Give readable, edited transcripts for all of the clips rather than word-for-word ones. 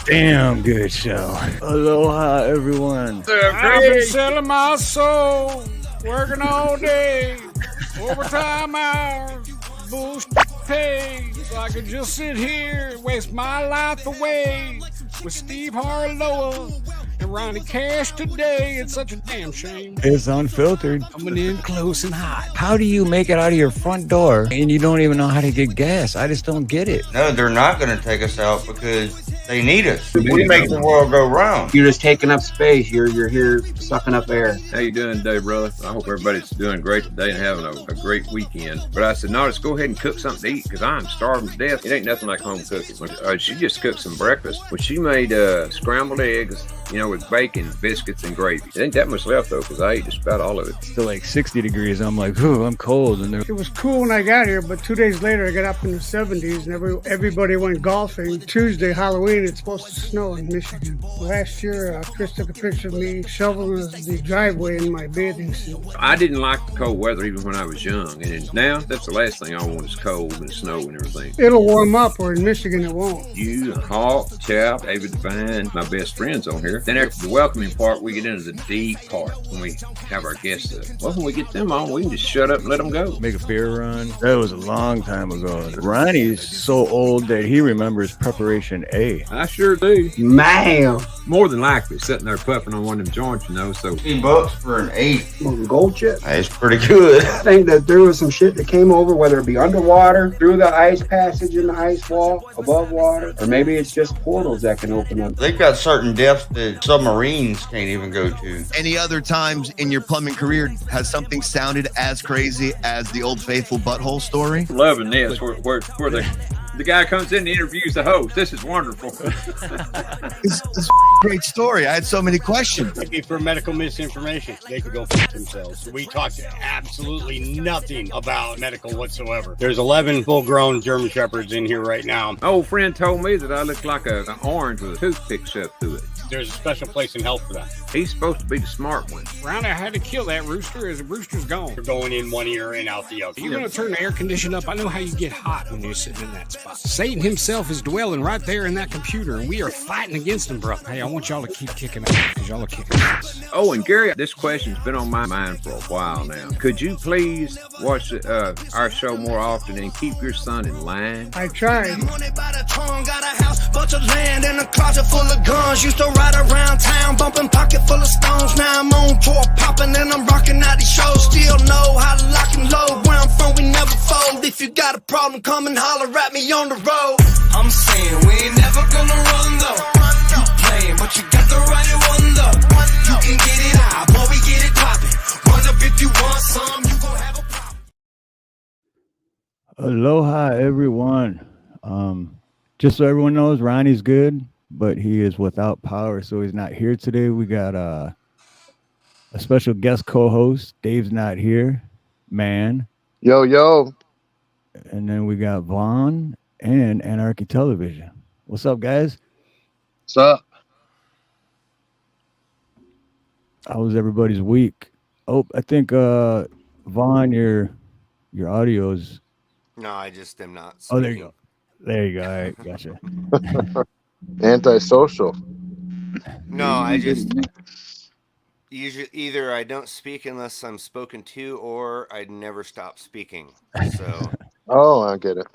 damn good show. Aloha, everyone. I've been selling my soul, working all day, overtime hours, bullshit pay. So I could just sit here and waste my life away with Steve Harloha and Ronnie Cash today. It's such a damn shame. It's Unfiltered. Coming in close and hot. How do you make it out of your front door and you don't even know how to get gas? I just don't get it. No, they're not going to take us out because they need us. We make the world go round. You're just taking up space. You're here sucking up air. How you doing today, brother? I hope everybody's doing great today and having a great weekend. But I said, no, let's go ahead and cook something to eat because I'm starving to death. It ain't nothing like home cooking. She just cooked some breakfast. Well, she made scrambled eggs, with bacon, biscuits, and gravy. It ain't that much left, though, because I ate just about all of it. It's like 60 degrees. I'm like, ooh, I'm cold. And it was cool when I got here, but 2 days later, I got up in the 70s, and everybody went golfing. Tuesday, Halloween, it's supposed to snow in Michigan. Last year, Chris took a picture of me shoveling the driveway in my bathing suit. I didn't like the cold weather even when I was young, and now that's the last thing I want is cold and snow and everything. It'll warm up, or in Michigan, it won't. You, Hawk, Chap, David Devine, my best friends on here. Then after the welcoming part, we get into the deep part when we have our guests there. Well, when we get them on, we can just shut up and let them go. Make a beer run. That was a long time ago. Ronnie's so old that he remembers Preparation A. I sure do. Man. More than likely, sitting there puffing on one of them joints, so. $50 for an 8. Gold chip. It's pretty good. I think that there was some shit that came over, whether it be underwater, through the ice passage in the ice wall, above water, or maybe it's just portals that can open up. They've got certain depths that submarines can't even go to. Any other times in your plumbing career has something sounded as crazy as the Old Faithful butthole story? Loving this, where the guy comes in and interviews the host. This is wonderful. It's a great story. I had so many questions. Maybe for medical misinformation, they could go f themselves. We talked absolutely nothing about medical whatsoever. There's 11 full-grown German Shepherds in here right now. My old friend told me that I look like an orange with a toothpick shoved through it. There's a special place in hell for that. He's supposed to be the smart one. Ronnie, I had to kill that rooster as the rooster's gone. You're going in one ear and out the other. You're going to turn the air conditioner up. I know how you get hot when you're sitting in that spot. Satan himself is dwelling right there in that computer, and we are fighting against him, bro. Hey, I want y'all to keep kicking ass because y'all are kicking ass. Oh, and Gary, this question's been on my mind for a while now. Could you please watch our show more often and keep your son in line? I tried. Got a house, bunch of land, and a closet full of guns. Used to ride around town, bumping pocket full of stones. Now I'm on tour, popping, and I'm rocking out these shows. Still know how to lock and load. Where I'm from, we never fold. If you got a problem, come and holler at me on the road. I'm saying we ain't never gonna run though. You playing, but you got the right one though. You can get it out, boy, we get it poppin'. Run up if you want some, you gon' have a problem. Aloha, everyone. Just so everyone knows, Ronnie's good, but he is without power, so he's not here today. We got a special guest co-host. Dave's not here. Man. Yo. And then we got Vaughn and Anarchy Television. What's up, guys? What's up? How was everybody's week? Oh, I think Vaughn, your audio's. No, I just am not Oh, speaking. there you go. There you go. All right, gotcha. Antisocial. No, I just usually either I don't speak unless I'm spoken to, or I never stop speaking. So. Oh, I get it.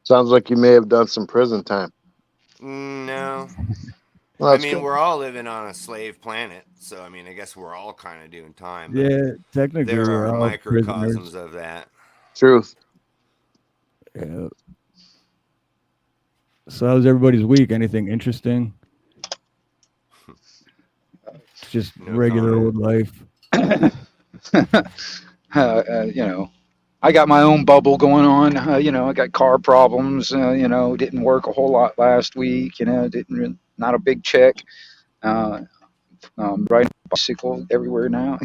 Sounds like you may have done some prison time. No. Well, I mean, good. we're all living on a slave planet, so I mean, I guess we're all kind of doing time. Yeah, technically, there we're are all microcosms prisoners. of that. Truth. Yeah. So how's everybody's week? Anything interesting? Just No regular comment. old life. I got my own bubble going on. I got car problems. Didn't work a whole lot last week. Not a big check. Riding a bicycle everywhere now.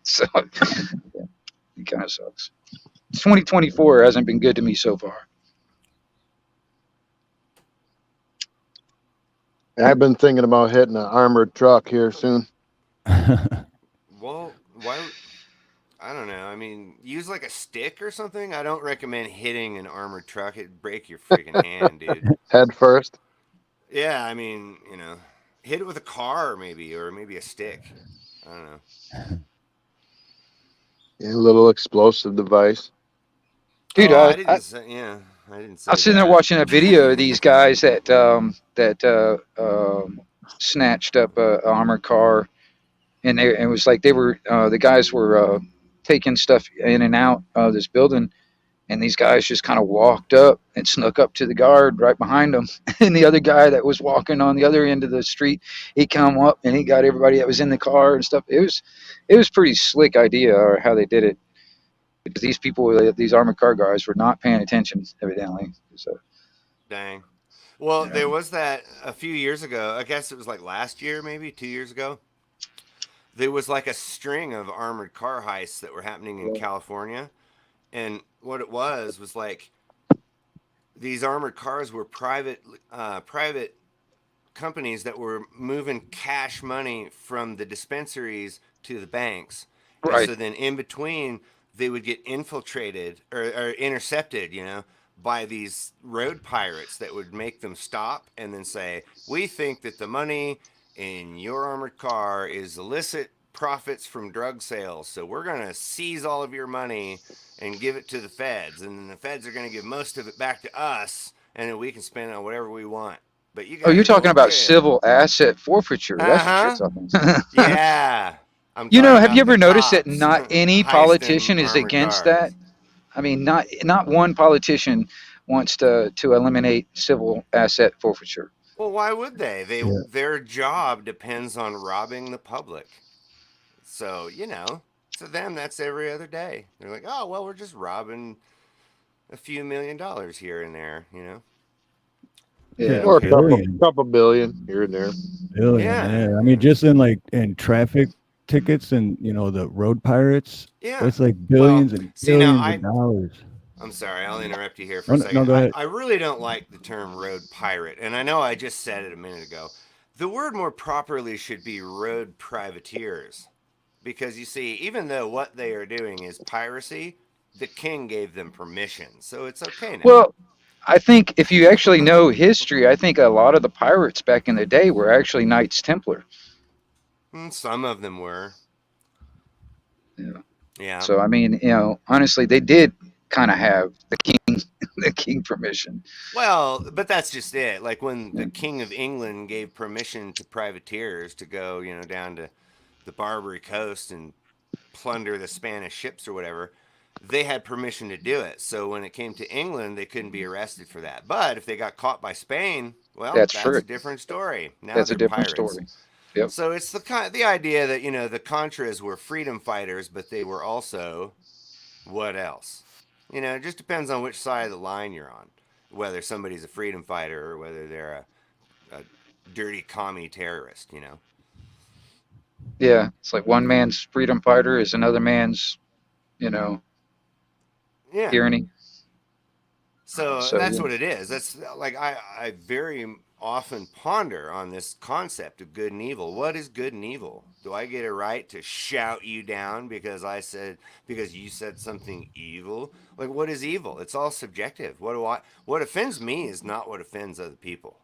So it kind of sucks. 2024 hasn't been good to me so far. I've been thinking about hitting an armored truck here soon. Well, why? I don't know. I mean, use like a stick or something. I don't recommend hitting an armored truck. It'd break your freaking hand, dude. Head first. Yeah, I mean, hit it with a car maybe, or maybe a stick. I don't know. Yeah, a little explosive device. Dude, Oh, I didn't say. Yeah, I didn't I say was sitting there that. watching a video of these guys that snatched up a armored car, and it was like they were the guys were taking stuff in and out of this building, and these guys just kind of walked up and snuck up to the guard right behind them, and the other guy that was walking on the other end of the street, he come up and he got everybody that was in the car and stuff. It was pretty slick idea or how they did it. Because these people, these armored car guys, were not paying attention, evidently. So, Dang. Well, yeah. there was that a few years ago. I guess it was like last year, maybe 2 years ago. There was like a string of armored car heists that were happening in California, and what it was like these armored cars were private companies that were moving cash money from the dispensaries to the banks, and Right. so then in between they would get infiltrated or intercepted, by these road pirates that would make them stop and then say, "We think that the money in your armored car is illicit profits from drug sales, so we're going to seize all of your money and give it to the feds, and then the feds are going to give most of it back to us, and then we can spend it on whatever we want. But you Oh, got you're to go talking to about jail." civil asset forfeiture. That's what you're Uh-huh. talking. Yeah. I'm You know, talking have you about the ever noticed that cops not any heisting politician is armored against cars. that? I mean, not one politician wants to eliminate civil asset forfeiture. Well, why would they? Yeah. Their job depends on robbing the public. So, to them that's every other day. They're like, "Oh, well, we're just robbing a few $1,000,000 here and there. Yeah. Or a Okay. couple billion here and there. Billion, yeah. I mean, just in traffic tickets and the road pirates, Yeah. it's like Well, billions and see, now billions of dollars. I'm sorry, I'll interrupt you here for Oh, a no, no, second. go ahead. I really don't like the term road pirate, and I know I just said it a minute ago. The word more properly should be road privateers. Because you see, even though what they are doing is piracy, the king gave them permission. So it's okay now. Well, I think if you actually know history, I think a lot of the pirates back in the day were actually Knights Templar. Some of them were. Yeah. Yeah. So I mean, honestly, they did kind of have the king permission. Well, but that's just it. Like when the King of England gave permission to privateers to go, down to the Barbary Coast and plunder the Spanish ships or whatever, they had permission to do it. So when it came to England, they couldn't be arrested for that. But if they got caught by Spain, well, That's that's true. a different story. Now That's a they're different pirates. story. Yep. So it's the idea that the Contras were freedom fighters, but they were also what else? It just depends on which side of the line you're on, whether somebody's a freedom fighter or whether they're a dirty commie terrorist. Yeah, it's like one man's freedom fighter is another man's, Yeah. tyranny. So So that's yeah. what it is. That's like I very often ponder on this concept of good and evil. What is good and evil? Do I get a right to shout you down because you said something evil? Like, what is evil? It's all subjective. What offends me is not what offends other people.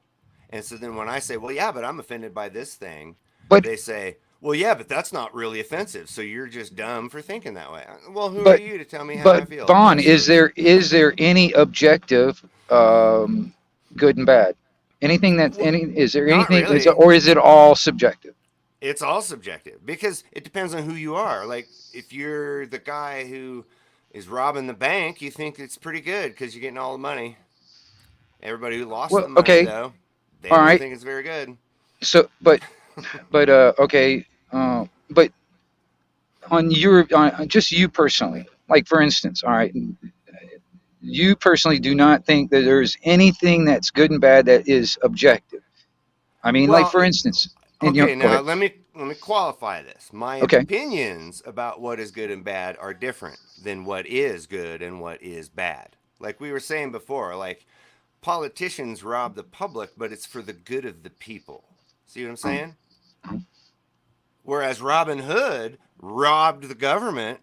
And so then when I say, "Well, yeah, but I'm offended by this thing," But they say, "Well, yeah, but that's not really offensive. So you're just dumb for thinking that way." Well, who are but you to tell me how I but feel? Vaughn, That's is there any objective good and bad? Anything that's Well, is there not anything really. or is it all subjective? It's all subjective because it depends on who you are. Like if you're the guy who is robbing the bank, you think it's pretty good because you're getting all the money. Everybody who lost the Well, money, okay, though, they all don't right. think it's very good. So, but okay, but on just you personally, like for instance, all right, you personally do not think that there's anything that's good and bad that is objective. I mean, like Well, for instance, and okay, go now ahead. let me qualify this. My Okay. opinions about what is good and bad are different than what is good and what is bad. Like we were saying before, like politicians rob the public, but it's for the good of the people. See what I'm saying? Whereas Robin Hood robbed the government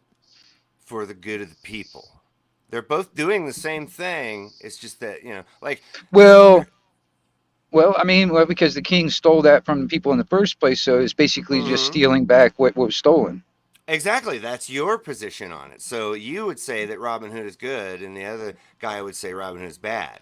for the good of the people. They're both doing the same thing. It's just that, like Well, Well, I mean, well, because the king stole that from the people in the first place, so it's basically just stealing back what was stolen. Exactly. That's your position on it. So you would say that Robin Hood is good, and the other guy would say Robin Hood is bad.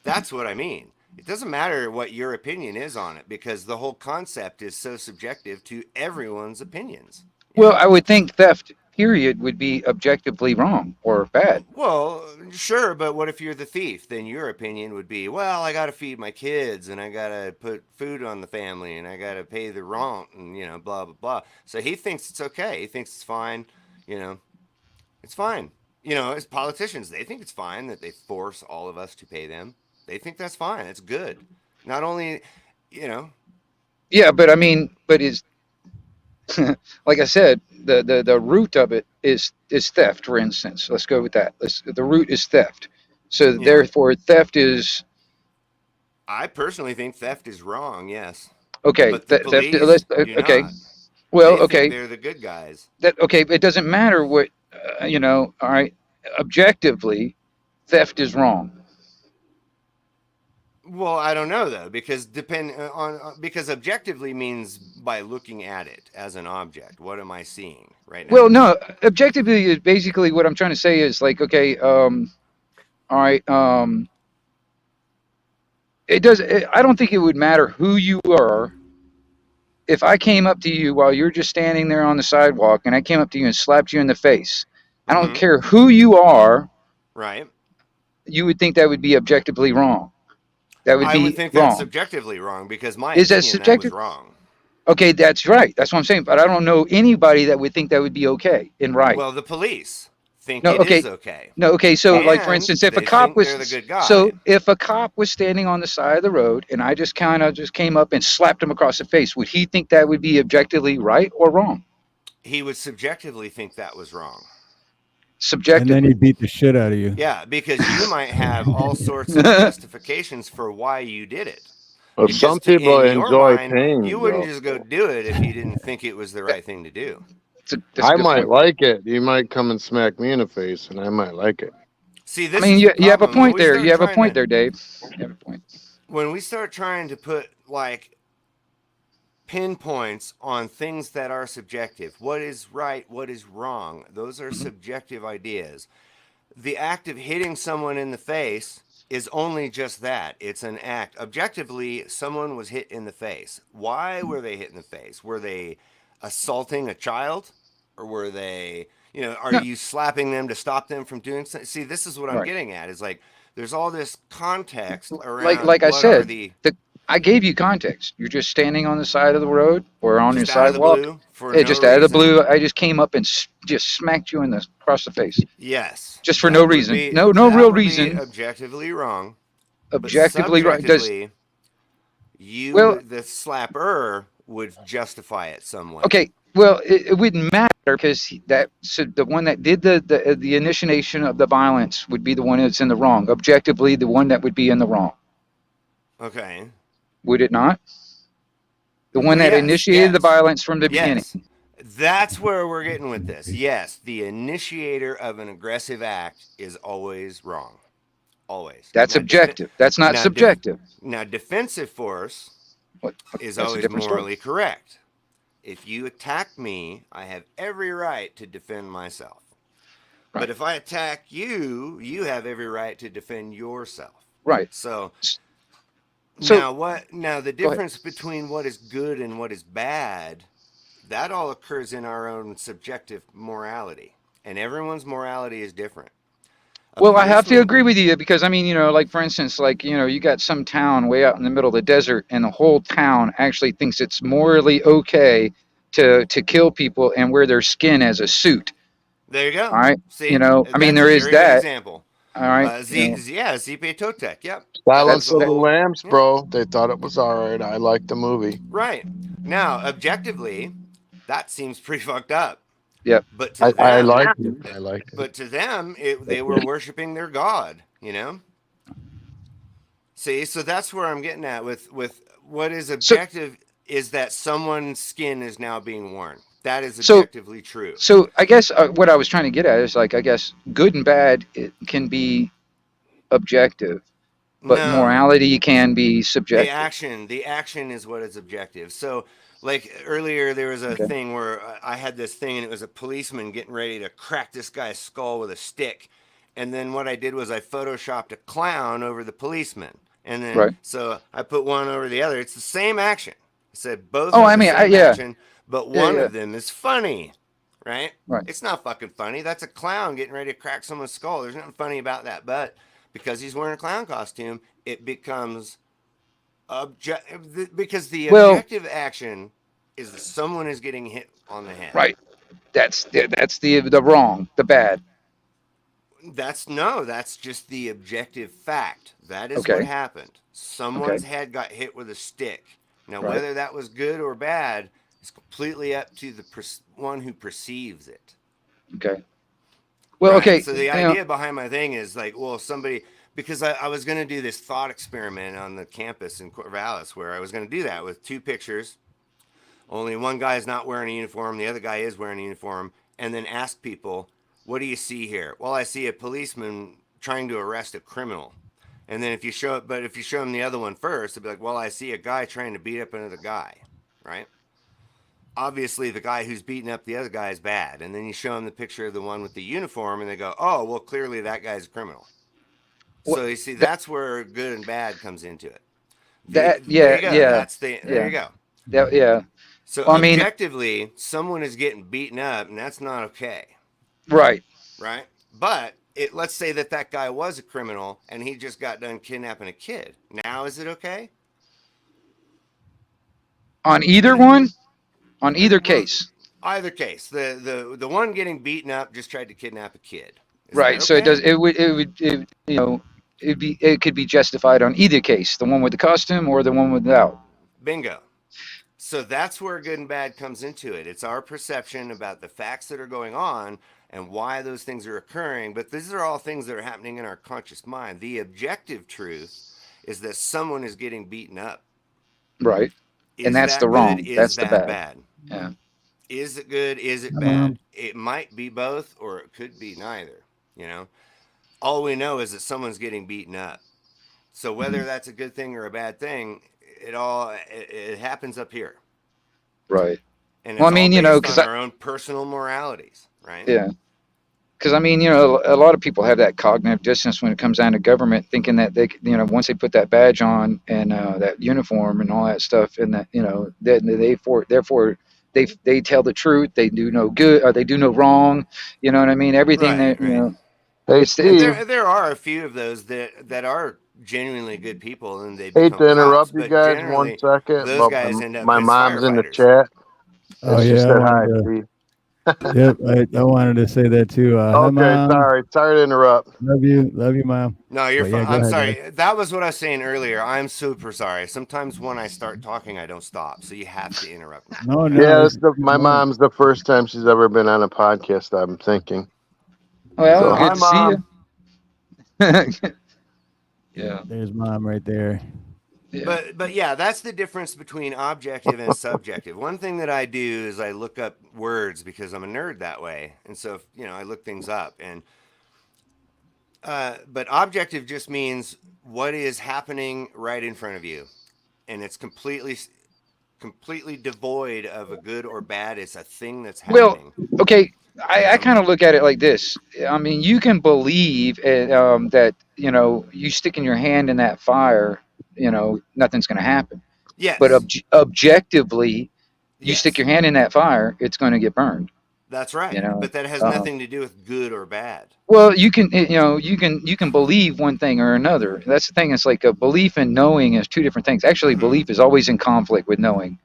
That's what I mean. It doesn't matter what your opinion is on it, because the whole concept is so subjective to everyone's opinions. Well, I would think theft, period, would be objectively wrong or bad. Well, sure, but what if you're the thief? Then your opinion would be, well, I got to feed my kids, and I got to put food on the family, and I got to pay the rent, and, you know, blah, blah, blah. So he thinks it's okay. He thinks it's fine. You know, it's fine. You know, as politicians, they think it's fine that they force all of us to pay them. They think that's fine. It's good. Not only, you know. Yeah, but I mean, but is like I said, the root of it is theft. For instance, let's go with that. The root is theft. So therefore, theft is. I personally think theft is wrong. Yes. Okay. But the police do okay. not. Well, They okay. think they're the good guys. Okay. It doesn't matter what you know. All right. Objectively, theft is wrong. Well, I don't know though, because because objectively means by looking at it as an object. What am I seeing right now? Well, no, objectively is basically what I'm trying to say is like, okay, all right, I don't think it would matter who you are. If I came up to you while you're just standing there on the sidewalk and I came up to you and slapped you in the face, I don't care who you are. Right. You would think that would be objectively wrong. That would be I would think wrong. that's subjectively wrong, because my Is that opinion, subjective? that was wrong. Okay, that's right. That's what I'm saying. But I don't know anybody that would think that would be okay and right. Well, the police think No, it okay. is okay. No, okay. So, like for And instance, if a they cop think was they're the good guy. so if a cop was standing on the side of the road and I just kind of just came up and slapped him across the face, would he think that would be objectively right or wrong? He would subjectively think that was wrong. Subjectively. And then he beat the shit out of you. Yeah, because you might have all sorts of justifications for why you did it. But Because some people in your enjoy mind, pain. you wouldn't bro. just go do it if you didn't think it was the right thing to do. I might like it. You might come and smack me in the face, and I might like it. See, this I mean, is the you have a problem. When point we there. start You have a trying point to- there, Dave. You have a point. When we start trying to put like pinpoints on things that are subjective, what is right, what is wrong, those are subjective ideas. The act of hitting someone in the face is only just that. It's an act. Objectively, someone was hit in the face. Why were they hit in the face? Were they assaulting a child? Or were they, you know, are you slapping them to stop them from doing something? See, this is what I'm Right. getting at. Is like, there's all this context around Like I what are said, the I gave you context. You're just standing on the side of the road or on your just out of the sidewalk. blue for Yeah, no just out of the reason. blue. I just came up and just smacked you across the face. Yes. Just for That no would reason. be- No that real would be reason. objectively wrong. But Objectively right. Does subjectively, you, Well- the slapper, would justify it some way. okay? Well, it wouldn't matter because so the one that did the initiation of the violence would be the one that's in the wrong. Objectively, the one that would be in the wrong. Okay. Would it not? The one that Yes, initiated the yes. violence from the beginning. Yes. That's where we're getting with this. Yes, the initiator of an aggressive act is always wrong. Always. That's Now, objective. That's not now, subjective. Now, defensive force is That's a always different story. morally correct. If you attack me, I have every right to defend myself. Right. But if I attack you, you have every right to defend yourself. Right. So, So- now the Go ahead. difference between what is good and what is bad, that all occurs in our own subjective morality. And everyone's morality is different. Well, I have to agree with you because I mean, you know, like for instance, like you know, you got some town way out in the middle of the desert, and the whole town actually thinks it's morally okay to kill people and wear their skin as a suit. There you go. All right. See, You know, I mean, that's there a is very good that. example. All right. you know. Zipe Totec. Yep. Silence of the That's- Lambs, bro. They thought it was all right. I liked the movie. Right. Now, objectively, that seems pretty fucked up. Yep. But to I them, liked it. I liked it. But to them, they were worshiping their god. You know. See, so that's where I'm getting at with what is objective is that someone's skin is now being worn. That is objectively true. So I guess what I was trying to get at is like I guess good and bad it can be objective, but No, morality can be the subjective. action is what is objective. So, like earlier, there was a Okay. thing where I had this thing, and it was a policeman getting ready to crack this guy's skull with a stick. And then what I did was I photoshopped a clown over the policeman. And then, Right. so I put one over the other. It's the same action. I said both Oh, are I the mean, same yeah. action, but Yeah, one yeah. of them is funny, right? Right. It's not fucking funny. That's a clown getting ready to crack someone's skull. There's nothing funny about that. But because he's wearing a clown costume, it becomes because the Well, objective action is that someone is getting hit on the head. right. That's the wrong, the bad. That's just the objective fact. That is what Okay. happened. Someone's head got hit with a stick. Now, Right. whether that was good or bad is completely up to the one who perceives it. Okay. Well, Right? okay. So the you know, idea behind my thing is like, well, somebody, because I was going to do this thought experiment on the campus in Corvallis where I was going to do that with two pictures. Only one guy is not wearing a uniform, the other guy is wearing a uniform, and then ask people, what do you see here? Well, I see a policeman trying to arrest a criminal. And then if you show them the other one first, they'll be like, well, I see a guy trying to beat up another guy, right? Obviously, the guy who's beating up the other guy is bad. And then you show them the picture of the one with the uniform, and they go, oh, well, clearly that guy's a criminal. So you see, that's where good and bad comes into it. That There you go. yeah. There you go. That, yeah. So Well, I mean, objectively, someone is getting beaten up, and that's not okay, right. right? But let's say that guy was a criminal, and he just got done kidnapping a kid. Now is it okay? On either one, on either case. Either case, the one getting beaten up just tried to kidnap a kid. Is Right. that So okay? it could be justified on either case, the one with the costume or the one without. Bingo. So that's where good and bad comes into it. It's our perception about the facts that are going on and why those things are occurring. But these are all things that are happening in our conscious mind. The objective truth is that someone is getting beaten up. Right. Is And that's that the good? wrong. Is That's the that bad. Yeah. Is it good? Is it bad? It might be both, or it could be neither. You know, all we know is that someone's getting beaten up. So whether that's a good thing or a bad thing, it happens up here. Right. And it's Well, I mean, all based because on our own personal moralities, right? yeah. Because I mean, a lot of people have that cognitive dissonance when it comes down to government, thinking that they, once they put that badge on and that uniform and all that stuff, and that therefore they tell the truth, they do no good, or they do no wrong. You know what I mean? Everything that Hey, it's Steve. There are a few of those that are genuinely good people, and they Hate become to interrupt cops, you but guys generally, 1 second, those but guys end up my as mom's in the firefighters. chat. Oh And she yeah, I said hi, wanted to. Steve. Yep, I wanted to say that too. Hi, Okay, Mom. sorry to interrupt. Love you, Mom. No, you're But fine. yeah, go I'm ahead, sorry. guys. That was what I was saying earlier. I'm super sorry. Sometimes when I start talking, I don't stop, so you have to interrupt me. No, Yeah, it's my mom's the first time she's ever been on a podcast, I'm thinking. Well, So, good hi, to see Mom. you. Yeah. There's Mom right there. Yeah. But yeah, that's the difference between objective and subjective. One thing that I do is I look up words because I'm a nerd that way, and so I look things up. And but objective just means what is happening right in front of you, and it's completely devoid of a good or bad. It's a thing that's happening. Well, okay. I kind of look at it like this. I mean, you can believe that you sticking your hand in that fire, nothing's going to happen. Yes. But objectively, you Yes. stick your hand in that fire, it's going to get burned. That's right. But that has nothing to do with good or bad. Well, you can believe one thing or another. That's the thing. It's like a belief and knowing is two different things. Actually, belief is always in conflict with knowing.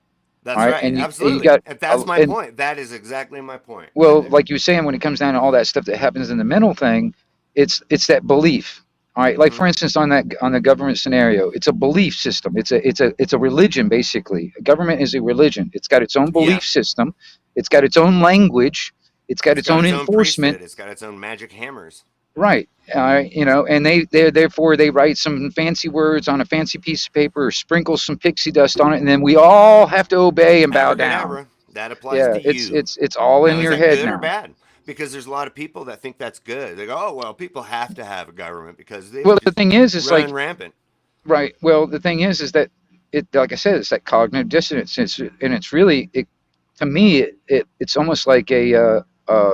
That's All right? right. And Absolutely. and that's my point. That is exactly my point. Well, like you were saying, when it comes down to all that stuff that happens in the mental thing, it's that belief. All right. Like for instance, on the government scenario, it's a belief system. It's a religion basically. A government is a religion. It's got its own belief system. It's got its own language. It's got its own enforcement. It's got its own magic hammers. Right. And therefore they write some fancy words on a fancy piece of paper or sprinkle some pixie dust on it, and then we all have to obey and bow down. Abracadabra. That applies to you. It's all in your head good now. Or bad? Because there's a lot of people that think that's good. They go, "Oh well, people have to have a government because they Well, the thing is, it's run like rampant." Right. Well, the thing is that it, like I said, it's that cognitive dissonance. It's really, to me, it's almost like a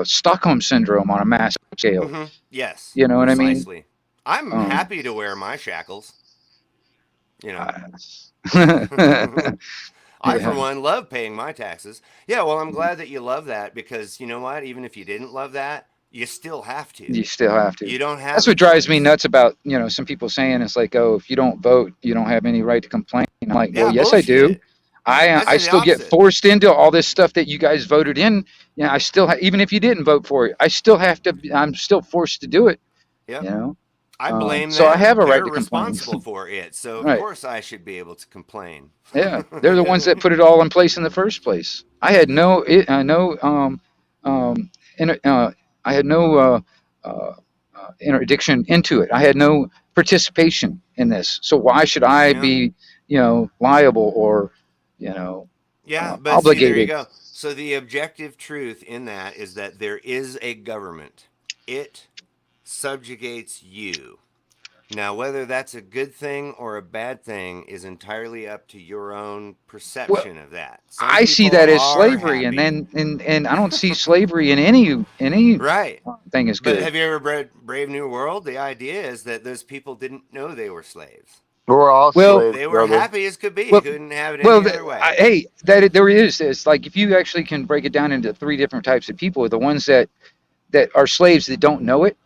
Stockholm syndrome on a massive scale. Yes, You know what I mean? precisely. I'm happy to wear my shackles. You know. I, for Yeah. one, love paying my taxes. Yeah, well, I'm glad that you love that because you know what? Even if you didn't love that, you still have to. You still have to. You don't have That's a what drives me choice. nuts about, some people saying it's like, oh, if you don't vote, you don't have any right to complain. I'm like, well, Yeah, yes, I do. bullshit. I I say the still get opposite. forced into all this stuff that you guys voted in. I still, even if you didn't vote for it, I still have to. I'm still forced to do it. Yep. You know. I blame So I have them. a right They're to complain. responsible for it. So, of Right. course, I should be able to complain. Yeah, they're the ones that put it all in place in the first place. I had no, in, I had no interdiction into it. I had no participation in this. So why should I Yeah. be, liable or, you know, Yeah, but see, there you obligated? go. So the objective truth in that is that there is a government. It subjugates you. Now, whether that's a good thing or a bad thing is entirely up to your own Well, perception of that. Some I see people that as are slavery, and happy. then and I don't see slavery in any Right. thing as But good. have you ever read Brave New World? The idea is that those people didn't know they were slaves. We're all Well, slaves, They were brother. happy as could be. well, Couldn't have it well, any other way. hey, there is. It's like if you actually can break it down into three different types of people: the ones that are slaves that don't know it,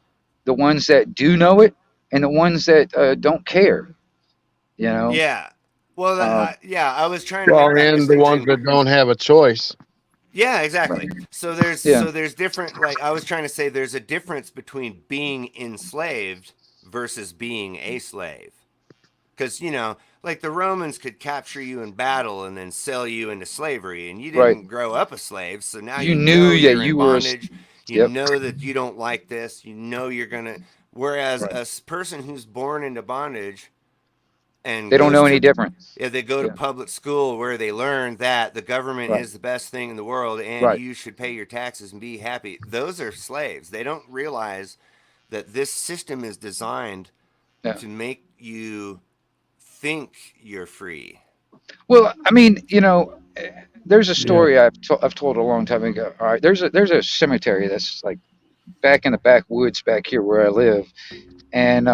the ones that do know it, and the ones that don't care. You know. Yeah. Well, Uh, yeah, I was trying to make Well, that and the ones distinction. that don't have a choice. Yeah, exactly. yeah. So there's different, like I was trying to say there's a difference between being enslaved versus being a slave. Cuz like the Romans could capture you in battle and then sell you into slavery and you Right. didn't grow up a slave, so now You you knew know that you're in you were. bondage. You Yep. know that you don't like this. You know you're going to whereas Right. a person who's born into bondage and They don't goes know any to different. they go to Yeah. public school where they learn that the government Right. is the best thing in the world and Right. you should pay your taxes and be happy. Those are slaves. They don't realize that this system is designed Yeah. to make you think you're free. Well, I mean, there's a Yeah. story I've told a long time ago. All right, there's a cemetery that's like back in the backwoods back here where I live, and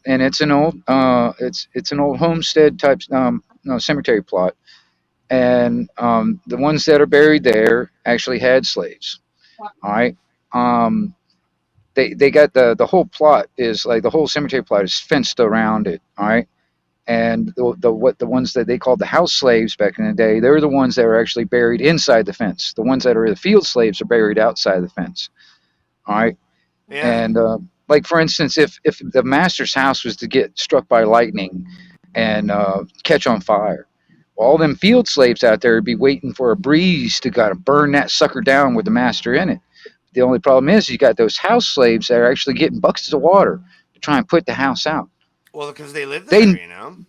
it's an old it's an old homestead type no, cemetery plot, and the ones that are buried there actually had slaves. All right, um, they got the whole plot is like the whole cemetery plot is fenced around it. All right, and the ones that they called the house slaves back in the day, they're the ones that are actually buried inside the fence. The ones that are the field slaves are buried outside the fence. All right, Yeah. and like for instance, if the master's house was to get struck by lightning and catch on fire, well, all them field slaves out there would be waiting for a breeze to kind of burn that sucker down with the master in it. The only problem is you got those house slaves that are actually getting buckets of water to try and put the house out. Well, because they live there.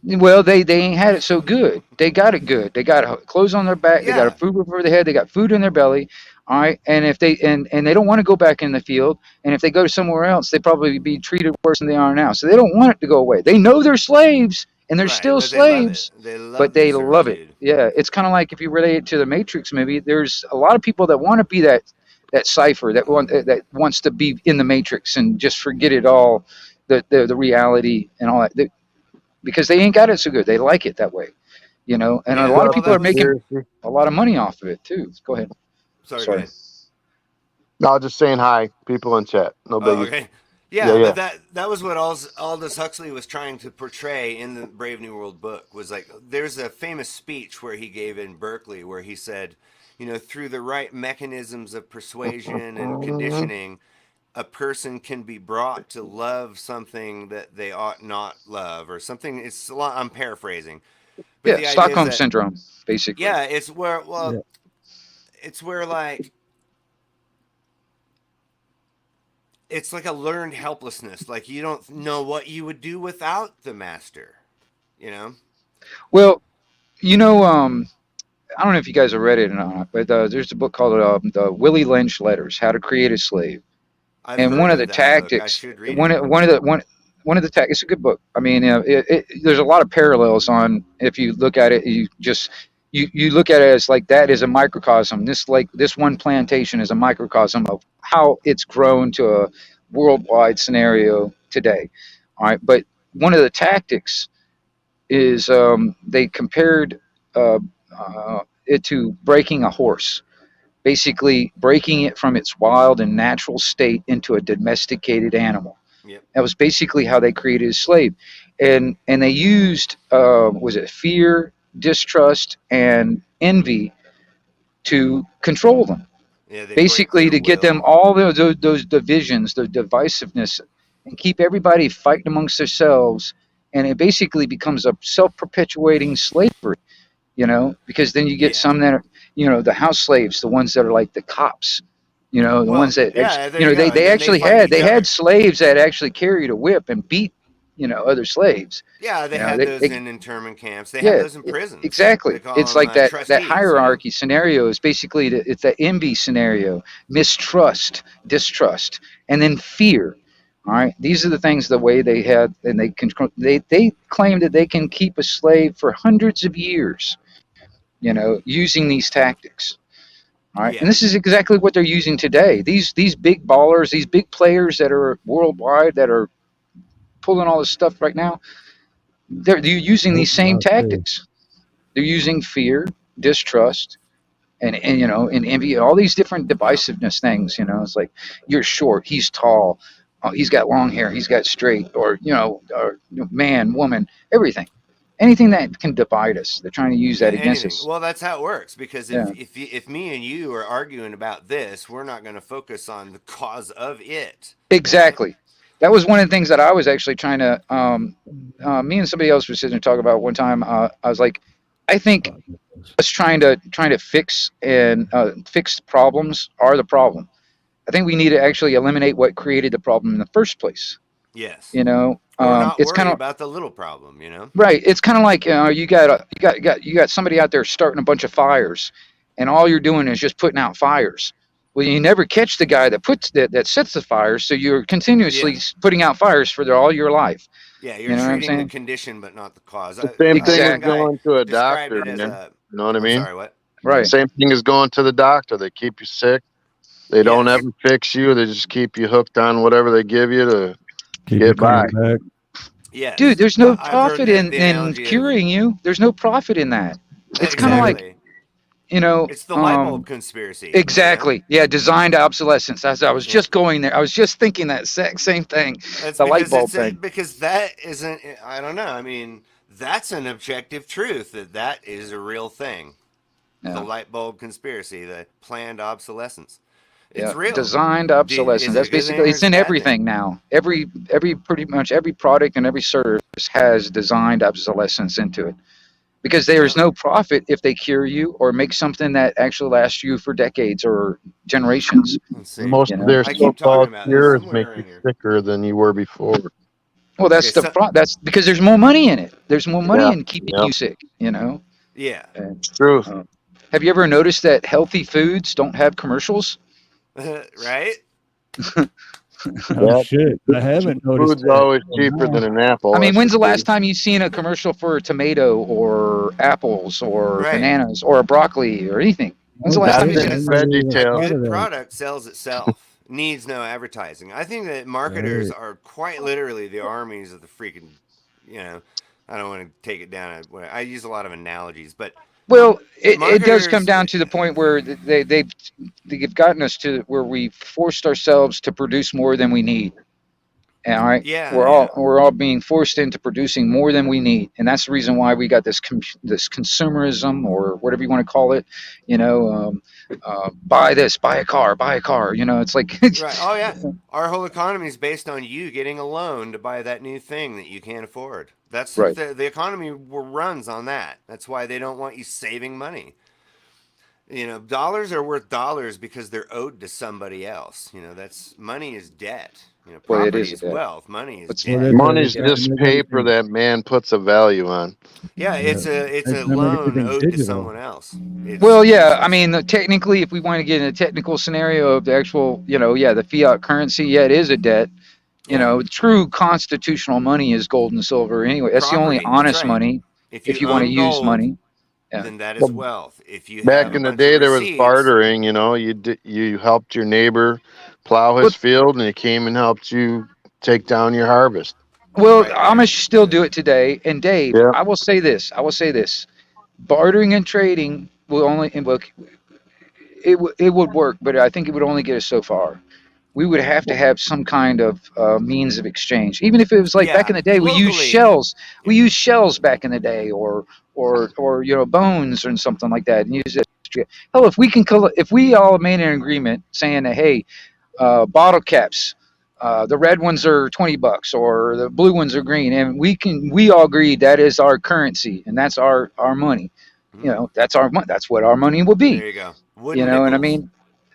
Well, they ain't had it so good. They got it good. They got clothes on their back. They got a Yeah. food over their head. They got food in their belly. All right. And if they and they don't want to go back in the field. And if they go somewhere else, they probably be treated worse than they are now. So they don't want it to go away. They know they're slaves and they're Right, still but they love it. slaves, They love but the they love it. servitude. Yeah. It's kind of like if you relate it to the Matrix movie. There's a lot of people that want to be that cipher that wants to be in the Matrix and just forget it all, the reality and all that. Because they ain't got it so good. They like it that way, and a Yeah. lot of Well, people that are was. making a lot of money off of it too. Go ahead. Sorry, go Sorry. ahead. No, just saying hi, people in chat. No Oh, biggie. okay. Yeah, Yeah, yeah. but that was what Aldous Huxley was trying to portray in the Brave New World book. Was like there's a famous speech where he gave in Berkeley where he said, through the right mechanisms of persuasion and conditioning, a person can be brought to love something that they ought not love or something. It's a lot. I'm paraphrasing, but Yeah, the idea is Stockholm that syndrome, basically. yeah, it's where Yeah. it's where like it's like a learned helplessness. Like you don't know what you would do without the master. You know? Well, I don't know if you guys have read it or not, but there's a book called the Willie Lynch Letters: How to Create a Slave. I've And heard one of of the that book. I tactics, should read one it. of one of the one one of the it's a good book. I mean, there's a lot of parallels on, if you look at it, you look at it as like that is a microcosm. This one plantation is a microcosm of how it's grown to a worldwide scenario today. All right, but one of the tactics is they compared it to breaking a horse, basically breaking it from its wild and natural state into a domesticated animal. Yep. That was basically how they created a slave, and they used was it fear, distrust, and envy to control them. Yeah, they Basically, break to their get them will. all those divisions, the divisiveness, and keep everybody fighting amongst themselves, and it basically becomes a self-perpetuating slavery. Because then you get some that are, the house slaves, the ones that are like the cops. The Well, ones that yeah, there you go. they And then actually fight had each other. slaves that actually carried a whip and beat other slaves. Yeah, they You know, had they- those they- in internment camps. They Yeah, had those in prisons. exactly. They call It's them, like that trustees, hierarchy scenario is basically it's that envy scenario, mistrust, distrust, and then fear. All right, these are the things the way they had, and they claim that they can keep a slave for hundreds of years. Using these tactics. All right, Yeah. and this is exactly what they're using today. These big ballers, these big players that are worldwide that are pulling all this stuff right now. They're using these same tactics. They're using fear, distrust, and envy, all these different divisiveness things. It's like you're short, he's tall, he's got long hair, he's got straight, or man, woman, everything. Anything that can divide us, they're trying to use that against anything. us. Well, that's how it works. Because Yeah. if me and you are arguing about this, we're not going to focus on the cause of it. Exactly. That was one of the things that I was actually trying to. Me and somebody else were sitting and talking about one time. I was like, I think us trying to fix problems are the problem. I think we need to actually eliminate what created the problem in the first place. Yes. Or not it's worry kind of about the little problem. right. It's kind of like you got somebody out there starting a bunch of fires, and all you're doing is just putting out fires. Well, you never catch the guy that sets the fires, so you're continuously putting out fires for all your life. Yeah, you're know what I'm treating the saying? condition, but not the cause. The same thing as One guy going to a described doctor, it as man. a- You know what I I'm mean? sorry, what? Right. Same thing as going to the doctor. They keep you sick. They don't Yes. ever fix you. They just keep you hooked on whatever they give you to Keep you get by. coming back. Yes. Dude, there's no I've heard profit the in analogy of- curing you. There's no profit in that. It's kind of like, Exactly. It's the light bulb conspiracy. Exactly. Yeah, designed obsolescence. As I was just going there, I was just thinking that same thing. That's The light because bulb it's thing. because that isn't. I don't know. I mean, that's an objective truth that is a real thing. Yeah. The light bulb conspiracy, the planned obsolescence. It's Yeah, real. designed obsolescence. Is it That's a good basically thing or it's is it in a bad everything now. Pretty much every product and every service has designed obsolescence into it. Because there is no profit if they cure you or make something that actually lasts you for decades or generations. Let's see. Most of their I keep talking so-called about this cures somewhere make around you here. sicker than you were before. Well, that's Okay, that's because there's more money in it. There's more money Yeah, in keeping yeah. you sick. Yeah. Truth. Have you ever noticed that healthy foods don't have commercials? Right? Oh Yeah. shit! I haven't noticed Food's that. always cheaper than an apple. I mean, that's when's the for last sure. time you've seen a commercial for a tomato or apples or Right. bananas or a broccoli or anything? When's the last That's time you Nothing seen because it? veggie a tail. good product sells itself. Needs no advertising. I think that marketers Right. are quite literally the armies of the freaking. I don't want to take it down. I use a lot of analogies, but Well, it does come marketers- down to the point where they've gotten us to where we forced ourselves to produce more than we need. All right, Yeah, we're yeah. all being forced into producing more than we need, and that's the reason why we got this consumerism or whatever you want to call it. Buy this, buy a car. It's like Right. Oh yeah. Our whole economy is based on you getting a loan to buy that new thing that you can't afford. That's Right. the economy runs on that. That's why they don't want you saving money. Dollars are worth dollars because they're owed to somebody else. That's money is debt. Well, it Property is is debt. wealth. Money is It's debt. Well, Money's Yeah, just and paper everything- that man puts a value on. Yeah, it's a Make loan everything owed to digital. someone else. Well, yeah. I mean, technically, if we want to get in a technical scenario of the actual, the fiat currency, yeah, it is a debt. You know, true constitutional money is gold and silver anyway. That's the only Property. That's honest right. money. If you want to own use gold, money, yeah. then that is wealth. If you Back have a in the bunch of day, there was receipts, bartering. You know, you helped your neighbor plow his field, and he came and helped you take down your harvest. Well, Amish still do it today. And Dave, Yeah. I will say this. Bartering and trading will only it would work, but I think it would only get us so far. We would have to have some kind of means of exchange, even if it was like back in the day. We used shells. We used shells back in the day, or bones or something like that, and use it. Hell, if we all made an agreement saying that, hey, bottle caps, the red ones are $20 or the blue ones are green, and we all agreed that is our currency and that's our money. That's what our money will be. there you go. Wooden And nickels.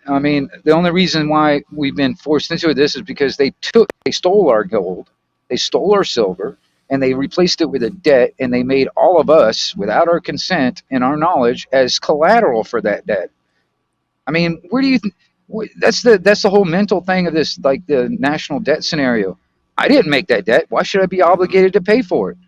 I mean, the only reason why we've been forced into this is because they stole our gold, they stole our silver, and they replaced it with a debt, and they made all of us, without our consent and our knowledge, as collateral for that debt. I mean, where do you? That's the whole mental thing of this, like the national debt scenario. I didn't make that debt. Why should I be obligated to pay for it?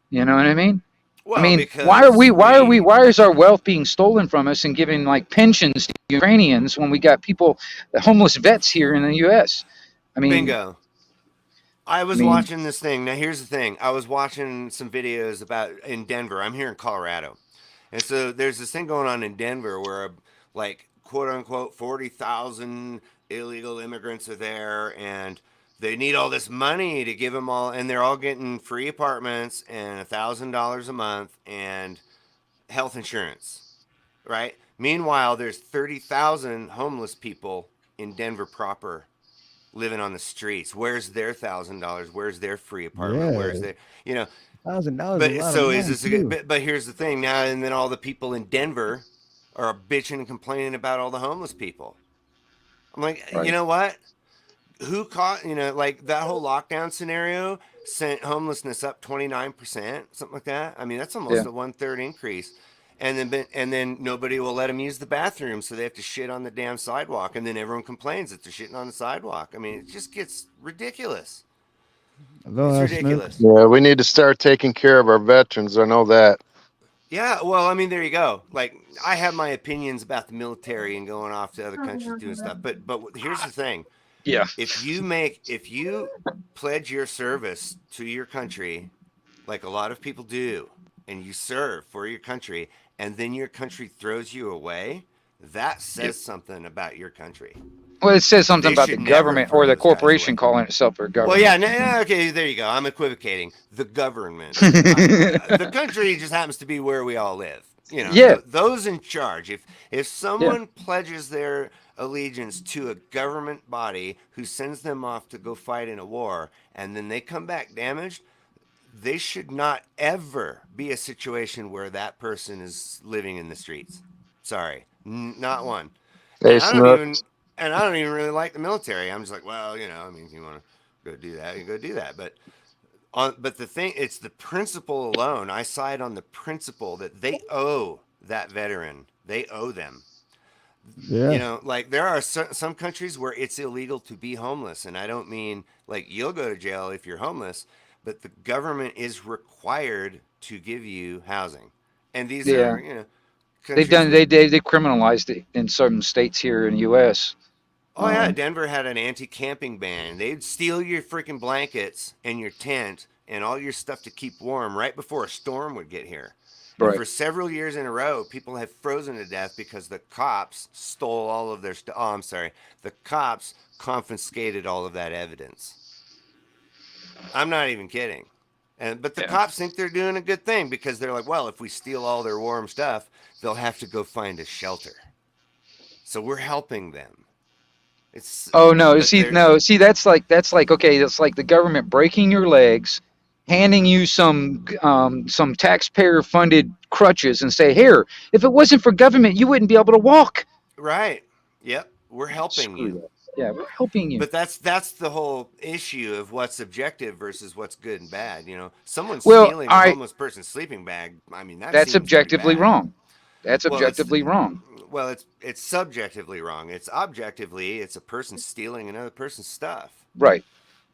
You know what I mean? Well, I mean, because why is our wealth being stolen from us and giving like pensions to Ukrainians when we got people, homeless vets here in the U.S.? I mean, bingo. I was watching this thing. Now, here's the thing. I was watching some videos about in Denver. I'm here in Colorado. And so there's this thing going on in Denver where, like, quote unquote, 40,000 illegal immigrants are there, and they need all this money to give them all, and they're all getting free apartments and $1,000 a month and health insurance, right? Meanwhile, there's 30,000 homeless people in Denver proper living on the streets. Where's their $1,000? Where's their free apartment? Yeah. Where's their, $1,000. But so is this? But here's the thing now, and then all the people in Denver are bitching and complaining about all the homeless people. I'm like, you know what? Who caught? Like that whole lockdown scenario sent homelessness up 29%, something like that. I mean, that's almost a 1/3 increase. And then nobody will let them use the bathroom, so they have to shit on the damn sidewalk, and then everyone complains that they're shitting on the sidewalk. I mean, it just gets ridiculous. It's ridiculous. Yeah, we need to start taking care of our veterans. I know that. Yeah, well, I mean, there you go. Like, I have my opinions about the military and going off to other countries doing stuff, but here's the thing. Yeah. If you pledge your service to your country, like a lot of people do, and you serve for your country, and then your country throws you away, that says something about your country. Well, it says something about the government or the corporation calling itself a government. Well, yeah, okay, there you go. I'm equivocating. The government. The country just happens to be where we all live. Those in charge. If someone pledges their allegiance to a government body who sends them off to go fight in a war, and then they come back damaged, they should not ever be a situation where that person is living in the streets. Sorry, not one. And I don't even really like the military. I'm just like, well, I mean, if you want to go do that, you go do that. But the thing, it's the principle alone. I side on the principle that they owe that veteran. They owe them. Yeah. Like there are some countries where it's illegal to be homeless. And I don't mean like you'll go to jail if you're homeless, but the government is required to give you housing. And these are, they've criminalized it in some states here in the U.S. Oh yeah, Denver had an anti-camping ban. They'd steal your freaking blankets and your tent and all your stuff to keep warm right before a storm would get here. Right. And for several years in a row, people have frozen to death because the cops stole all of their stuff. Oh, I'm sorry. The cops confiscated all of that evidence. I'm not even kidding. But the cops think they're doing a good thing because they're like, well, if we steal all their warm stuff, they'll have to go find a shelter. So we're helping them. That's like okay, that's like the government breaking your legs, handing you some taxpayer funded crutches and say, here, if it wasn't for government, you wouldn't be able to walk. Right. Yep. We're helping you. Yeah, we're helping you. But that's the whole issue of what's objective versus what's good and bad. Someone stealing a homeless person's sleeping bag. I mean, that's objectively wrong. That's objectively wrong. Well, it's subjectively wrong. It's objectively, it's a person stealing another person's stuff. Right.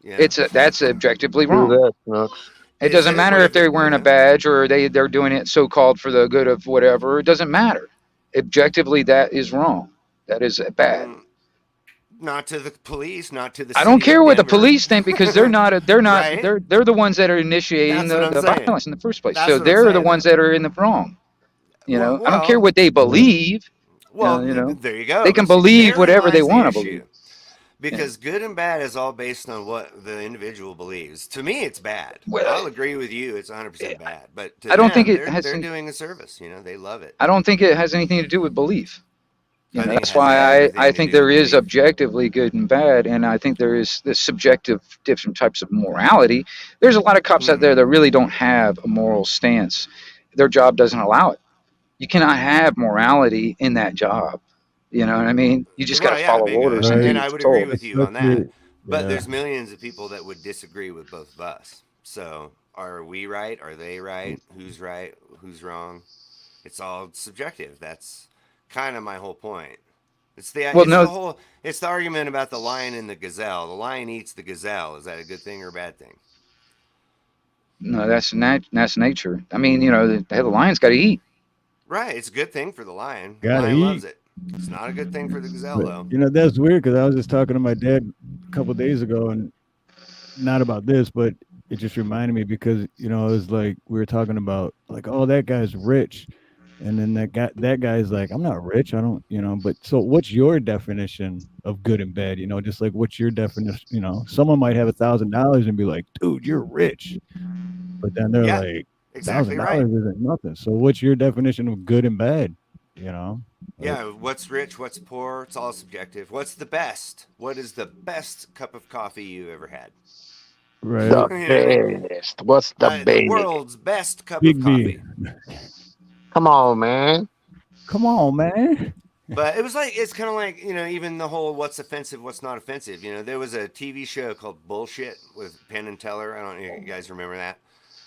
Yeah. That's objectively Do wrong. that, Snooks. It Is doesn't it? matter What if if it, they're wearing a badge or they're doing it so called for the good of whatever. It doesn't matter. Objectively, that is wrong. That is bad. Not to the police, not to the I don't city care of what the Denver. police think because they're not Right? they're the ones that are initiating That's what I'm the saying. violence in the first place. That's So what I'm they're the saying, ones though. that are in the wrong. I don't care Well, what they believe. well, You know, there you go. they can But see, believe therein whatever they lies the want to issue. believe. Because good and bad is all based on what the individual believes. To me, it's bad. Well, I'll agree with you; it's 100% bad. But to I don't think them, it has. they're doing a service. They love it. I don't think it has anything to do with belief. I think it That's has why I everything to think do there with is belief. objectively good and bad, and I think there is this subjective different types of morality. There's a lot of cops out there that really don't have a moral stance. Their job doesn't allow it. You cannot have morality in that job. You know what I mean? You just got to Well, yeah, follow orders and do and what I you're would agree told. with you on that. Especially, But yeah. there's millions of people that would disagree with both of us. So, are we right? Are they right? Who's right? Who's wrong? It's all subjective. That's kind of my whole point. Well, no, It's the argument about the lion and the gazelle. The lion eats the gazelle. Is that a good thing or a bad thing? no, that's nature. I mean, the lion's got to eat. Right. It's a good thing for the lion. Gotta Lion loves eat. it. It's not a good thing for the gazelle, But though. that's weird because I was just talking to my dad a couple days ago, and not about this, but it just reminded me because it was like we were talking about like, oh, that guy's rich, and then that guy's like, I'm not rich, I don't, But so, what's your definition of good and bad? Just like what's your definition? Someone might have $1,000 and be like, dude, you're rich, but then they're Yeah, like, exactly $1,000 right. isn't nothing. So, what's your definition of good and bad? Yeah, what's rich, what's poor, it's all subjective. What's the best? What is the best cup of coffee you ever had? Right. The best. What's the The best? world's best cup Big of B. coffee. Come on, man. Come on, man. But it's kind of like, even the whole what's offensive, what's not offensive. There was a TV show called Bullshit with Penn and Teller. I don't know if you guys remember that.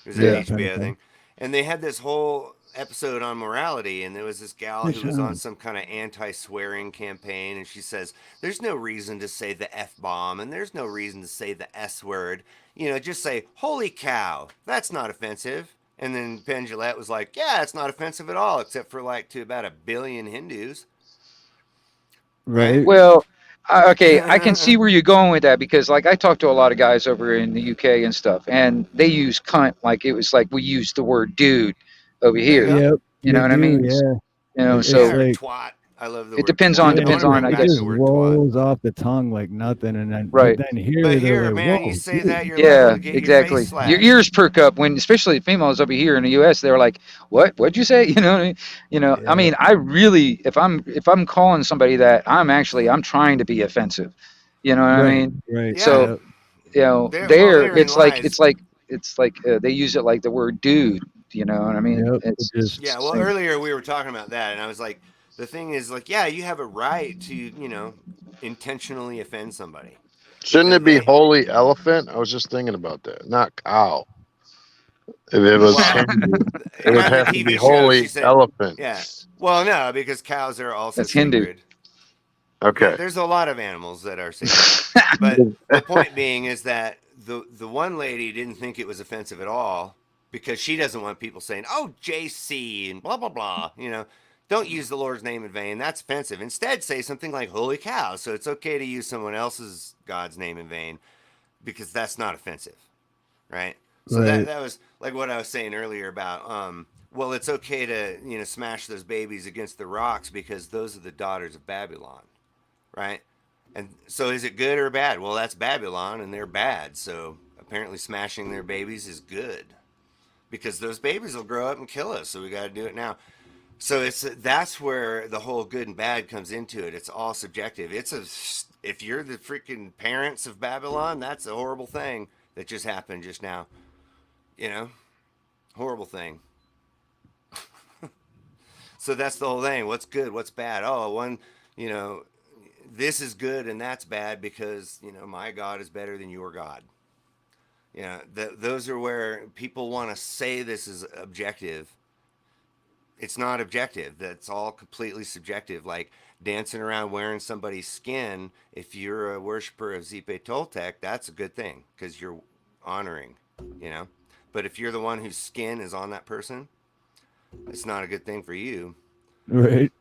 It was an Yeah, HBO thing. And they had this whole episode on morality, and there was this gal who was on some kind of anti-swearing campaign, and she says, there's no reason to say the F-bomb, and there's no reason to say the S-word. Just say, holy cow, that's not offensive. And then Penn Jillette was like, yeah, it's not offensive at all, except for to about 1 billion Hindus. Right. Well, okay, I can see where you're going with that because, like, I talk to a lot of guys over in the UK and stuff, and they use cunt like it was like we use the word dude over here. Yep. You know what I mean? Yeah. So or twat. I love the word. it depends twat. on I wanna depends on. bring I It back guess. just the word rolls off the tongue like nothing, and then Right. But then here But they're here, like, man, whoa, you say dude. that, you're liable Yeah, to get exactly. your face slapped. Your ears perk up when, especially females over here in the U.S. They're like, "What? What'd you say?" I mean, I really, if I'm calling somebody that, I'm trying to be offensive. You know what I Right. mean? Right. So, therein it's like lies. they use it like the word dude. You know what I mean? Yep. It's Yeah, well, earlier we were talking about that, and I was like, the thing is, yeah, you have a right to, intentionally offend somebody. Shouldn't it be holy elephant? I was just thinking about that. Not cow. If it was Hindu, it would On the have to be TV show, she holy said, elephant. yeah. Well, no, because cows are also That's Hindu. sacred. Okay. Yeah, there's a lot of animals that are sacred. But the point being is that the one lady didn't think it was offensive at all because she doesn't want people saying, oh, JC and blah, blah, blah. Don't use the Lord's name in vain. That's offensive. Instead, say something like holy cow. So it's okay to use someone else's God's name in vain because that's not offensive. Right? So Right. that was like what I was saying earlier about, well, it's okay to, smash those babies against the rocks because those are the daughters of Babylon. Right? And so is it good or bad? Well, that's Babylon and they're bad. So apparently smashing their babies is good because those babies will grow up and kill us. So we got to do it now. So that's where the whole good and bad comes into it. It's all subjective. If you're the freaking parents of Babylon, that's a horrible thing that just happened just now. Horrible thing. So that's the whole thing. What's good? What's bad? Oh, one, this is good and that's bad because, my God is better than your God. Those are where people want to say this is objective. It's not objective. That's all completely subjective. Like dancing around wearing somebody's skin. If you're a worshiper of Zipe Toltec, that's a good thing because you're honoring, you know. But if you're the one whose skin is on that person, it's not a good thing for you. Right.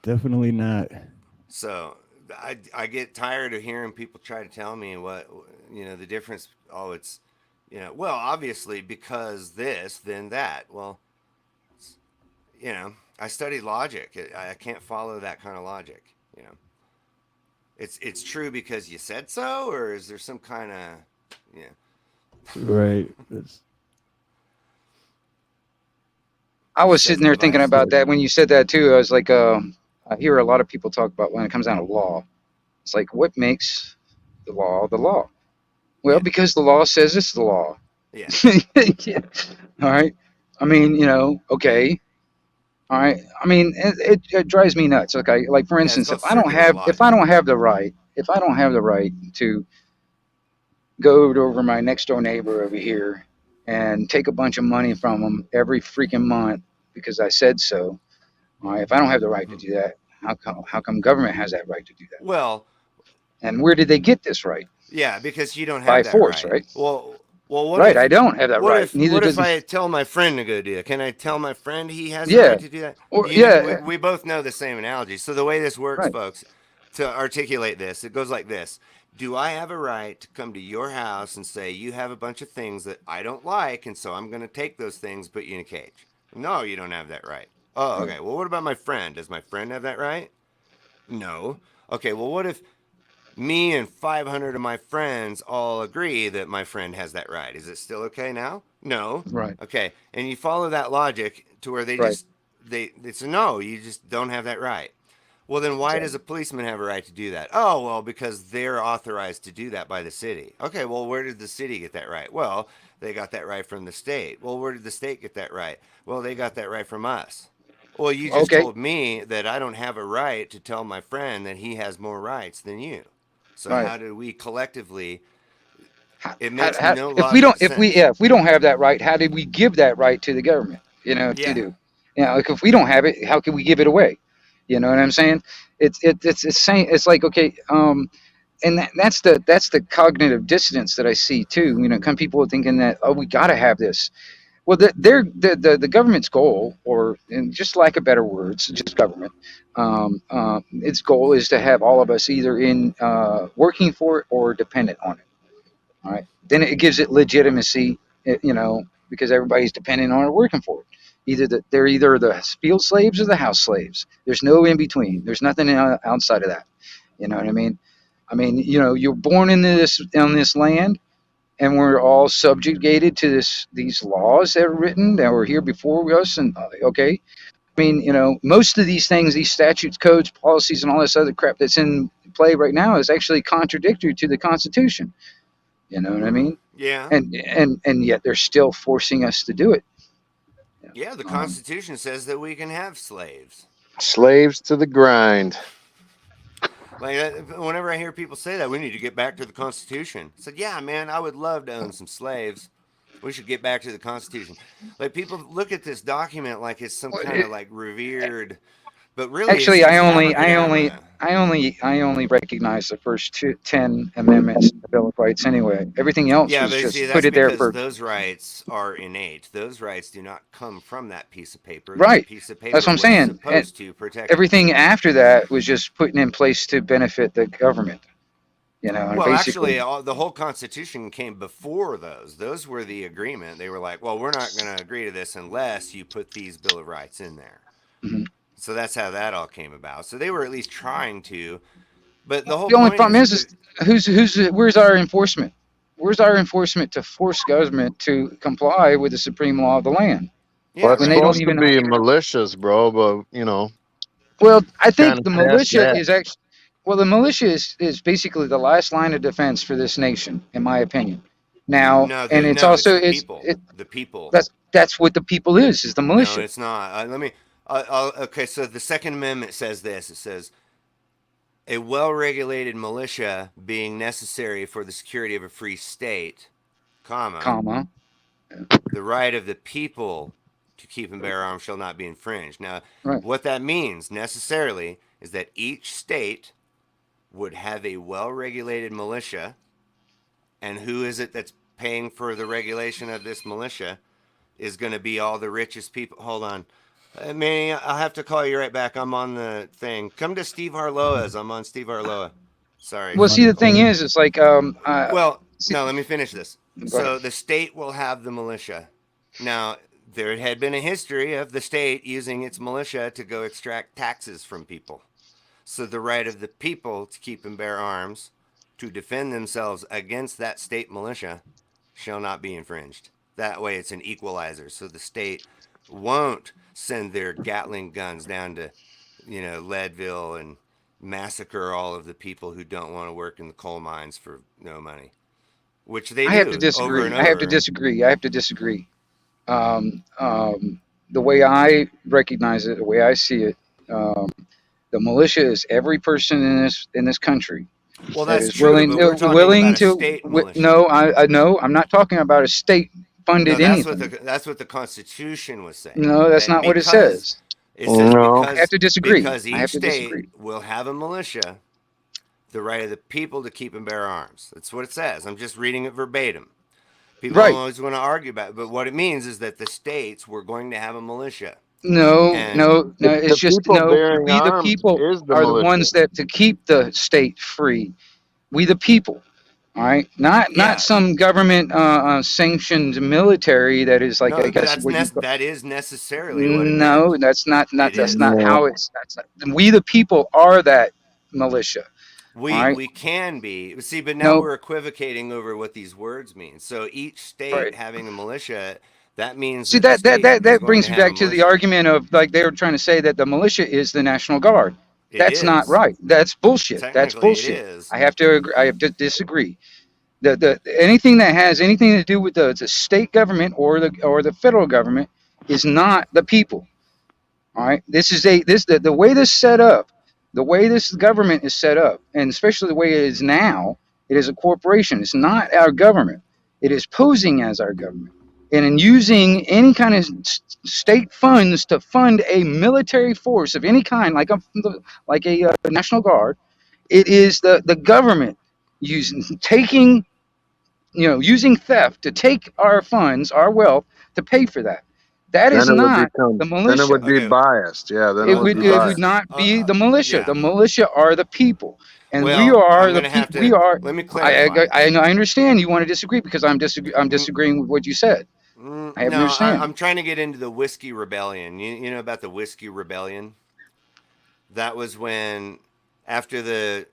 Definitely not. So I get tired of hearing people try to tell me what, you know, the difference. Oh, it's, you know, well, obviously because this, then that. Well, you know, I studied logic. I can't follow that kind of logic. You know, it's true because you said so, or is there some kind of, yeah. Right. I was sitting there thinking about that when you said that too. I was like, I hear a lot of people talk about when it comes down to law. It's like, what makes the law the law? Well, because the law says it's the law. Yeah. Yeah. All right. I mean, you know, okay. All right. I mean, it drives me nuts. Okay. Like for instance, if I don't have the right to go over my next door neighbor over here and take a bunch of money from them every freaking month because I said so. All right. If I don't have the right to do that, how come government has that right to do that? Well, and where did they get this right? Yeah, because you don't have by that force, right. Well, what right. if I don't have that what right. if Neither what does if I tell my friend to go do it? Can I tell my friend he has the Yeah. right to do that? Or You know, yeah. we both know the same analogy. So the way this works, Right. folks, to articulate this, it goes like this. Do I have a right to come to your house and say you have a bunch of things that I don't like, and so I'm going to take those things, put you in a cage? No, you don't have that right. Oh, okay. Well, what about my friend? Does my friend have that right? No. Okay, well, what if me and 500 of my friends all agree that my friend has that right? Is it still okay now? No. Right. Okay, and you follow that logic to where they Right. just they say no, you just don't have that right. Well, then why does a policeman have a right to do that? Oh, well, because they're authorized to do that by the city. Okay, well, where did the city get that right? Well, they got that right from the state. Well, where did the state get that right? Well, they got that right from us. Well, you just told me that I don't have a right to tell my friend that he has more rights than you. So Right. how do we collectively? It makes no logic if we don't, sense. if we don't have that right, how did we give that right to the government? You know, to do. You know, like if we don't have it, how can we give it away? You know what I'm saying? It's saying it's like okay, and that's the cognitive dissonance that I see too. You know, some people are thinking that we got to have this. Well, the government's goal, or in just lack of better words, just government, its goal is to have all of us either in working for it or dependent on it. All right, then it gives it legitimacy, you know, because everybody's dependent on it, working for it. They're either the field slaves or the house slaves. There's no in between. There's nothing outside of that. You know what I mean? I mean, you know, you're born in this land, and we're all subjugated to these laws that are written that were here before us. And okay, I mean, you know, most of these things, these statutes, codes, policies, and all this other crap that's in play right now is actually contradictory to the Constitution. You know what I mean? Yeah. And yet they're still forcing us to do it. Yeah, the Constitution says that we can have slaves. Slaves to the grind. Like whenever I hear people say that, we need to get back to the Constitution. I said, yeah, man, I would love to own some slaves. We should get back to the Constitution. Like people look at this document like it's some kind of like revered, but really, Actually, it's I only recognize the first 10 amendments of the Bill of Rights anyway. Everything else Yeah, was but just see, that's put it there because for those rights are innate. Those rights do not come from that piece of paper. right. That piece of paper That's what I'm was saying. supposed to protect everything after that was just putting in place to benefit the government. You know, and well, basically, actually, the whole Constitution came before those. Those were the agreement. They were like, well, we're not going to agree to this unless you put these Bill of Rights in there. Mhm. So that's how that all came about. So they were at least trying to. But the whole the only point problem is where's our enforcement? Where's our enforcement to force government to comply with the supreme law of the land? Well, it's when they don't supposed to even be militias, bro, but you know. Well, I kinda think the past militia that. is actually the militia is basically the last line of defense for this nation, in my opinion. Now, No, and it's no, also it's the people. The people. That's what the people is the militia. No, it's not. Let me. Okay, so the Second Amendment says this. It says, a well-regulated militia being necessary for the security of a free state, comma, comma, the right of the people to keep and bear arms shall not be infringed. Now, Right. what that means necessarily is that each state would have a well-regulated militia, and who is it that's paying for the regulation of this militia is going to be all the richest people. Hold on. Manny, I'll have to call you right back. I'm on the thing. Come to Steve Harloha's. I'm on Steve Harloha. Sorry. Well, see, the thing is, it's like, Well, see, no, let me finish this. Go So ahead. the state will have the militia. Now, there had been a history of the state using its militia to go extract taxes from people. So the right of the people to keep and bear arms to defend themselves against that state militia shall not be infringed. That way it's an equalizer. So the state won't send their Gatling guns down to, Leadville and massacre all of the people who don't want to work in the coal mines for no money, which they do. I have to disagree. Over and I have to over. disagree. I have to disagree. The way I recognize it, the way I see it, the militia is every person in this country Well, that that's is true, willing but we're talking willing about a to. state militia. No, I no, I'm not talking about a state No, funded anything. that's what the Constitution was saying. No, that's That not what it because says. it says No. I have to disagree. because I each have to state disagree. will have a militia, the right of the people to keep and bear arms. That's what it says. I'm just reading it verbatim. People Right. always want to argue about it, but what it means is that the states were going to have a militia. No, And no, no. The It's just people no. bearing We the arms people is the are the militia. ones that to keep the state free. We the people. All right, not Yeah. some government sanctioned military that is like, No, I but guess what you that is necessarily what it no, meant. that's not It that's is. not how it's that's not, we the people are that militia. We All right. we can be. See, but now No, we're equivocating over what these words mean. So each state right. having a militia, that means See that the that state is going brings to me have a back to the militia. argument of like they were trying to say that the militia is the National Guard. It That's not is. right. That's bullshit. That's Technically, it bullshit. is. I have to agree. I have to disagree. The anything that has anything to do with the state government or the federal government is not the people. All right. This is the way this set up, the way this government is set up, and especially the way it is now. It is a corporation. It's not our government. It is posing as our government, and in using any kind of state funds to fund a military force of any kind, like a National Guard. It is the government using theft to take our funds, our wealth, to pay for that. That is Then it would not become. the Then it militia. would be Okay. biased. Yeah. Then it It would would be it biased. would not be the militia. Yeah. The militia are the people, and we Well, are I'm the going to have people. We are. to let me clarify. I understand you want to disagree because I'm disagreeing with what you said. I No, understand. I'm trying to get into the Whiskey Rebellion. You know about the Whiskey Rebellion? That was when after the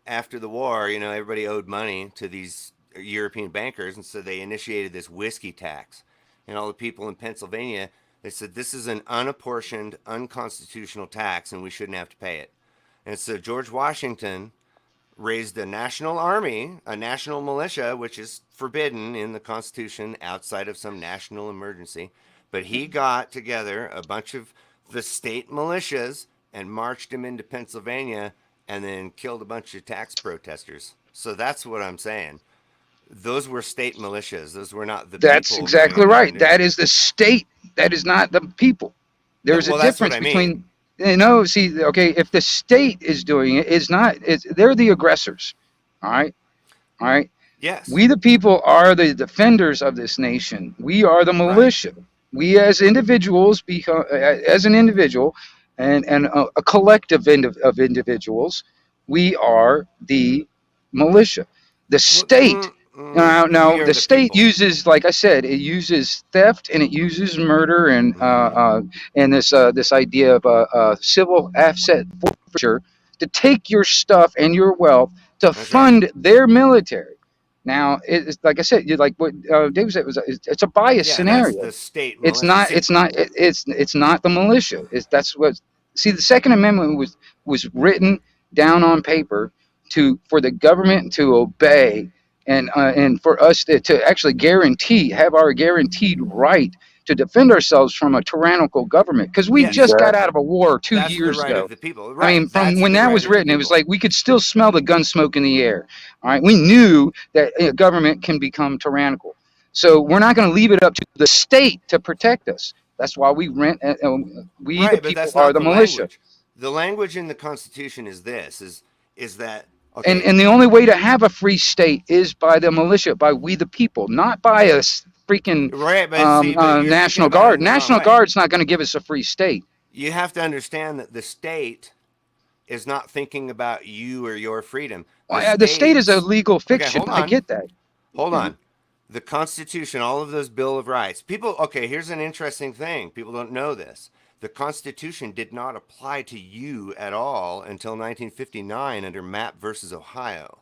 war, everybody owed money to these European bankers, and so they initiated this whiskey tax. And all the people in Pennsylvania, they said this is an unapportioned, unconstitutional tax, and we shouldn't have to pay it. And so George Washington raised a national army, a national militia, which is forbidden in the Constitution outside of some national emergency. But he got together a bunch of the state militias and marched them into Pennsylvania and then killed a bunch of tax protesters. So that's what I'm saying. Those were state militias. Those were not the That's people exactly going right. around That is the state. That is not the people. There's Well, a that's what difference I mean. between. See, okay, if the state is doing it, they're the aggressors. All right, all right. Yes. We the people are the defenders of this nation. We are the militia. We as individuals, as an individual, and a collective of individuals, we are the militia. The state. Now, we are the the state people. uses, like I said, it uses theft and it uses murder and this idea of civil asset forfeiture to take your stuff and your wealth to That's fund right. their military. Now, it's like I said, like what David said, it's a biased Yeah, scenario. that's the state It's militia. not. See, It's not the militia. That's what. See, the Second Amendment was written down on paper for the government to obey and for us to actually have our guaranteed right to defend ourselves from a tyrannical government because we Yes. just got out of a war 2 that's the years right ago. of the people. I Right. mean, from That's when the that right was of the written, it was people. like we could still smell the gun smoke in the air. All right, we knew that government can become tyrannical, so we're not going to leave it up to the state to protect us. That's why we rent. We Right, the but people that's are not the the militia. language. The language in the Constitution is this: is that okay? And the only way to have a free state is by the militia, by we the people, not by a freaking Right, but see, but you're thinking National about it Guard. in the wrong National way. Guard's not going to give us a free state. You have to understand that the state is not thinking about you or your freedom. The state is a states- legal Okay, fiction. hold I on. get that. Hold Yeah. on. The Constitution, all of those Bill of Rights. People, okay, here's an interesting thing. People don't know this. The Constitution did not apply to you at all until 1959 under Mapp versus Ohio.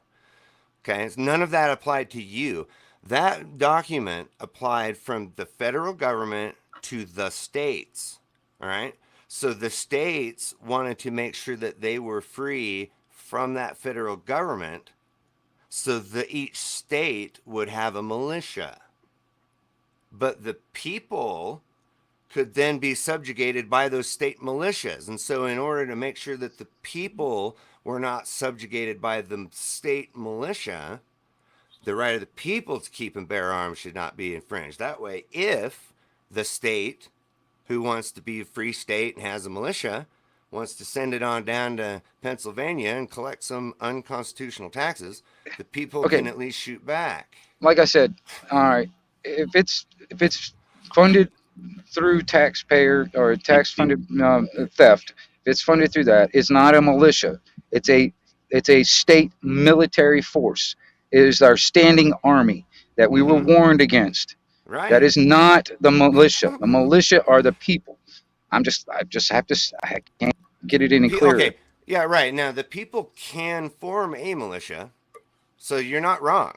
Okay, none of that applied to you. That document applied from the federal government to the states. All right. So the states wanted to make sure that they were free from that federal government so that each state would have a militia. But the people could then be subjugated by those state militias. And so in order to make sure that the people were not subjugated by the state militia, the right of the people to keep and bear arms should not be infringed. That way, if the state who wants to be a free state and has a militia wants to send it on down to Pennsylvania and collect some unconstitutional taxes, the people can at least shoot back. Like I said, all right, if it's funded through taxpayer or tax funded theft, if it's funded through that, it's not a militia. It's a state military force. It is our standing army that we were warned against. Right. That is not the militia. The militia are the people. I can't get it any clearer. Okay. Yeah, right. Now, the people can form a militia, so you're not wrong.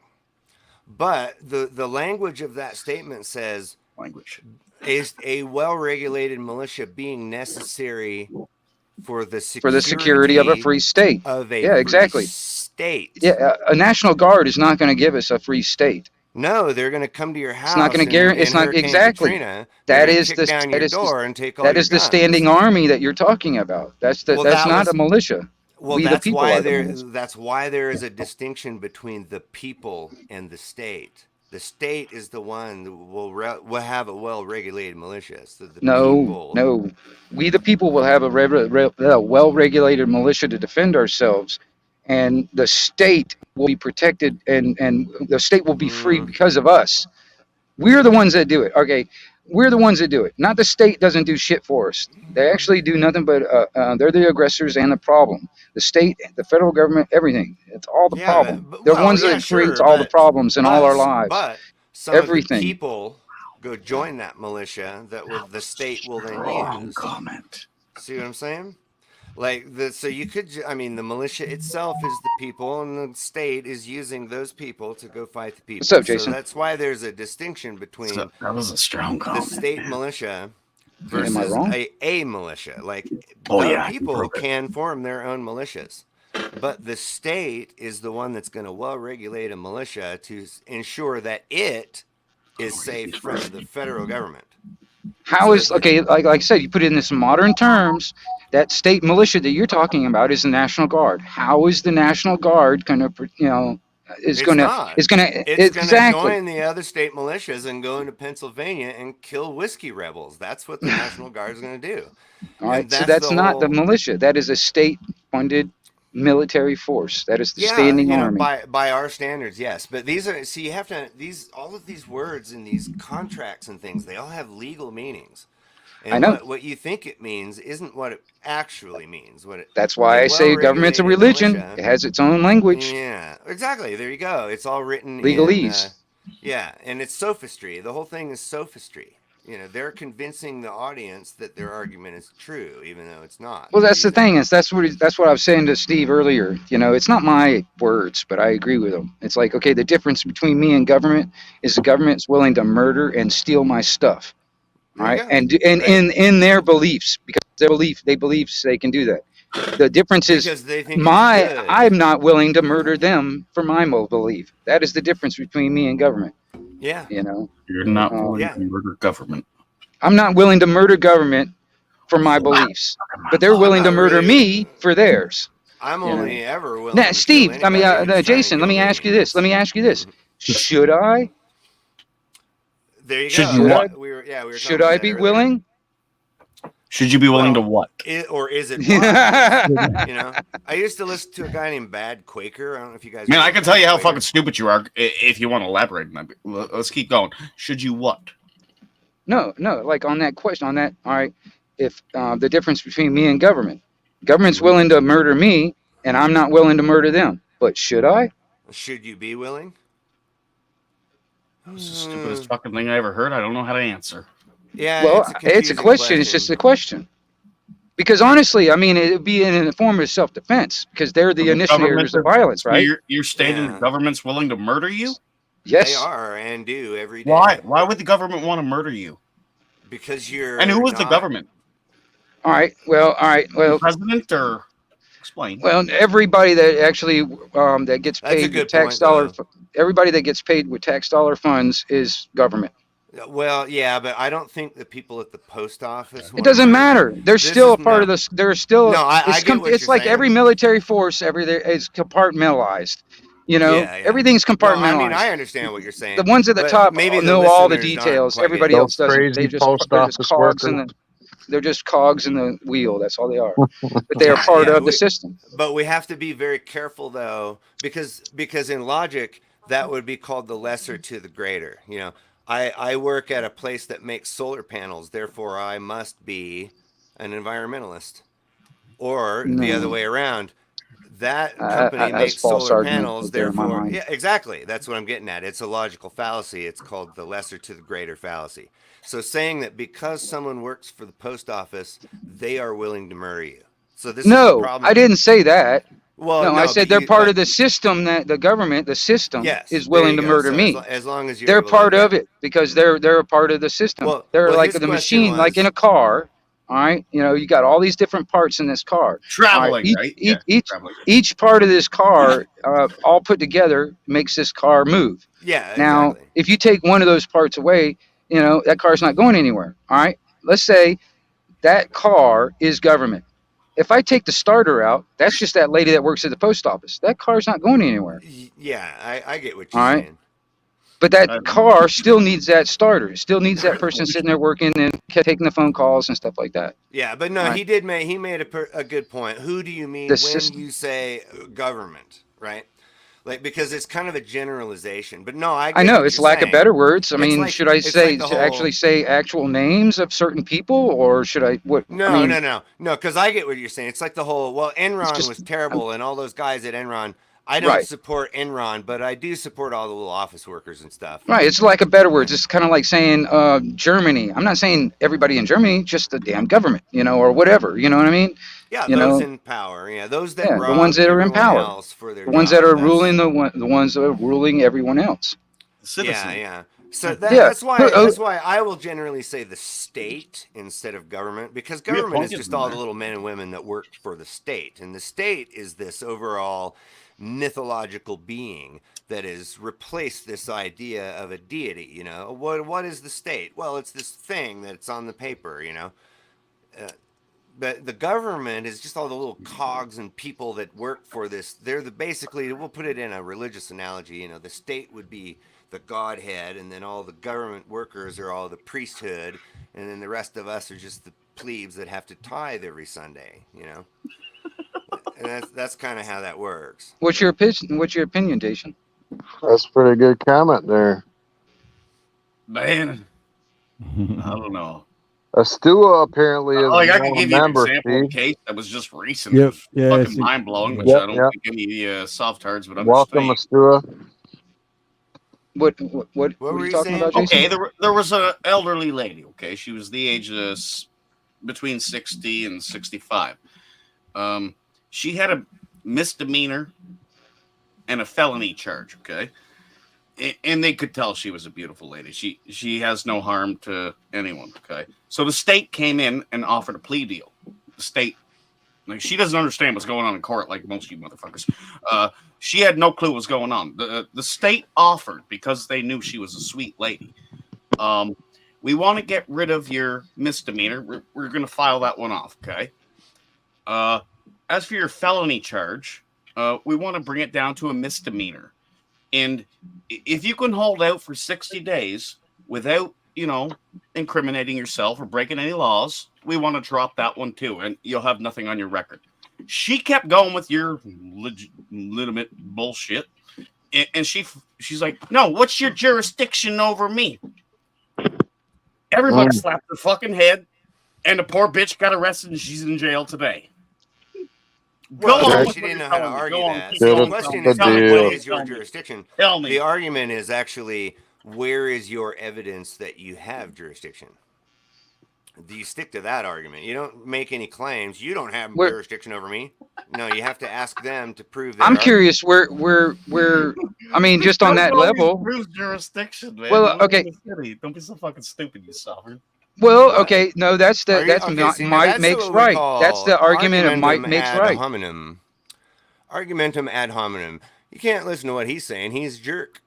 But the language of that statement says, is a well-regulated militia being necessary for the security of a free state. Exactly. State. Yeah, a National Guard is not going to give us a free state. No, they're going to come to your house. It's not going to guarantee. It's not exactly. That is the standing army that you're talking about. That's not a militia. Well, that's why there is a distinction between the people and the state. The state is the one that will have a well-regulated militia. So No. We the people will have a well-regulated militia to defend ourselves, and the state will be protected, and the state will be free because of us. We're the ones that do it. Okay, we're the ones that do it. Not the state doesn't do shit for us. They actually do nothing but they're the aggressors and the problem. The state, the federal government, everything. It's all the problem. They're the ones that creates all the problems in all our lives. But some of the people go join that militia that the state will then use. See what I'm saying? So you could, the militia itself is the people, and the state is using those people to go fight the people. What's up, Jason? So that's why there's a distinction between that was a strong comment. The state militia versus a militia. People can form their own militias, but the state is the one that's going to well-regulate a militia to ensure that it is safe from the federal government. Like I said, you put it in some modern terms. That state militia that you're talking about is the National Guard. How is the National Guard going to, It's going to join the other state militias and go into Pennsylvania and kill whiskey rebels. That's what the National Guard is going to do. All right, so that's not the militia. That is a state-funded military force. That is the standing army. By our standards, yes. But you have to all of these words and these contracts and things, they all have legal meanings. And I know. What you think it means isn't what it actually means. That's why I say government's a religion. Militia, it has its own language. Yeah, exactly. There you go. It's all written legalese. And it's sophistry. The whole thing is sophistry. They're convincing the audience that their argument is true, even though it's not. Well, that's the thing. That's what I was saying to Steve earlier. It's not my words, but I agree with him. It's like, okay, the difference between me and government is the government's willing to murder and steal my stuff. Right, and in their beliefs, because they believe they can do that. The difference is I'm not willing to murder them for my belief. That is the difference between me and government. Yeah, you're not willing to murder government. I'm not willing to murder government for my beliefs, but they're willing to murder me for theirs. I'm only ever willing. Now, Steve, Jason, let me ask you this. Should I? There you go. Should I be willing Should you be willing to what? Or is it wise? You know, I used to listen to a guy named Bad Quaker. I don't know if you guys. Man, I can tell you how fucking stupid you are if you want to elaborate. Let's keep going. Should you what? No, like on that question, on that, all right, if the difference between me and government's willing to murder me, and I'm not willing to murder them. But should I? Should you be willing? This is the stupidest fucking thing I ever heard. I don't know how to answer. Yeah, well, it's a question. It's just a question. Because honestly, I mean, it would be in the form of self-defense because they're the initiators of violence, right? You're stating the government's willing to murder you? Yes. They are and do every day. Why would the government want to murder you? Because you're. And who is the government? All right. Well. The president or explain. Well, everybody that actually that gets paid with tax dollar, everybody that gets paid with tax dollar funds is government. Well, yeah, but I don't think the people at the post office. It doesn't matter. They're still a part of this. They're still. No, I get what it's you're like saying. every military force. Is compartmentalized. You know, everything's compartmentalized. No, I mean, I understand what you're saying. The ones at the top maybe know all the details. Everybody else doesn't. They're just cogs in the. They're just cogs in the wheel. That's all they are. But they are part of the system. But we have to be very careful, though, because in logic, that would be called the lesser to the greater. You know, I work at a place that makes solar panels. Therefore, I must be an environmentalist. Or the other way around. That company makes solar panels. Therefore, yeah, exactly. That's what I'm getting at. It's a logical fallacy. It's called the lesser to the greater fallacy. So saying that because someone works for the post office, they are willing to murder you. So this is the problem. I didn't say that. Well, no, I said they're part of the system that the government, the system, is willing to murder me. As long as they're part of it because they're a part of the system. They're like the machine, like in a car. All right, you know, you got all these different parts in this car. Traveling, right? Each part of this car, all put together, makes this car move. Yeah. Now, if you take one of those parts away, you know that car's not going anywhere. All right. Let's say that car is government. If I take the starter out, that's just that lady that works at the post office. That car's not going anywhere. Yeah, I get what you're saying. But that car still needs that starter. It still needs that person sitting there working and taking the phone calls and stuff like that. Yeah, but no, he made a good point. Who do you mean when you say government, right? Like, because it's kind of a generalization. But no, I know it's lack of better words. I mean, should I say actually say actual names of certain people, or should I what? No, because I get what you're saying. It's like the whole Enron was terrible, and all those guys at Enron. I don't support Enron, but I do support all the little office workers and stuff. Right. It's like a better word. It's kind of like saying Germany. I'm not saying everybody in Germany, just the damn government, you know, or whatever. You know what I mean? Yeah, those in power. Yeah, those that the ones that are in power. The ones that are ruling the ones that are ruling everyone else. Citizens. Yeah. So that's why I will generally say the state instead of government, because government is just all the little men and women that work for the state, and the state is this overall mythological being that has replaced this idea of a deity. You know, what is the state? Well, it's this thing that's on the paper, you know. But the government is just all the little cogs and people that work for this. They're basically, we'll put it in a religious analogy, you know, the state would be the Godhead, and then all the government workers are all the priesthood, and then the rest of us are just the plebes that have to tithe every Sunday, you know. And that's kind of how that works. What's your opinion, Jason? That's a pretty good comment there. Man, I don't know. Astua apparently is I can give you an example Steve. case that was just recent. Yep. Fucking mind blowing, which I don't think any soft tards would understand. Welcome, Astua. What were you talking about, Jason? Okay, there was an elderly lady. Okay, she was the age of between 60 and 65. She had a misdemeanor and a felony charge. Okay, and they could tell she was a beautiful lady. She has no harm to anyone. Okay, so the state came in and offered a plea deal. The state, like, she doesn't understand what's going on in court, like most of you motherfuckers. She had no clue what's going on. The state offered, because they knew she was a sweet lady. We want to get rid of your misdemeanor. We're going to file that one off. Okay. As for your felony charge, we want to bring it down to a misdemeanor. And if you can hold out for 60 days without, incriminating yourself or breaking any laws, we want to drop that one too, and you'll have nothing on your record. She kept going with your legitimate bullshit, and she's like, no, what's your jurisdiction over me? Everybody slapped her fucking head, and the poor bitch got arrested, and she's in jail today. Well, she didn't know how to argue that. So the question is, what is your jurisdiction? Tell me. The argument is actually, where is your evidence that you have jurisdiction? Do you stick to that argument? You don't make any claims. You don't have jurisdiction over me. No, you have to ask them to prove that. I'm curious where I mean, just on that level. Prove jurisdiction, man. Well, okay. Don't be so fucking stupid, you sovereign. Well, okay, no, that's might makes right. That's the argument of might makes right. Argumentum ad hominem. You can't listen to what he's saying. He's a jerk.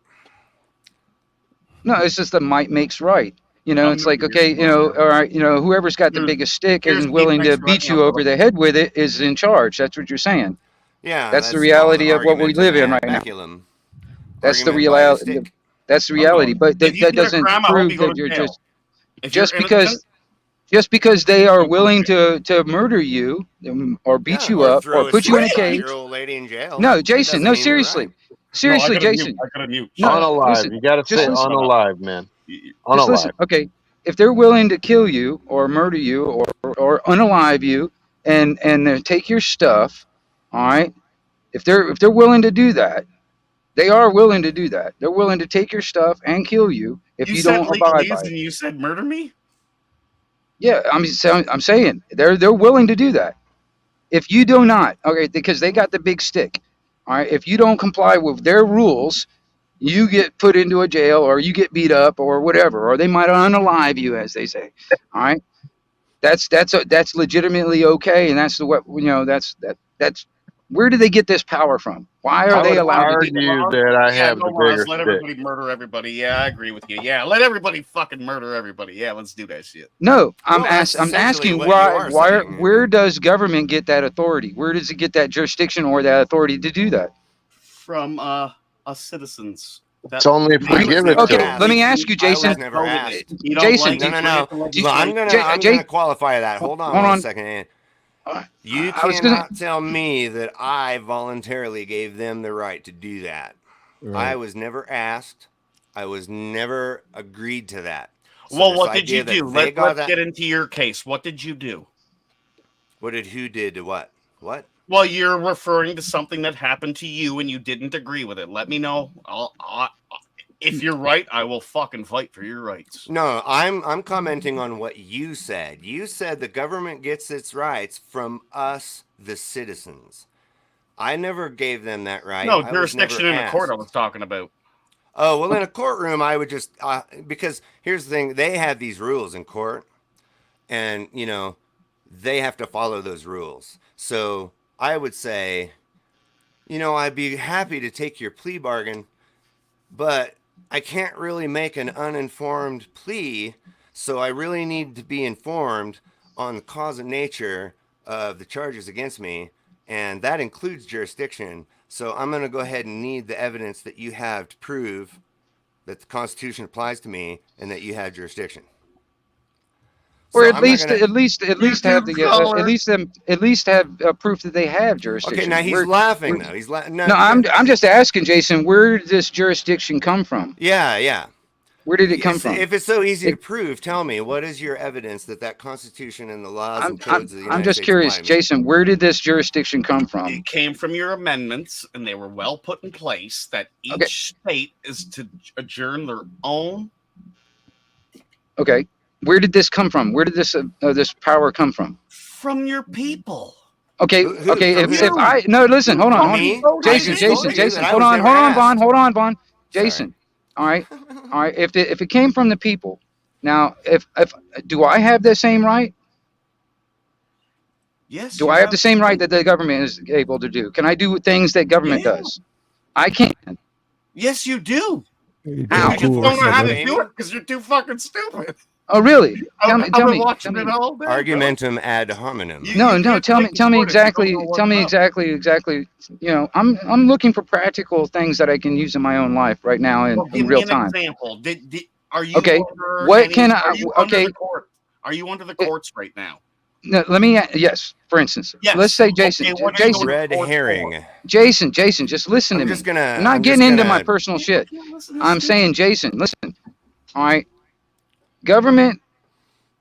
No, it's just the might makes right. You know, it's like, okay, you know, all right, you know, whoever's got the biggest stick and willing to beat you over the head with it is in charge. That's what you're saying. Yeah, that's the reality of what we live in right now. That's the reality. That's the reality. But that doesn't prove that you're just because they are willing to murder you or beat you up or put you in a cage. No, Jason. No, seriously. Seriously, Jason. Unalive. You got to say unalive, man. Just listen. Okay, if they're willing to kill you or murder you or unalive you and take your stuff, all right. If they're willing to do that, they are willing to do that. They're willing to take your stuff and kill you if you don't abide by it. And you said murder me? Yeah, I'm saying they're willing to do that. If you do not, okay, because they got the big stick. All right, if you don't comply with their rules, you get put into a jail or you get beat up or whatever, or they might unalive you, as they say. All right, that's legitimately okay, and that's that's where do they get this power from? Why are they allowed to do that? I have the bigger let everybody murder everybody. Yeah, I agree with you. Yeah, let everybody fucking murder everybody. Yeah, let's do that shit. No, I'm asking where does government get that authority? Where does it get that jurisdiction or that authority to do that? From us citizens. It's only if we give it to them. Let me ask you, Jason. Jason, no. I'm gonna qualify that. Hold on one second. You cannot tell me that I voluntarily gave them the right to do that. Right. I was never asked. I was never agreed to that. So well, what did you do? Let's get into your case. What did you do? What did who did to what? What? Well, you're referring to something that happened to you and you didn't agree with it. Let me know. If you're right, I will fucking fight for your rights. No, I'm commenting on what you said. You said the government gets its rights from us, the citizens. I never gave them that right. No, jurisdiction in the court I was talking about. Oh, well, in a courtroom, I would just, because here's the thing, they have these rules in court, and, you know, they have to follow those rules. So I would say, you know, I'd be happy to take your plea bargain, but I can't really make an uninformed plea, so I really need to be informed on the cause and nature of the charges against me, and that includes jurisdiction. So I'm going to go ahead and need the evidence that you have to prove that the Constitution applies to me and that you have jurisdiction. Or at least have proof that they have jurisdiction. Okay, now he's laughing though. He's laughing. No, I'm just asking, Jason, where did this jurisdiction come from? Yeah. Where did it come from? If it's so easy to prove, tell me, what is your evidence that Constitution and the laws and codes of the United States? I'm just curious, Jason, where did this jurisdiction come from? It came from your amendments, and they were well put in place that each state is to adjourn their own. Okay. Where did this come from? Where did this power come from? From your people. Okay. If I listen, hold on. Jason, hold on, Vaughn. Jason. All right. If it came from the people, now if do I have the same right? Yes. Do I have the same right that the government is able to do? Can I do things that government does? I can. Yes, you do. How? You just don't know how to do it because you're too fucking stupid. Oh, really? Tell me. Argumentum ad hominem. No. Tell me exactly. You know, I'm looking for practical things that I can use in my own life right now in real time. Example. Are you Okay. under What any, can are I? you under Okay. the court? Are you under the courts right now? No, let me. Yes. For instance, Yes. let's say Jason. Okay, what are you Jason. going to Red court herring. for? Jason. Just listen to I'm me. just gonna. I'm not getting into my personal shit. Yeah, listen to I'm this. saying, Jason, listen. All right. Government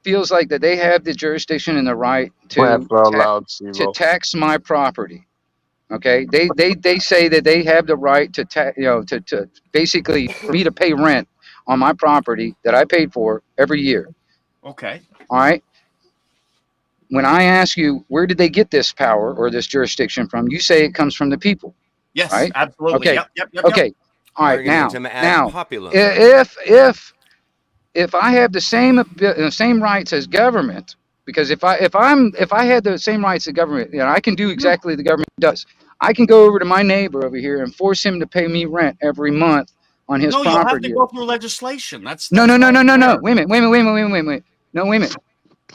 feels like that they have the jurisdiction and the right Laugh to out loud, Sivo. tax my property. Okay. They say that they have the right to to basically for me to pay rent on my property that I paid for every year. Okay. All right. When I ask you where did they get this power or this jurisdiction from, you say it comes from the people. Yes, Right? absolutely. Okay. Yep. Okay. All right. Argumentum ad Now, populum. if I have the same rights as government, because if I had the same rights as government, I can do exactly the government does. I can go over to my neighbor over here and force him to pay me rent every month on his No, you'll have property. to go through legislation. That's No. not Wait a fair. minute. Wait a minute. No, wait a minute.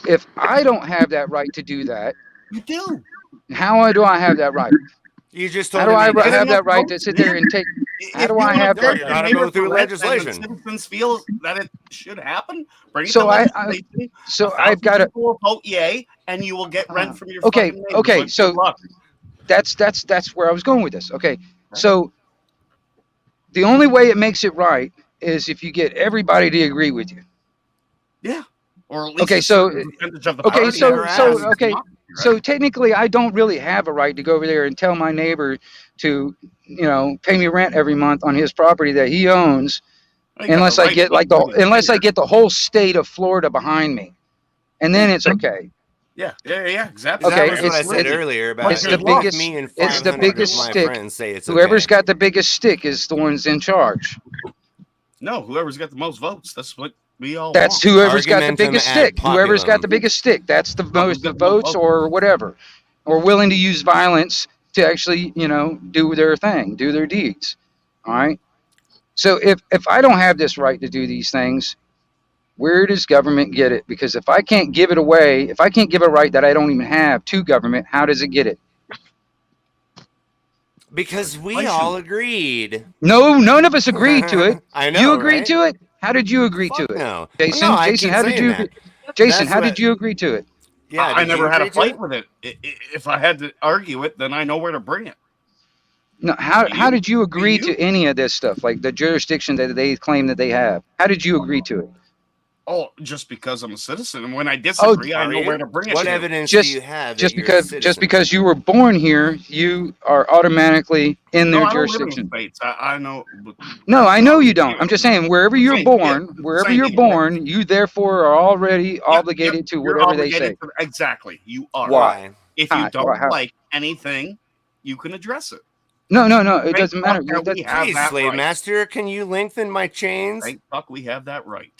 If I don't have that right to do that, You do. how do I have that right? You just How told do him I you didn't. have that right to sit there and take? How do I have Well, that? you gotta go through legislation. Citizens feel that it should happen. Bring it So to legislation. I've got to. Will vote yay, and you will get rent from your Okay. fucking neighbor. Okay. Good So luck. that's where I was going with this. Okay. So the only way it makes it right is if you get everybody to agree with you. Yeah. Or at least Okay. a So certain percentage of the okay. party So has okay. democracy, right? So technically, I don't really have a right to go over there and tell my neighbor to, pay me rent every month on his property that he owns, Well, you got unless the I right get to like do it. unless I get the whole state of Florida behind me, and then it's okay. Yeah, exactly. Okay, That was what I said earlier about it's the if biggest. me and It's the 500 biggest of my stick. friends say it's Whoever's okay. got the biggest stick is the ones in charge. No, whoever's got the most votes. That's what we all That's want. whoever's got the Argumentum biggest ad stick. Whoever's got populum. the biggest stick. That's the most got the most votes votes. or whatever, or willing to use violence to actually, do their thing, do their deeds. All right. So if I don't have this right to do these things, where does government get it? Because if I can't give it away, if I can't give a right that I don't even have to government, how does it get it? Because we all agreed. No, none of us agreed to it. I know. You agreed right? to it? How did you agree to it? No. Jason, Well, no, I Jason, keep how did saying you that. agree? Jason, That's how what- did you agree to it? Yeah, I did you never had a agree to fight it? with it. If I had to argue it, then I know where to bring it. No, how did you agree to any of this stuff, like the jurisdiction that they claim that they have? How did you agree to it? Oh, just because I'm a citizen, and when I disagree, I Are know you? where to bring it. What to. evidence Just do you have? just that you're a because citizen? you were born here, you are automatically in No, their I don't live in jurisdiction. states. I know. No, I know you don't. I'm just saying wherever you're Same born, thing. wherever Same you're thing. born, you therefore are already obligated to You're whatever they say. obligated to- exactly. You are. Why? If you How? don't How? like anything, you can address it. No, it Thank doesn't matter. fuck that we have Please, that slave right. master, can you lengthen my chains? Thank fuck we have that right.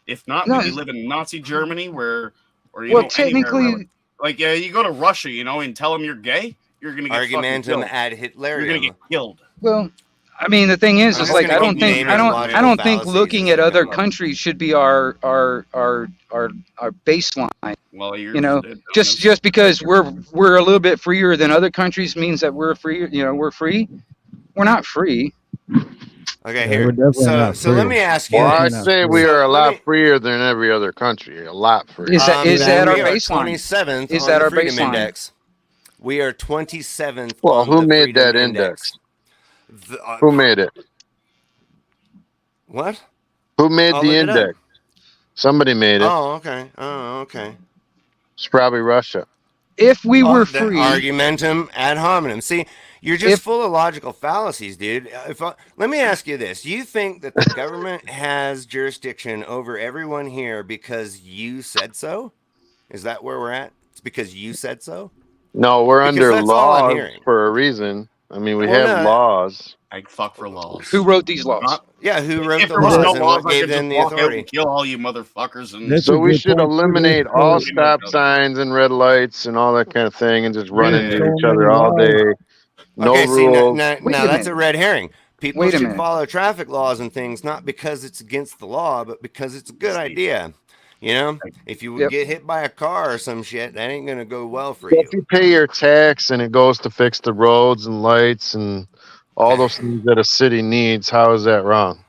If not, No, we'd be living in Nazi Germany or Well, anywhere technically, really. Like you go to Russia, and tell them you're gay, you're gonna get fucking Argumentum killed. ad You're gonna Hitlerium. get killed. well, I mean, the thing is I'm just like gonna I don't keep think naming logical think fallacies looking as at they other come up. countries should be our baseline. Well, Just because we're a little bit freer than other countries means that we're free. We're free. We're not free. Okay, Yeah, here. we're definitely not So let free. me ask you Well, Definitely I this. not say free. we are a let lot me- freer than every other country. A lot freer. Is that our we are baseline? 27th Is on that the our Freedom baseline? Index. We are 27th Well, on who the made Freedom that index? The, Who made it? What? Who made I'll the look it up. index? Somebody made it. Oh, okay. It's probably Russia. If we were The free, argumentum ad hominem. See, you're just full of logical fallacies, dude. Let me ask you this: you think that the government has jurisdiction over everyone here because you said so? Is that where we're at? It's because you said so? No, we're Because under that's all I'm laws hearing. for a reason. I mean, we Well, have no. laws. I fuck for laws. who wrote these laws? Yeah, who wrote If the there was laws no and laws, what I gave could just them the walk out authority? and kill all you motherfuckers. And That's So a we good should point, too. eliminate There's all so- stop signs and red lights and all that kind of thing and just run There's into so each other many all laws. day. No Okay, see, rules. now Wait a that's a minute. red herring. People Wait a should minute. follow traffic laws and things, not because it's against the law, but because it's a good idea. If you Yep. get hit by a car or some shit, that ain't gonna go well for So you. if you pay your tax and it goes to fix the roads and lights and all those things that a city needs, how is that wrong?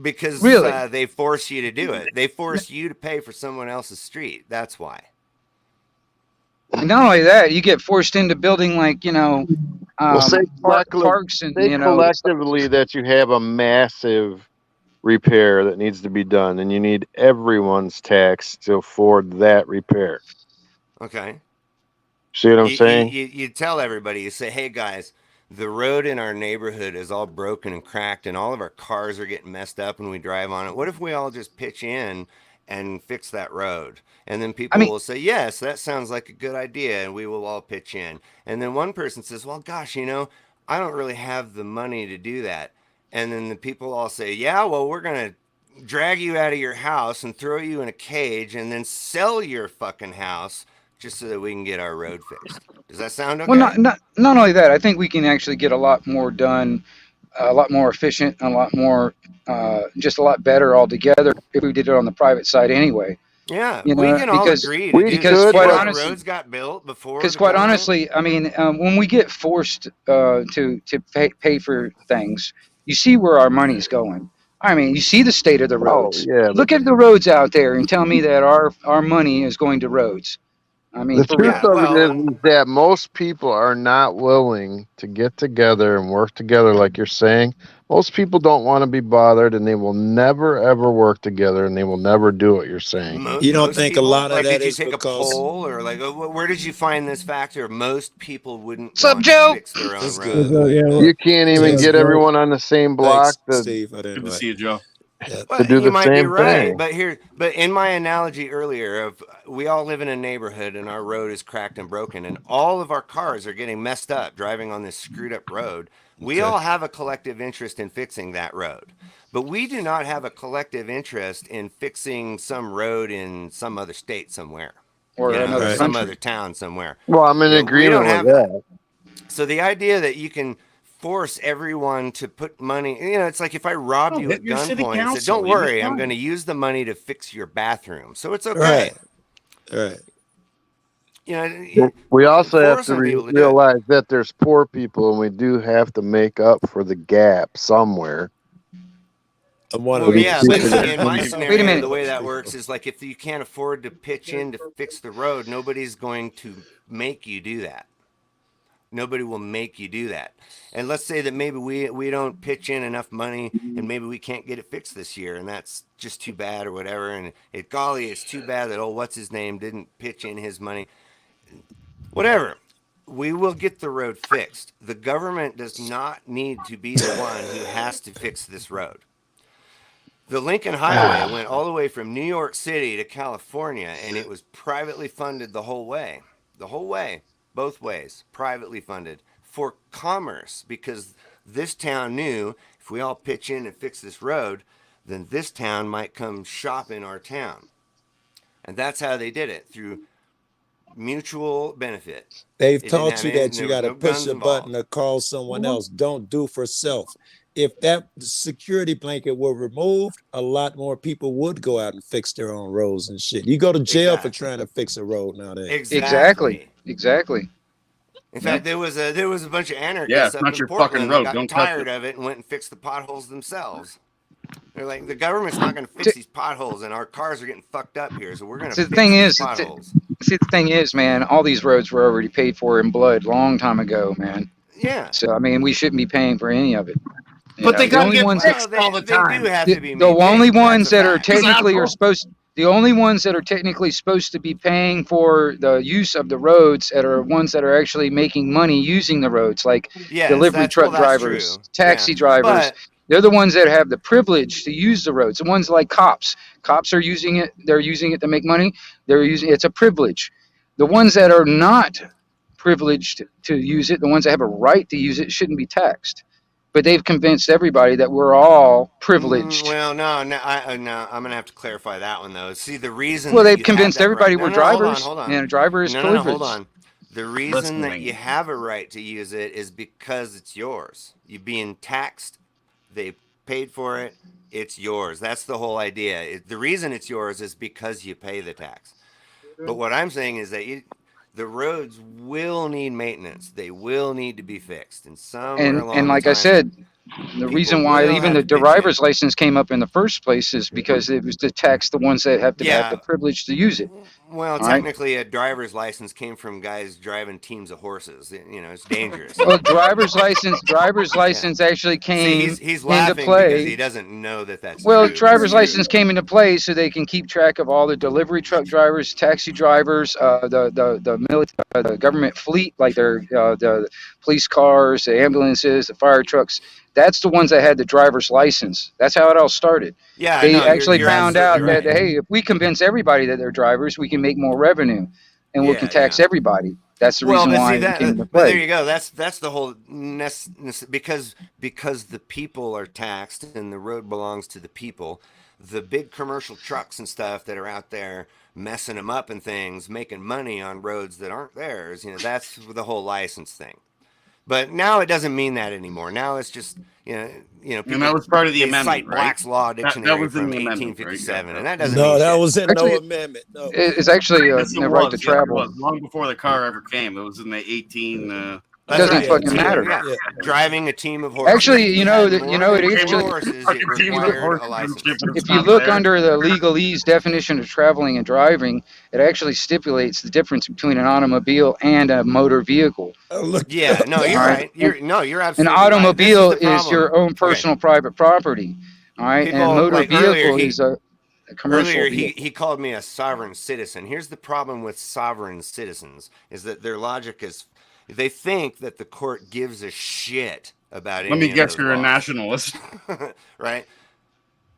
Because Really? they force you to do it. They force you to pay for someone else's street. That's why. And not only that, you get forced into building like Well, parks and say collectively that you have a massive repair that needs to be done, and you need everyone's tax to afford that repair. Okay. See what I'm saying? You tell everybody, you say, hey guys, the road in our neighborhood is all broken and cracked and all of our cars are getting messed up when we drive on it. What if we all just pitch in and fix that road? And then people will say, yes, that sounds like a good idea, and we will all pitch in. And then one person says, well, gosh, I don't really have the money to do that. And then the people all say, yeah, well, we're going to drag you out of your house and throw you in a cage and then sell your fucking house just so that we can get our road fixed. Does that sound okay? Well, not only that, I think we can actually get a lot more done, a lot more efficient, a lot more, just a lot better altogether if we did it on the private side anyway. Yeah, we can all agree to do because this. quite The honestly, roads got built before. Because quite honestly, I mean, when we get forced to pay for things, you see where our money's going. I mean, you see the state of the roads. yeah, Look at the roads out there and tell me that our money is going to roads. I mean, The for truth real. of it is that most people are not willing to get together and work together, like you're saying. Most people don't want to be bothered, and they will never ever work together, and they will never do what you're saying. You don't think a lot of like, that did you is take a because poll or like where did you find this factor? Most people wouldn't What's up, want Joe? to fix their own That's road. good. You can't even get everyone on the same block Thanks, to, Steve. I didn't Good to write. see you, Joe. to do You the might be same right, thing. but in my analogy earlier of we all live in a neighborhood and our road is cracked and broken and all of our cars are getting messed up driving on this screwed up road. We all have a collective interest in fixing that road. But we do not have a collective interest in fixing some road in some other state somewhere. Or another some country. other town somewhere. Well, I'm in we agreement don't have with that. So the idea that you can force everyone to put money, it's like if I robbed you at your city gunpoint and said, council, don't you'll be worry, I'm fine. going to use the money to fix your bathroom. So it's okay. Right. We also have to forcing people to do it. realize that there's poor people, and we do have to make up for the gap somewhere. Well, yeah, but see, in my Wait a scenario, minute. the way that works is like if you can't afford to pitch in to fix the road, nobody's going to make you do that. Nobody will make you do that. And let's say that maybe we don't pitch in enough money and maybe we can't get it fixed this year, and that's just too bad or whatever. And golly, it's too bad that what's his name didn't pitch in his money. Whatever. We will get the road fixed. The government does not need to be the one who has to fix this road. The Lincoln Highway went all the way from New York City to California, and it was privately funded the whole way. The whole way. Both ways. Privately funded. For commerce. Because this town knew if we all pitch in and fix this road, then this town might come shop in our town. And that's how they did it. Through mutual benefit. They've It taught you didn't have that you there was got to no push guns a involved. button or call someone else. Don't do for self. If that security blanket were removed, a lot more people would go out and fix their own roads and shit. You go to jail for trying to fix a road nowadays. Exactly. Exactly. In fact, there was a bunch of anarchists Yeah, it's up not in your Portland fucking that road. got Don't touch tired it. of it and went and fixed the potholes themselves. They're like, the government's not going to fix these potholes, and our cars are getting fucked up here, so we're going to fix these potholes. See, the thing is, man, all these roads were already paid for in blood long time ago, man. Yeah. So I mean, we shouldn't be paying for any of it. But they gotta get ones fixed all the time. They do have to be the only maintained. ones That's a that are fact. technically the only ones that are technically supposed to be paying for the use of the roads that are ones that are actually making money using the roads, like Yes, delivery truck that's drivers, true. taxi Yeah. drivers. But They're the ones that have the privilege to use the roads. The ones like cops. Cops are using it. They're using it to make money. It's a privilege. The ones that are not privileged to use it, the ones that have a right to use it, shouldn't be taxed. But they've convinced everybody that we're all privileged. Well, no, I'm going to have to clarify that one, though. See, the reason Well, that they've you convinced have that everybody right, we're drivers, and a driver is hold privileged. on. The reason that you have a right to use it is because it's yours. You're being taxed. They paid for it. It's yours. That's the whole idea. The reason it's yours is because you pay the tax. But what I'm saying is that the roads will need maintenance. They will need to be fixed. And somewhere along And like the I time, said, The reason why even the driver's license came up in the first place is because it was to tax the ones that have to have the privilege to use it. Well, technically, a driver's license came from guys driving teams of horses. You know, it's dangerous. Well, driver's license actually came he's into laughing play. because he doesn't know that that's Well, true. driver's license came into play so they can keep track of all the delivery truck drivers, taxi drivers, the government fleet, like the police cars, the ambulances, the fire trucks. That's the ones that had the driver's license. That's how it all started. Yeah, They no, actually you're found out absolutely that, hey, if we convince everybody that they're drivers, we can make more revenue, and we can tax everybody. That's the reason why it came into But there play. you go. That's the whole because the people are taxed and the road belongs to the people. The big commercial trucks and stuff that are out there messing them up and things, making money on roads that aren't theirs. You know, that's the whole license thing. But now it doesn't mean that anymore. Now it's just people, and that was part of the they amendment, cite right? Black's Law Dictionary that was in from the amendment, 1857, right? and that doesn't No, mean that shit. was in Actually, no amendment. No. It's actually Yes, the right to travel. Yes, it was long before the car ever came. It was in the 18. It doesn't fucking matter. Yeah. Driving a team of horses. Actually, If had it more than actually. 10 horses, it required a license. If you look under the legalese definition of traveling and driving, it actually stipulates the difference between an automobile and a motor vehicle. Yeah, no, you're right. You're absolutely an right. automobile This is is your own personal private property, all right, and a People, motor like vehicle earlier, is a commercial Earlier, vehicle. he called me a sovereign citizen. Here's the problem with sovereign citizens is that their logic is they think that the court gives a shit about any Let me of guess, those you're a laws. nationalist. Right?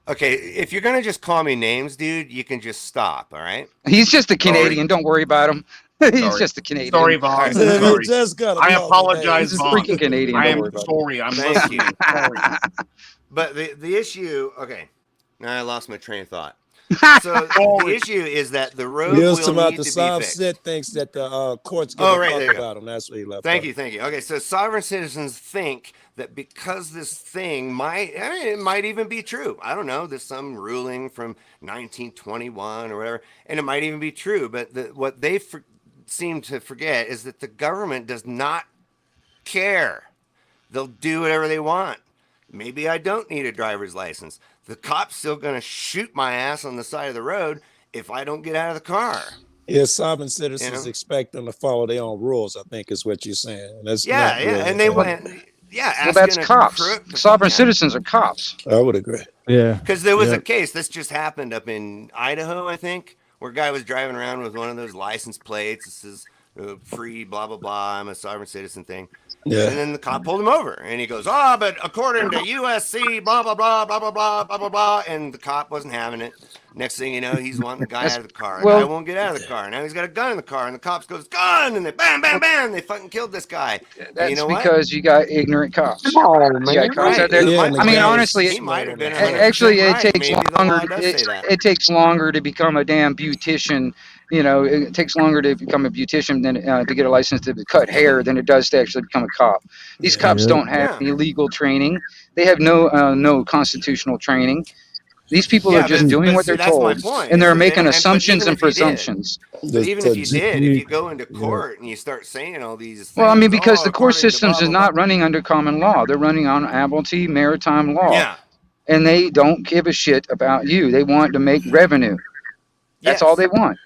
Okay, if you're going to just call me names, dude, you can just stop, all right? He's just a Canadian. Don't worry about him. He's Sorry. just a Canadian. Sorry, Vaughn. You just gotta I call apologize, He's a Vaughn. freaking Canadian. I Don't am worry about sorry. I'm Thank listening. you. Sorry. But the issue, okay, now I lost my train of thought. So the issue is that the road He was will talking about need the to be soft fixed. set thinks that the courts give Oh, a right, fuck there you go. about him. That's what he left. Thank you. Okay, so sovereign citizens think that because this thing it might even be true. I don't know. There's some ruling from 1921 or whatever, and it might even be true. But what they seem to forget is that the government does not care. They'll do whatever they want. Maybe I don't need a driver's license. The cop's still going to shoot my ass on the side of the road if I don't get out of the car. Yeah, sovereign citizens expect them to follow their own rules, I think is what you're saying. And that's Yeah, not really and they the went. thing. Yeah, Well, that's asking a cops. crook to- Sovereign yeah. citizens are cops. I would agree. Yeah. Because there was Yeah. a case, this just happened up in Idaho, I think, where a guy was driving around with one of those license plates. This is free, blah, blah, blah. I'm a sovereign citizen thing. Yeah. And then the cop pulled him over and he goes, but according to USC, blah, blah, blah, blah, blah, blah, blah, blah, blah. And the cop wasn't having it. Next thing you know, he's wanting the guy out of the car. The guy won't get out of the car. Now he's got a gun in the car and the cops goes, gun! And they bam, bam, bam. They fucking killed this guy. That's you know because you got ignorant cops. Come on, You got cops out there. Yeah, I mean, honestly, he might have been actually, it 100% takes right. Maybe the law longer. does say that. It takes longer to become a damn beautician. You know, it takes longer to become a beautician than to get a license to cut hair than it does to actually become a cop. These cops don't have any legal training. They have no constitutional training. These people are just doing what they're that's my told, point, and they're is that making but assumptions even and if you did- presumptions. But even if you did, if you go into court and you start saying all these things, Well, I mean, because the court according to systems blah, is blah, not running under common law; they're running on admiralty, maritime law. Yeah. And they don't give a shit about you. They want to make revenue. That's all they want.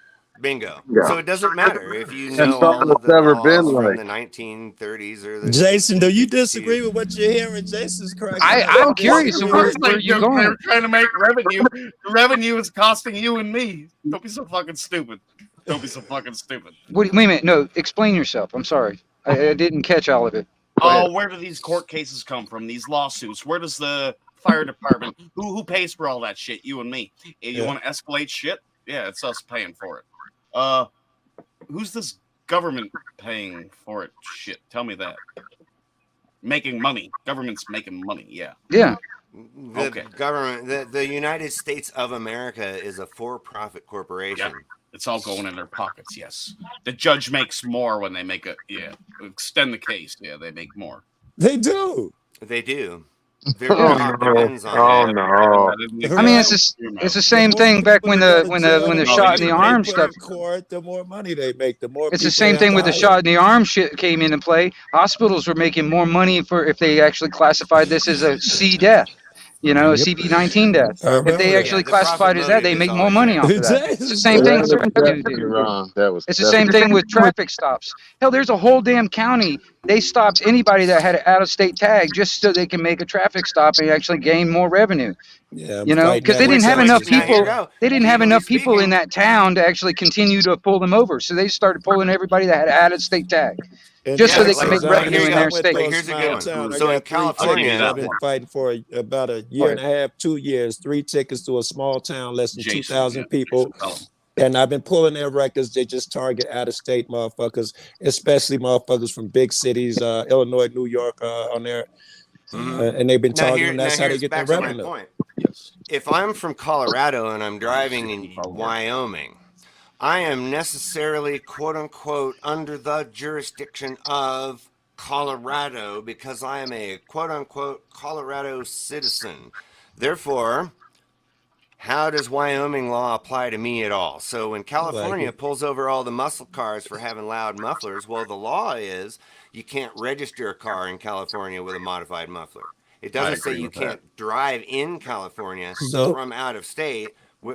bingo. Yeah. So it doesn't matter if you And know something all of that's the never laws been from like. the 1930s or the Jason, do you disagree with what you're hearing? Jason's cracking up. I'm curious Of where course they you do. going. They're trying to make revenue. The revenue is costing you and me. Don't be so fucking stupid. Don't be so fucking stupid. Wait a minute. No, explain yourself. I'm sorry. I didn't catch all of it. Go ahead. Oh, where do these court cases come from? These lawsuits? Where does the fire department? Who pays for all that shit? You and me. If you want to escalate shit, yeah, it's us paying for it. Who's this government paying for it? Shit, tell me that. Making money. Government's making money. Yeah. Yeah. The government, the United States of America is a for-profit corporation. Yeah. It's all going in their pockets, yes. The judge makes more when they make extend the case. Yeah, they make more. They do. They do. Their job depends on Oh that. no! I mean, it's the same thing back when the shot in the arm stuff. In court, the more money they make, the more It's the people same they thing have with to the hire. shot in the arm shit came into play. Hospitals were making more money for if they actually classified this as a C death, a CV-19 death. I If they remember actually that. classified as that, they make more money off of that. It's the same That thing. was It's definitely wrong. That was the same definitely thing with traffic stops. Hell, there's a whole damn county. They stopped anybody that had an out-of-state tag just so they can make a traffic stop and actually gain more revenue. Yeah, I'm Because they didn't have enough people. They didn't have Legally enough people in speaking- that town to actually continue to pull them over. So they started pulling everybody that had an out-of-state tag, just so they could make revenue in their state. But here's a good one. Town. I So in got 3 California, tickets. I've been fighting for about a year and a half, 2 years. 3 tickets to a small town, less than 2,000 people. And I've been pulling their records. They just target out-of-state motherfuckers, especially motherfuckers from big cities, Illinois, New York, on there. And they've been targeting them. That's how they get their back to my revenue. point. If I'm from Colorado and I'm driving in Wyoming, I am necessarily, quote unquote, under the jurisdiction of Colorado because I am a, quote unquote, Colorado citizen. Therefore, how does Wyoming law apply to me at all? So when California pulls over all the muscle cars for having loud mufflers, well, the law is you can't register a car in California with a modified muffler. It doesn't say you can't drive in California from out of state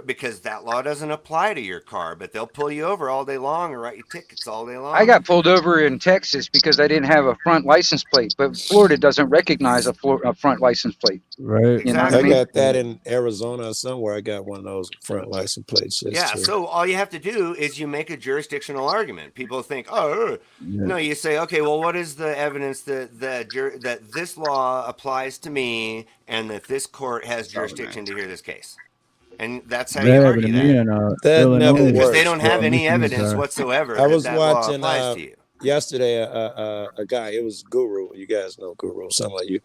because that law doesn't apply to your car, but they'll pull you over all day long and write you tickets all day long. I got pulled over in Texas because I didn't have a front license plate, but Florida doesn't recognize a front license plate. Right. You know what I I mean? got that in Arizona or somewhere. I got one of those front license plates. So all you have to do is you make a jurisdictional argument. People think, no, you say, okay, well, what is the evidence that this law applies to me and that this court has jurisdiction to hear this case? And that's how you argue That never works. Because they don't have any evidence whatsoever I was that law watching applies to you. yesterday a guy. It was Guru. You guys know Guru, something like you.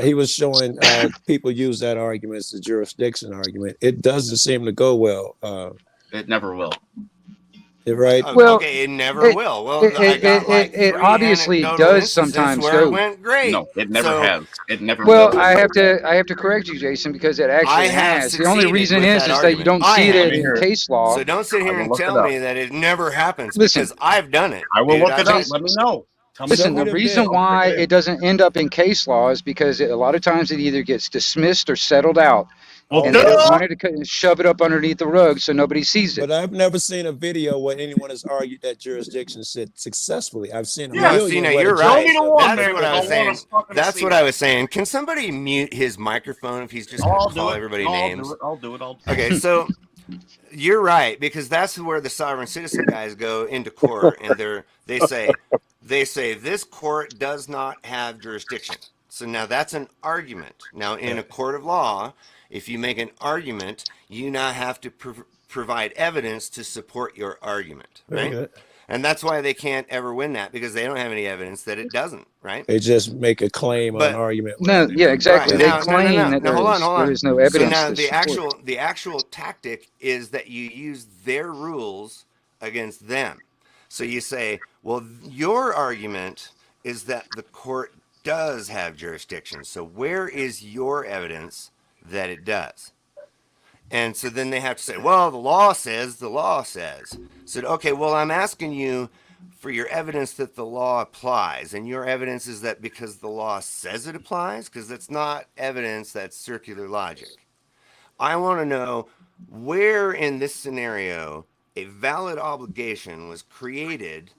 He was showing people use that argument as the jurisdiction argument. It doesn't seem to go well. It never will. Right? Well, okay, it never will. Well, it obviously does sometimes where go. it went great. No, it never has. It never Well, will. I have to correct you, Jason, because it actually has. The only reason is that you don't see it in case law. So don't sit here and tell me that it never happens because I've done it. I will look it up. Let me know. Listen, the reason why it doesn't end up in case law is because a lot of times it either gets dismissed or settled out. And they don't want to shove it up underneath the rug so nobody sees it. But I've never seen a video where anyone has argued that jurisdiction successfully. I've seen a Yeah, million. see, now where you're the right. judge- That's what I was saying. That's what I was saying. Can somebody mute his microphone if he's just going to call everybody names? I'll do it. Okay, so you're right, because that's where the sovereign citizen guys go into court, and they say this court does not have jurisdiction. So now that's an argument. Now in a court of law, if you make an argument, you now have to provide evidence to support your argument, right? Okay. And that's why they can't ever win that, because they don't have any evidence that it doesn't, right? They just make a claim or an argument. No, yeah, exactly. Right. They claim that hold on. there is no evidence. So now to the actual tactic is that you use their rules against them. So you say, well, your argument is that the court does have jurisdiction. So where is your evidence that it does? And so then they have to say, well, the law says. So, okay, well, I'm asking you for your evidence that the law applies. And your evidence is that because the law says it applies? Because that's not evidence, that's circular logic. I want to know where in this scenario a valid obligation was created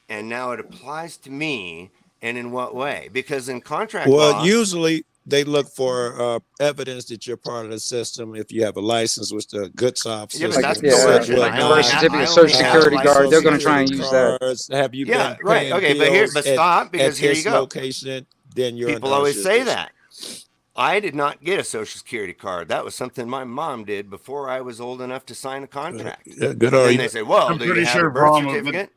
and now it applies to me, and in what way? Because in contract law... usually they look for evidence that you're part of the system. If you have a license, which the goods officer, birth certificate, social security card, they're going to try and use that. Have you been right? Okay, but stop, because here you go. Location, then you're people always say that. I did not get a social security card. That was something my mom did before I was old enough to sign a contract. Yeah, good and argument. they say, well, I'm do you pretty have sure a birth Braun was- certificate?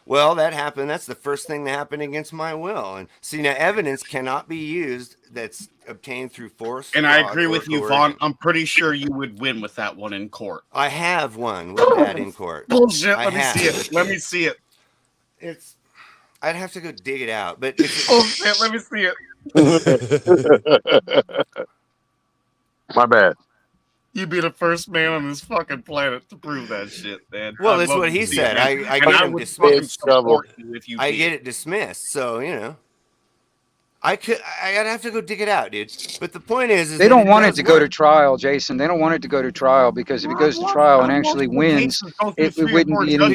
Well, that happened. That's the first thing that happened against my will. And see, now evidence cannot be used that's obtained through force. And I fraud, agree or with you, coercion. Vaughn. I'm pretty sure you would win with that one in court. I have won with that in court. Bullshit. I Let me have. see it. Let me see it. It's I'd have to go dig it out. But if Oh shit, let me see it. My bad. You'd be the first man on this fucking planet to prove that shit, man. well, I'd that's love what to he see said. it, man. I And get I him would fucking dismissed. support you if you I did. get it dismissed. So I'd have to go dig it out, dude. But the point is They that don't want it does to go to work. trial, Jason. They don't want it to go to trial because if it goes to trial and actually wins, it wouldn't be any.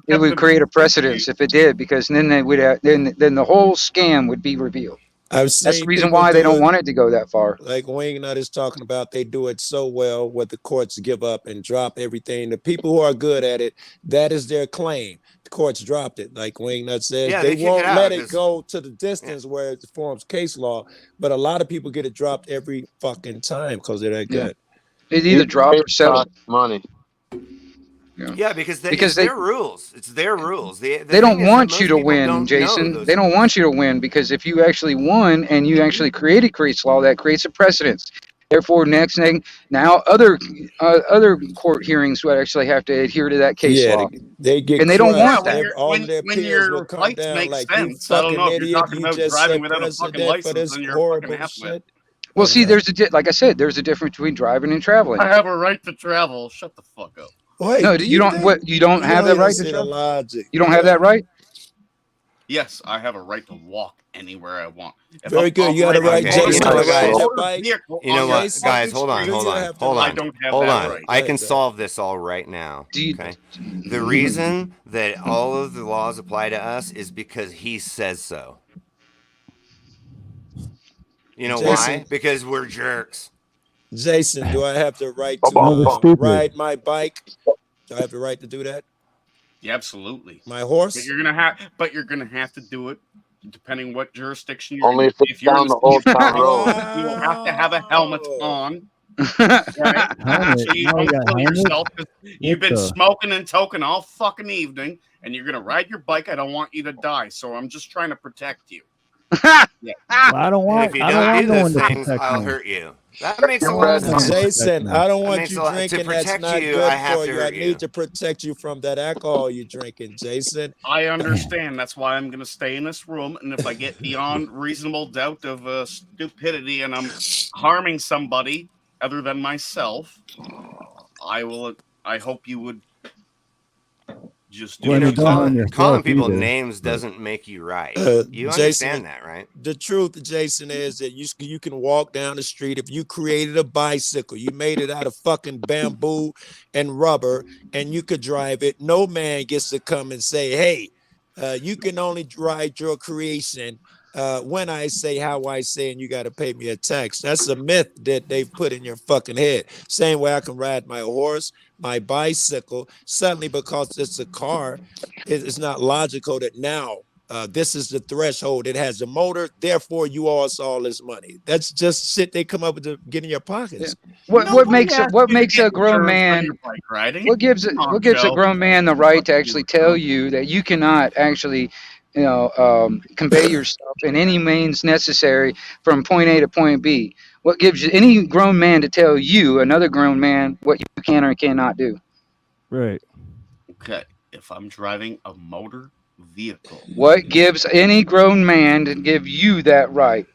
It would create a precedence if it did, because then they would have, then the whole scam would be revealed. I've That's the seen reason people why they do don't it. want it to go that far. Like Wingnut is talking about, they do it so well where the courts give up and drop everything. The people who are good at it, that is their claim. The courts dropped it. Like Wingnut says, Yeah, they they kick it won't out let it 'cause- go to the distance where it forms case law. But a lot of people get it dropped every fucking time because they're that good. It either drop or settle. Money. Yeah, because Because it's their rules. It's their rules. The They don't thing is that want most you to people win, don't know Jason. those They don't want you to win, because if you actually won and you actually created case law, that creates a precedence. Therefore, next thing, now other court hearings would actually have to adhere to that case Yeah, law, they get and they don't crushed. want that. All of their when peers will your come rights down make like, sense. you I don't fucking know if you're idiot, talking you about just driving set without a fucking precedent for license, this then you're a horrible fucking half-wit. shit. Well, see, there's like I said, there's a difference between driving and traveling. I have a right to travel. Shut the fuck up. Wait, No, do you don't. think- What, you don't you have that even right see to the travel? logic. You don't have that right? Yes, I have a right to walk anywhere I want. If Very I'm good. You got a right, operating a Jason, motor to ride your motor bike. vehicle You know on what, your guys? fucking Hold on, street, hold on, have to hold I on, don't have hold that on. right. I can Right, solve this all right now. Okay. The reason that all of the laws apply to us is because he says so. You know Jason, why? Because we're jerks. Jason, do I have the right to No, they're stupid. ride my bike? Do I have the right to do that? Yeah, absolutely. My horse? But you're gonna have to do it depending what jurisdiction you're Only in. if it's you're down in the Old Town Road. you will have to have a helmet on. Right? Helmet? So you No, you don't got kill helmet? yourself. You've What been the- smoking and toking all fucking evening, and you're gonna ride your bike. I don't want you to die, so I'm just trying to protect you. Yeah. Well, I don't And want. if you I don't don't want do no one those to things, protect I'll me. hurt you. That makes a lot of sense. Jason, I don't That want makes you a lot- to drinking. That's protect not you, good I have for to you. I hurt need you. to protect you from that alcohol you're drinking, Jason. I understand. That's why I'm going to stay in this room. And if I get beyond reasonable doubt of stupidity and I'm harming somebody other than myself, I will. I hope you would just do Well, it. you don't harm yourself Calling people either, names but- doesn't make you right. You Jason, understand that, right? The truth, Jason, is that you can walk down the street. If you created a bicycle, you made it out of fucking bamboo and rubber, and you could drive it. No man gets to come and say, hey, you can only ride your creation when I say how I say, and you got to pay me a tax. That's a myth that they've put in your fucking head. Same way I can ride my horse, my bicycle. Suddenly, because it's a car, it's not logical that now this is the threshold. It has a motor. Therefore, you owe us all this money. That's just shit they come up with to get in your pockets. What makes a grown man? Riding? What gives Come on, what gives a Joe. grown man the right to actually tell you that you cannot actually, convey yourself in any means necessary from point A to point B? What gives you any grown man to tell you, another grown man, what you can or cannot do? Right. Okay, if I'm driving a motor vehicle, What gives any grown man to give you that right?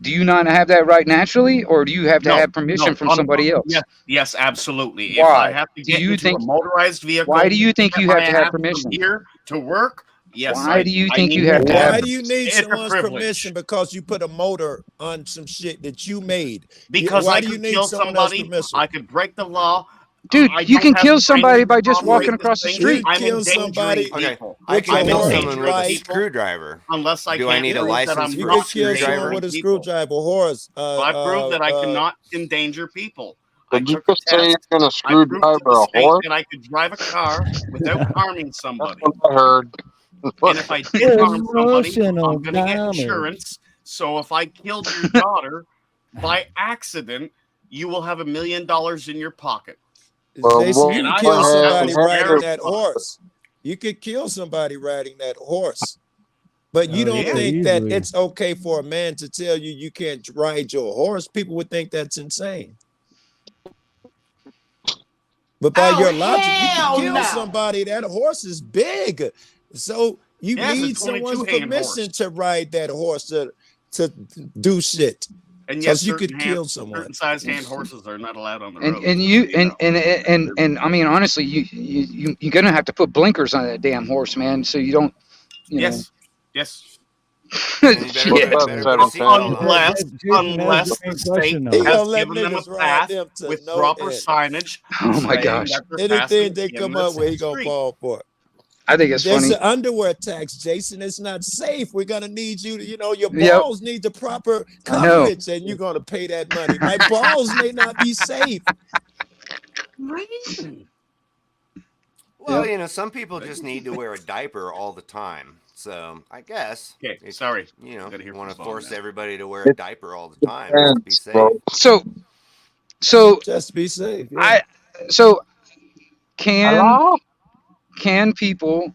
Do you not have that right naturally, or do you have to have permission from somebody else? Yes, absolutely. Why? If I have to Do get you into think- a motorized vehicle, Why do you think get you have my to have ass from permission? here to work? Yes. Why do you I think need you have to Why have- do you need It's a someone's privilege. permission? Because you put a motor on some shit that you made. Because Why I do you could need kill someone else's somebody. permission? I could break the law. Dude, I you don't can have kill the somebody training by to just operate walking this across the thing. street. I'm Kill endangering somebody. Okay, people. I With can your kill horse someone with a right. screwdriver. Unless I Do I can't need a prove that license I'm for You a could not kill screwdriver? someone with a endangering people. screwdriver horse. So I proved that I cannot endanger people. I Did you took a just say you're test. gonna I proved to screwdriver the a state horse? that I could drive a car without harming somebody. That's what I heard. And if I did harm somebody, Emotional I'm going to get damage. insurance. So if I killed your daughter by accident, you will have $1 million in your pocket. Well, Jason, we'll you And could I kill thought that somebody was riding very that fun. horse. You could kill somebody riding that horse. But you Oh, don't yeah, think that easily. it's okay for a man to tell you you can't ride your horse? People would think that's insane. But by your logic, you can kill somebody. That horse is big. So You Yes, need it's only someone's two-hand permission horse. to ride that horse to do shit. And yes, Because you could kill someone. certain sized hand horses are not allowed on the And road. and you and I mean honestly, you're gonna have to put blinkers on that damn horse, man, so you don't. You Yes, yes. Know. Unless the state has given them a path with proper signage. Oh my saying gosh. that they're Anything passing they in come the up with, he gonna street. fall for it. I think it's There's funny. the underwear tax, Jason. It's not safe. We're gonna need you to, your Yep. balls need the proper I know. coverage, and you're gonna pay that money. My balls may not be safe. Well, some people just need to wear a diaper all the time. So I guess. Okay, sorry. You want to phone force now. everybody to wear a diaper all the time just to be safe. So just be safe. Yeah. Can people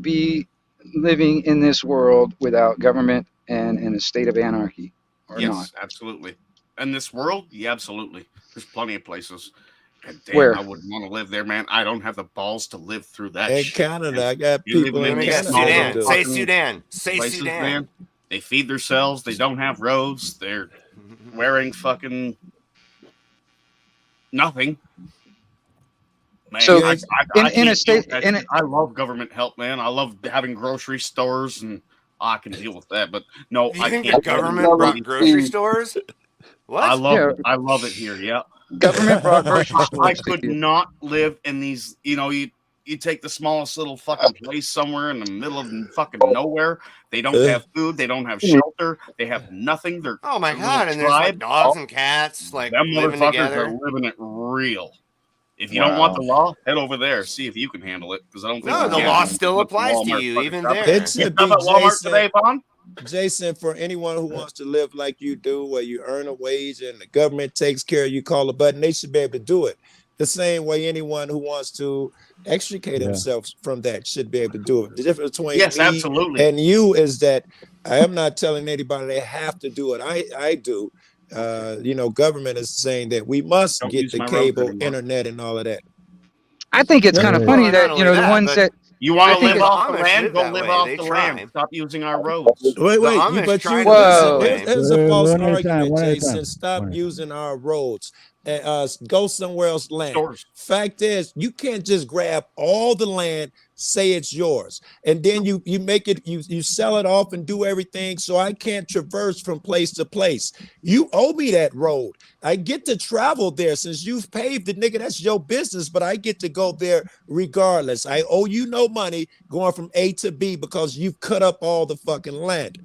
be living in this world without government and in a state of anarchy or Yes, not? absolutely. And this world, yeah, absolutely. There's plenty of places. God damn, Where? I wouldn't want to live there, man. I don't have the balls to live through that In shit. Canada, man. I got You're people living in these Canada. small Sudan. little Say fucking Sudan. Say places, Sudan. man. They feed themselves. They don't have roads. They're wearing fucking nothing. Man, So, I in a can't state- deal with that in a- shit. I love government help, man. I love having grocery stores, and I can deal with that. But no, You I think can't. the government brought grocery stores? What? I love it here. Yeah, Government brought grocery I stores. to could you. not live in these. You take the smallest little fucking place somewhere in the middle of fucking nowhere. They don't have food. They don't have shelter. They have nothing. They're Oh my a little god! And there's like tribe. dogs and cats like Them living motherfuckers together. are living it real. If you don't want the law, head over there. See if you can handle it. Because I don't think No, you the can. law still applies to Walmart you, fucking even shop. there. It You should stop be at Walmart Jason. today, Vaughn? Jason, for anyone who wants to live like you do, where you earn a wage and the government takes care of you, call a button, they should be able to do it. The same way anyone who wants to extricate themselves from that should be able to do it. The difference between Yes, me absolutely. and you is that I am not telling anybody they have to do it. I do. Government is saying that we must Don't get use the my roads cable, anymore. internet, and all of that. I think it's kind of funny that not the only that, ones but that You want I to think live it's- off the Amish land? live Go that live way. off They the try. land. Stop using our roads. Wait, Amish but try you to live that listen. way. There's a false One at a time, argument, one at a Jason. time. Stop using our roads. Go somewhere else land. Stores. Fact is, you can't just grab all the land, say it's yours, and then you make it, you sell it off and do everything. So I can't traverse from place to place. You owe me that road. I get to travel there since you've paved it, nigga. That's your business, but I get to go there regardless. I owe you no money going from A to B because you've cut up all the fucking land.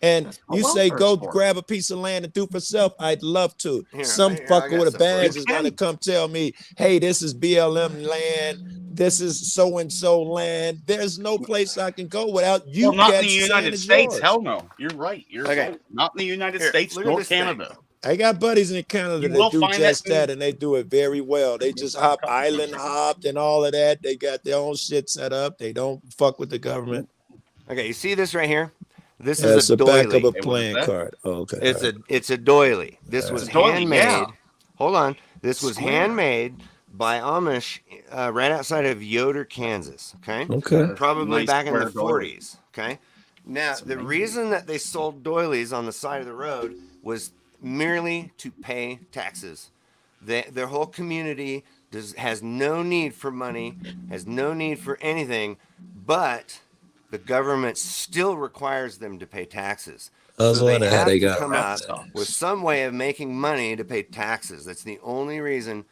And you say go grab a piece of land and do for self. I'd love to. Some fucker with a badge is gonna come tell me, hey, this is BLM land, this is so and so land. There's no place I can go without you. Well, not in the saying United it's States. yours. Hell no. You're right. You're Okay. right. Not in the United Here, States look at nor this thing. Canada. I got buddies in Canada You that will do find just that in- that, and they do it very well. They just hop island hopped and all of that. They got their own shit set up. They don't fuck with the government. Okay, you see this right here? This That's is a the back of doily. a playing card. Oh, okay. It's a doily. This was It's a doily, handmade. yeah. Hold on. This was Square. handmade by Amish right outside of Yoder, Kansas. Okay. Okay. Probably Nice back in the square doily. 40s. Okay. Now the reason that they sold doilies on the side of the road was merely to pay taxes. Their whole community has no need for money, has no need for anything, but the government still requires them to pay taxes. I was So they wondering how have they to got come around up with some way of making money to pay taxes. That's the only reason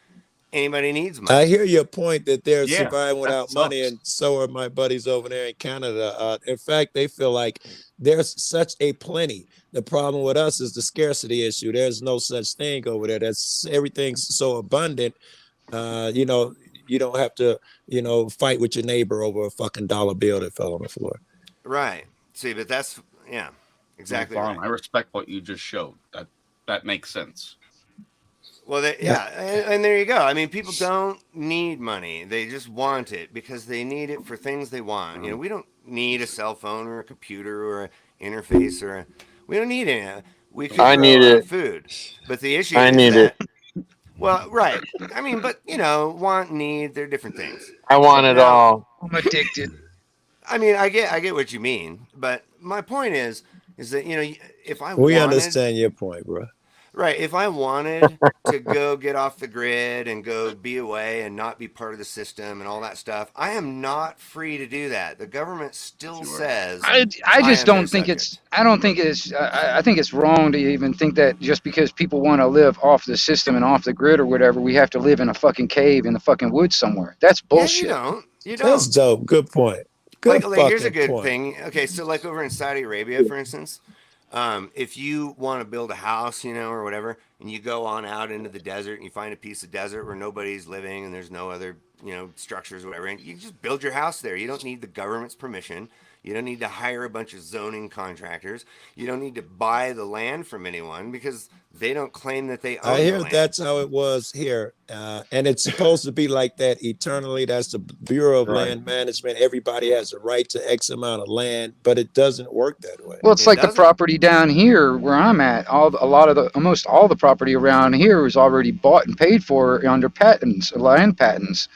anybody needs money. I hear your point that they're Yeah, surviving that without money, sucks. and so are my buddies over there in Canada. In fact, they feel like there's such a plenty. The problem with us is the scarcity issue. There's no such thing over there. That's everything's so abundant. You don't have to, fight with your neighbor over a fucking dollar bill that fell on the floor. Right. See, but that's exactly Vaughn, right. I respect what you just showed. That makes sense. Well, and there you go. I mean, people don't need money; they just want it because they need it for things they want. We don't need a cell phone or a computer or an interface we don't need any. We could I grow need our own it. food, but the issue I is need that. it. Well, right. I mean, but want, need, they're different things. I want it Now- all. I'm addicted. I mean, I get what you mean, but my point is that if I We wanted, understand your point, bro. right, if I wanted to go get off the grid and go be away and not be part of the system and all that stuff, I am not free to do that. The government still says I just am their don't think subject. it's. I don't think it's. I think it's wrong to even think that just because people want to live off the system and off the grid or whatever, we have to live in a fucking cave in the fucking woods somewhere. That's bullshit. Yeah, you don't. That's dope. Good point. Good Like here's a fucking good point. thing. Okay, so like over in Saudi Arabia, for instance, if you want to build a house, or whatever, and you go on out into the desert and you find a piece of desert where nobody's living and there's no other, structures or whatever, and you just build your house there. You don't need the government's permission. You don't need to hire a bunch of zoning contractors. You don't need to buy the land from anyone because they don't claim that they own I hear the land. that's how it was here. And it's supposed to be like that eternally. That's the Bureau of Land Management. Everybody has a right to X amount of land, but it doesn't work that way. Well, it's like the property down here where I'm at. Almost all the property around here is already bought and paid for under patents, land patents,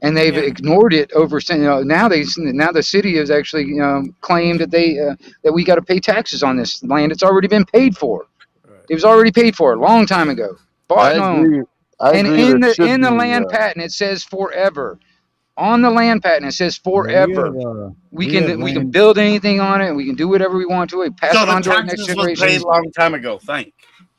and they've ignored it over. Now the city has actually claimed that that we got to pay taxes on this land. It's already been paid for. It was already paid for a long time ago. Bought and owned. And in the land patent it says forever. On the land patent it says forever. We can build anything on it. We can do whatever we want to it. Pass it on to our next generation. Paid a long time ago.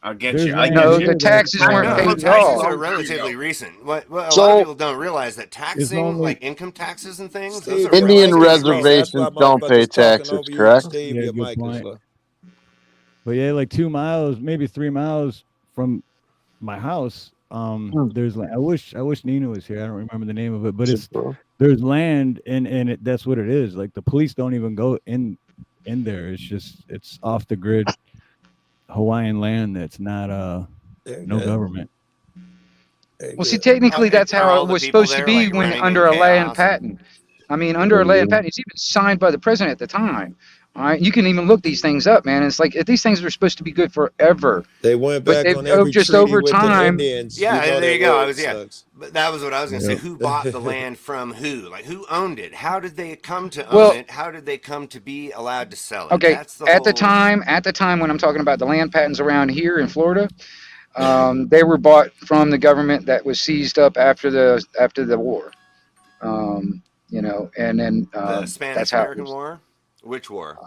I'll get you. No, the taxes weren't paid at all. Taxes are relatively recent. What a lot of people don't realize that taxing, like income taxes and things, those are Indian relatively recent. reservations don't pay taxes, correct? Yeah, good point. But yeah, like 2 miles, maybe 3 miles from my house, there's like I wish Nina was here. I don't remember the name of it, but there's land and that's what it is. Like the police don't even go in there. It's off the grid Hawaiian land that's not no government. Well, see, technically that's how it was supposed to be when under a land patent. I mean, under a land patent, it's even signed by the president at the time. All right, you can even look these things up, man. It's like these things are supposed to be good forever. They went back but on every just treaty over with time. The Indians. Yeah, there you go. But that was what I was going to say. Who bought the land from who? Like who owned it? How did they come to own it? How did they come to be allowed to sell it? Okay, That's at the time when I'm talking about the land patents around here in Florida, they were bought from the government that was seized up after the war. And then the Spanish American War. Which war?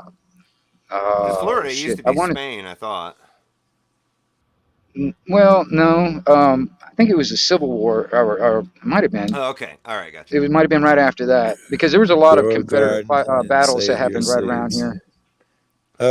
Florida used to be Spain, I thought. Well, no. I think it was a Civil War, or it might have been. Oh, okay. All right, gotcha. It might have been right after that because there was a lot of Confederate battles that happened right around here.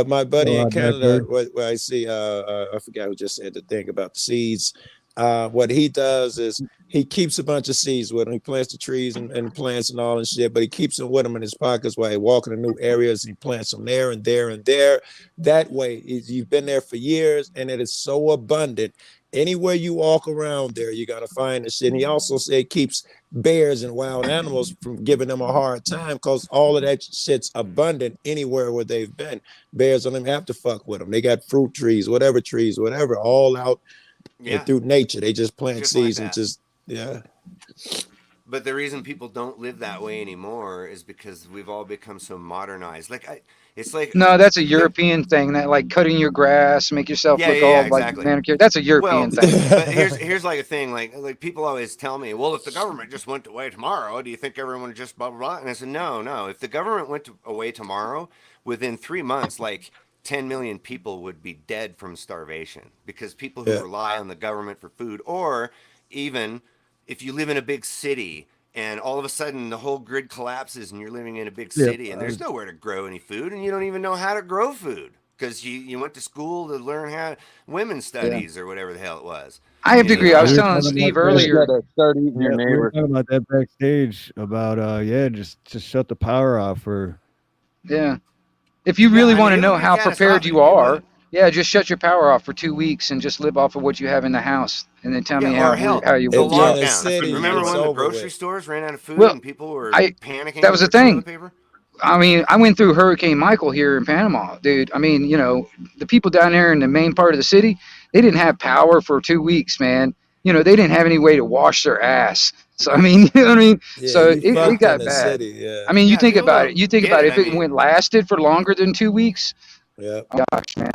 My buddy in Canada, what I see, I forgot who just said the thing about the seeds. What he does is he keeps a bunch of seeds with him. He plants the trees and plants and all and shit, but he keeps them with him in his pockets while he walking in new areas. He plants them there and there and there. That way, you've been there for years, and it is so abundant. Anywhere you walk around there, you're gonna find the shit. And he also said he keeps bears and wild animals from giving them a hard time because all of that shit's abundant anywhere where they've been. Bears don't even have to fuck with them. They got fruit trees, whatever, all out. Yeah. Through nature, they just plant seeds and But the reason people don't live that way anymore is because we've all become so modernized. It's like no, that's a European thing. That like cutting your grass, make yourself look all like manicured. That's a European thing. But here's like a thing. Like people always tell me, well, if the government just went away tomorrow, do you think everyone would just blah blah blah? And I said, no. If the government went away tomorrow, within 3 months, 10 million people would be dead from starvation because people who rely on the government for food, or even if you live in a big city and all of a sudden the whole grid collapses and you're living in a big city and there's nowhere to grow any food and you don't even know how to grow food because you went to school to learn how women's studies or whatever the hell it was. I have to agree. I was telling Steve earlier. We were talking about that backstage about just shut the power off for. Yeah. If you really want to know how prepared you are, just shut your power off for 2 weeks and just live off of what you have in the house, and then tell me how you will. Remember when the grocery stores ran out of food and people were panicking? That was the thing. I mean, I went through Hurricane Michael here in Panama, dude. I mean, the people down there in the main part of the city, they didn't have power for 2 weeks, man. They didn't have any way to wash their ass. So I mean, you know what I mean. Yeah, So you it fucked in got the bad. city. Yeah. I mean, you Yeah, think people about don't it. You think get about it. it. If it went lasted for longer than 2 weeks, Yeah. oh gosh, man.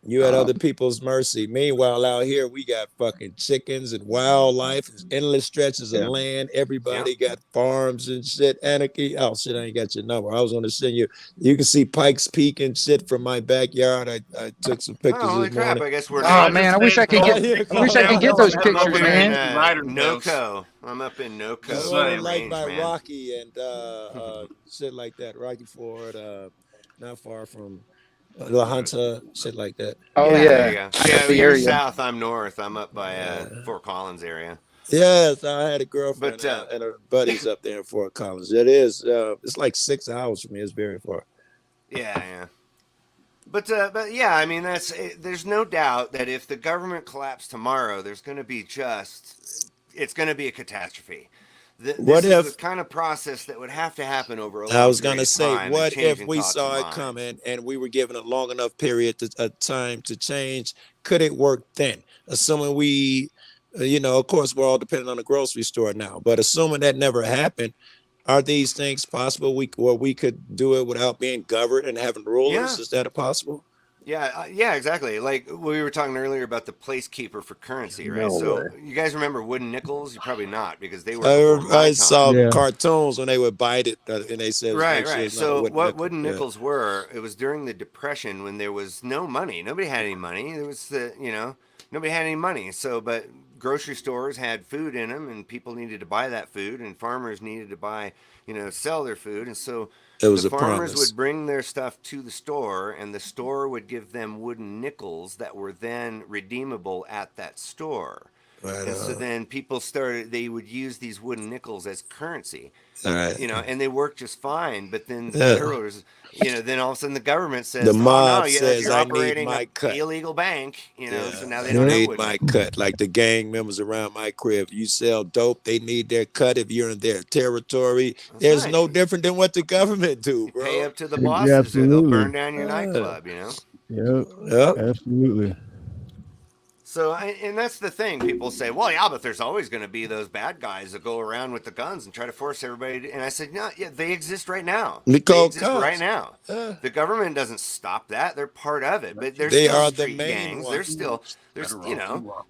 You at other people's mercy. Meanwhile, out here we got fucking chickens and wildlife, and endless stretches of Yeah. land. Everybody got farms and shit. Anarchy. Oh shit, I ain't got your number. I was gonna send you. You can see Pikes Peak and shit from my backyard. I took some Oh, pictures holy this crap! morning. I guess we're Oh not. man, I wish I could get. I wish I could get those pictures, I'm man. in NoCo. I'm up in NoCo. Well, like range, by man. Rocky and shit like that. Rocky Ford, not far from La Hunter, shit like that. Oh There yeah, you go. I know Yeah, the you're area. south. I'm north. I'm up by Fort Collins area. Yes, I had a girlfriend But and her buddies up there in Fort Collins. It is. It's like 6 hours from me. It's very far. yeah. But yeah, I mean there's no doubt that if the government collapsed tomorrow, there's going to be it's going to be a catastrophe. What This is the if kind of process that would have to happen over a I long was period gonna of say, time. what and if changing we thoughts saw and it minds. coming and we were given a long enough period of time to change? Could it work then? Assuming we, of course, we're all dependent on the grocery store now, but assuming that never happened, are these things possible? We could do it without being governed and having rulers. Yeah. Is that possible? Yeah, exactly. Like we were talking earlier about the placekeeper for currency, right? No So way. you guys remember wooden nickels? You probably not because they were before my I time. saw cartoons when they would bite it, and they said, Right, make sure right. it's not a So wooden what nickel. wooden Yeah. nickels were? It was during the Depression when there was no money. Nobody had any money. There was nobody had any money. So, but grocery stores had food in them, and people needed to buy that food, and farmers needed to buy, sell their food, and so It was the a farmers promise. would bring their stuff to the store, and the store would give them wooden nickels that were then redeemable at that store. Right And so on. then people they would use these wooden nickels as currency. All right. And they work just fine. But then the Yeah. railroaders, then all of a sudden the government says, The oh mob no, says, you're I need operating my an cut. illegal bank, Yeah, so now they I don't have need wooden my nickels. cut. Like the gang members around my crib. You sell dope, they need their cut if you're in their territory. There's right. no different than what the government do, bro. Pay up to the Yeah, bosses or they'll burn absolutely. down your nightclub, Yep. Absolutely. So, and that's the thing. People say, well, yeah, but there's always going to be those bad guys that go around with the guns and try to force everybody to, and I said, no, yeah, they exist right now. We They call exist cops. right now. Yeah. The government doesn't stop that. They're part of it. But there's They still are the street main gangs. ones. There's still, the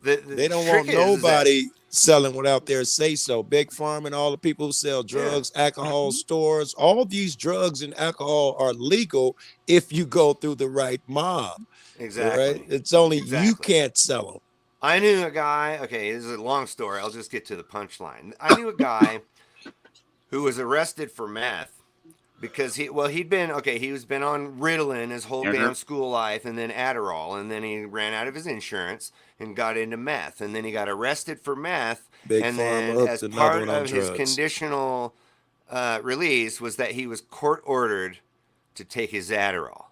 They don't trick want is nobody selling without their say so. Big Pharma and all the people who sell drugs, alcohol stores, all these drugs and alcohol are legal if you go through the right mob. Exactly. Right? It's only you can't sell them. I knew a guy, okay, this is a long story. I'll just get to the punchline. I knew a guy who was arrested for meth because he was been on Ritalin his whole damn school life and then Adderall, and then he ran out of his insurance and got into meth, and then he got arrested for meth. Big and Pharma then hooked as another part one on of his drugs. conditional release was that he was court ordered to take his Adderall.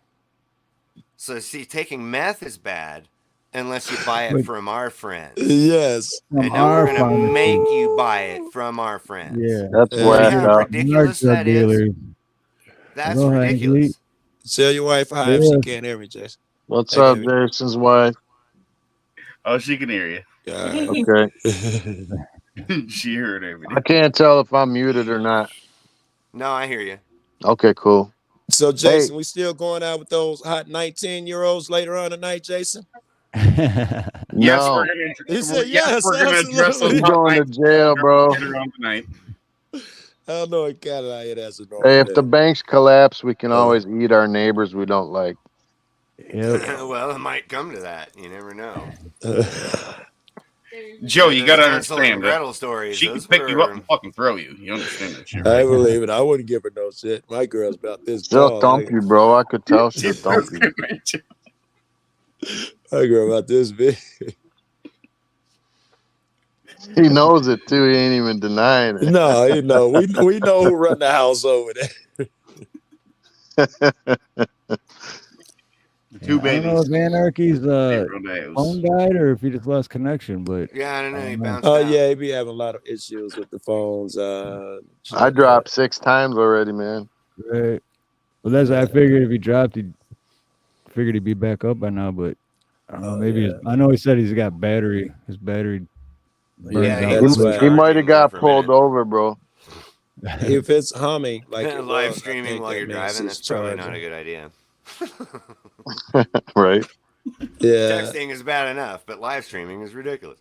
So see, taking meth is bad unless you buy it from our friends. Yes. And now we're going to make you buy it from our friends. Yeah. That's See whack how out. ridiculous that is? That's Go ahead, ridiculous. Tell your wife hi if she can't hear me, Jason. What's Hey, up, baby. Jason's wife? Oh, she can hear you. Okay. She heard everything. I can't tell if I'm muted or not. No, I hear you. Okay, cool. So, Jason, we still going out with those hot 19-year-olds later on tonight, Jason? Yes, No. we're gonna. He said yes, yes, we're gonna address those I'm absolutely. going to jail, bro. later on tonight. I don't know in Canada how that's a normal Hey, if day. the banks collapse, we can always eat our neighbors we don't like. Well, it might come to that. You never know. Joe, you gotta Hansel and understand that Gretel stories. she can Those pick you up were- and fucking throw you. You understand that shit, I right? believe it. I wouldn't give her no shit. My girl's about this She'll tall. thump you, bro. I could tell she'll thump you. My girl about this big. He knows it too. He ain't even denying it. No, you know, we know who run the house over there. Two I don't know if Anarchy's nails. phone died or if he just lost connection, but Yeah, I don't know. He bounced Oh out. yeah, he be having a lot of issues with the phones. I dropped 6 times already, man. right. Well, that's I figured if he dropped, he figured he'd be back up by now. But I don't know. Maybe I know he said he's got battery. His battery Yeah, That's why. He might have got pulled over, bro. If it's humming like it live was, I streaming think while that you're means driving, he's that's probably not charging. a good idea. Right. Yeah. Texting is bad enough, but live streaming is ridiculous.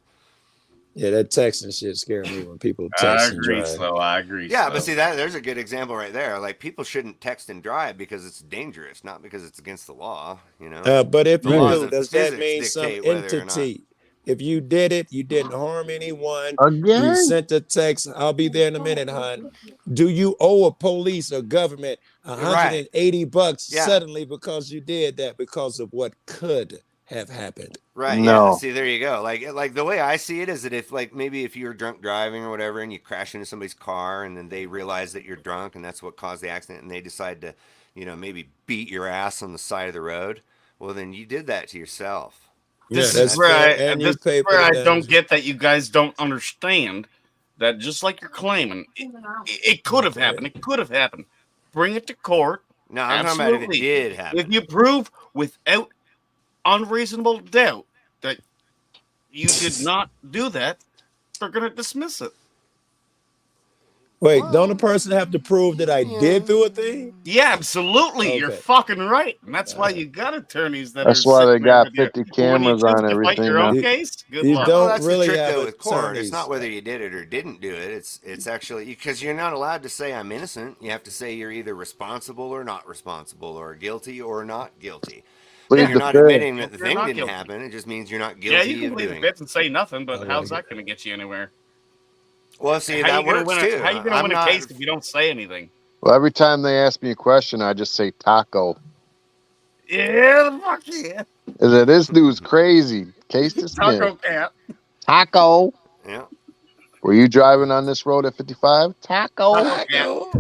Yeah, that texting shit scared me when people I text and agree, drive. so I agree. Yeah, but see there's a good example right there. Like people shouldn't text and drive because it's dangerous, not because it's against the law. You know. But if the you laws do, of does that physics mean some dictate whether or not. entity? If you did it, you didn't harm anyone. Again? You sent a text. I'll be there in a minute, hon. Do you owe a police or government $180 suddenly because you did that because of what could have happened? Right. No. Yeah. See, there you go. Like the way I see it is that if maybe if you're drunk driving or whatever and you crash into somebody's car and then they realize that you're drunk and that's what caused the accident and they decide to, maybe beat your ass on the side of the road, well then you did that to yourself. This is where I don't get that you guys don't understand that just like you're claiming, it could have happened. It could have happened. Bring it to court. No, I'm talking about if it did happen. If you prove without unreasonable doubt that you did not do that, they're going to dismiss it. Wait, don't the person have to prove that I did do a thing? Yeah, absolutely. Okay. You're fucking right. And that's why you got attorneys that That's are why they sitting there got with you. 50 But when you cameras choose on to fight everything your own now. case, good You luck. don't Well, that's really the trick have though with court. attorneys. It's not whether you did it or didn't do it. It's actually because you're not allowed to say I'm innocent. You have to say you're either responsible or not responsible, or guilty or not guilty. Plead You're the not fifth. admitting that the You're thing not didn't guilty. happen. It just means you're not Yeah, guilty you can of plead the doing fifth it. and say nothing, but how's that going to get you anywhere? Well, see, How that you gonna works win too. How you going to I'm win a not- case if you don't say anything? Well, every time they ask me a question, I just say taco. Yeah, the fuck yeah. This dude's crazy. Case dismissed. Taco cat. Taco. Yeah. Were you driving on this road at 55? Taco.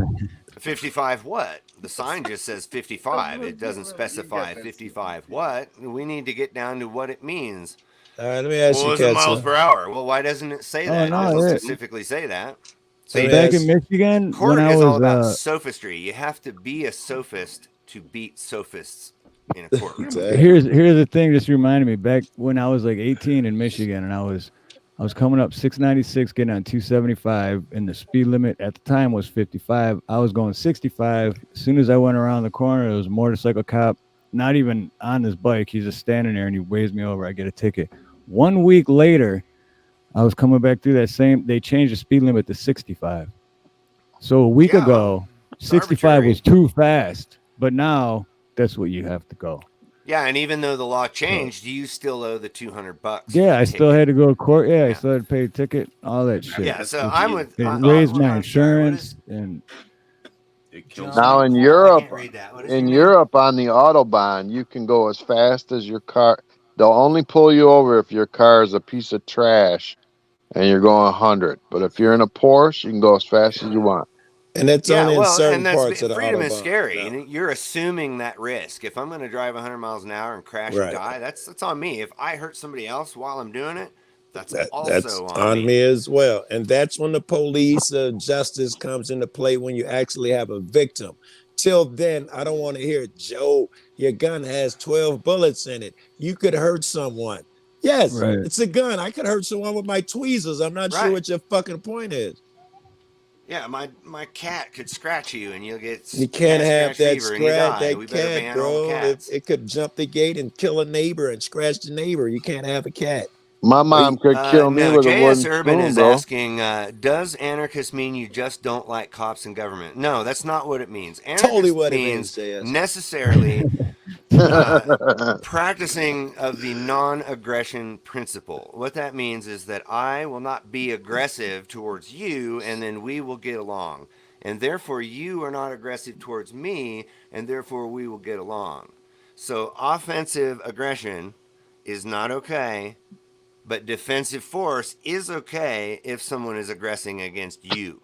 55 what? The sign just says 55. It doesn't specify 55 what. We need to get down to what it means. All right, let me ask What you, was it miles Katsu. per hour? Well, why doesn't it say that? It doesn't specifically say that. Let me Back ask- in Michigan, Court when I is all about was sophistry. You have to be a sophist to beat sophists in a courtroom. here's the thing. Just reminded me back when I was like 18 in Michigan, and I was coming up 696, getting on 275, and the speed limit at the time was 55. I was going 65. As soon as I went around the corner, there was a motorcycle cop, not even on his bike. He's just standing there, and he waves me over. I get a ticket. 1 week later, I was coming back through that same. They changed the speed limit to 65. So a week ago, 65 was too fast, but now that's what you have to go. Yeah, and even though the law changed, you still owe the $200. Yeah, I still had to go to court. Yeah, I still had to pay a ticket, all that shit. Yeah, so I'm with. They raised my insurance and. Now in Europe, on the autobahn, you can go as fast as your car. They'll only pull you over if your car is a piece of trash and you're going 100. But if you're in a Porsche, you can go as fast as you want. And it's only in certain parts of the freedom autobahn. is scary. No. And you're assuming that risk. If I'm going to drive 100 miles an hour and crash Right. and die, that's on me. If I hurt somebody else while I'm doing it, that's That's also on me as well. And that's when the police justice comes into play, when you actually have a victim. Till then, I don't want to hear, Joe, your gun has 12 bullets in it. You could hurt someone. Yes, Right. It's a gun. I could hurt someone with my tweezers. I'm not sure what your fucking point is. Yeah, my cat could scratch you and you'll get You can't cat have that fever and you scratch, die. that We better cat, ban all bro. the cats. It could jump the gate and kill a neighbor and scratch the neighbor. You can't have a cat. My mom could kill me with a JS wooden Urban spoon, is bro. asking, does anarchist mean you just don't like cops and government? No, that's not what it means. Anarchist Totally what it means means, JS. necessarily practicing of the non-aggression principle. What that means is that I will not be aggressive towards you, and then we will get along. And therefore, you are not aggressive towards me, and therefore we will get along. So offensive aggression is not okay, but defensive force is okay if someone is aggressing against you.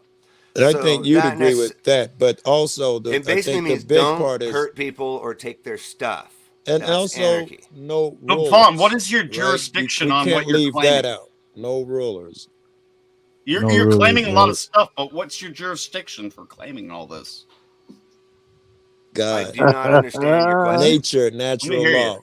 And I So think you'd that agree with that. But also, It I basically think means the big don't part is, hurt people or take their stuff. and That's also anarchy. no But rulers. Vaughn, what is your right? jurisdiction we on can't what you're leave claiming? that out. No rulers. You're, No you're rulers, claiming a lot right. of stuff, but what's your jurisdiction for claiming all this? God. I do not understand your question. Nature, natural law.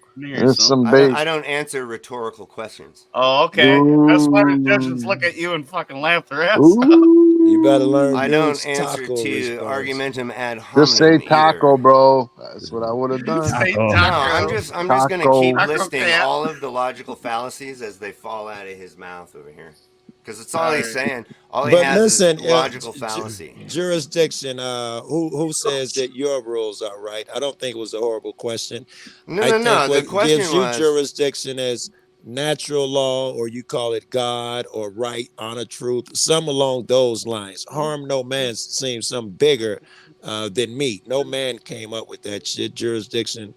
I don't answer rhetorical questions. Oh, okay. That's why the judges look at you and fucking laugh their ass off. You better learn. I don't dude's answer taco to response. argumentum ad Just say hominem taco, either. bro. That's what I would have done. No, I'm just gonna keep Taco. listing all of the logical fallacies as they fall out of his mouth over here, because it's all he's saying. All he But has listen, is logical fallacy. Jurisdiction. Who says that your rules are right? I don't think it was a horrible question. No, I no, think no. The what question gives you was jurisdiction is natural law, or you call it God or right, honor, truth, some along those lines. Harm no man seems something bigger than me. No man came up with that shit. Jurisdiction.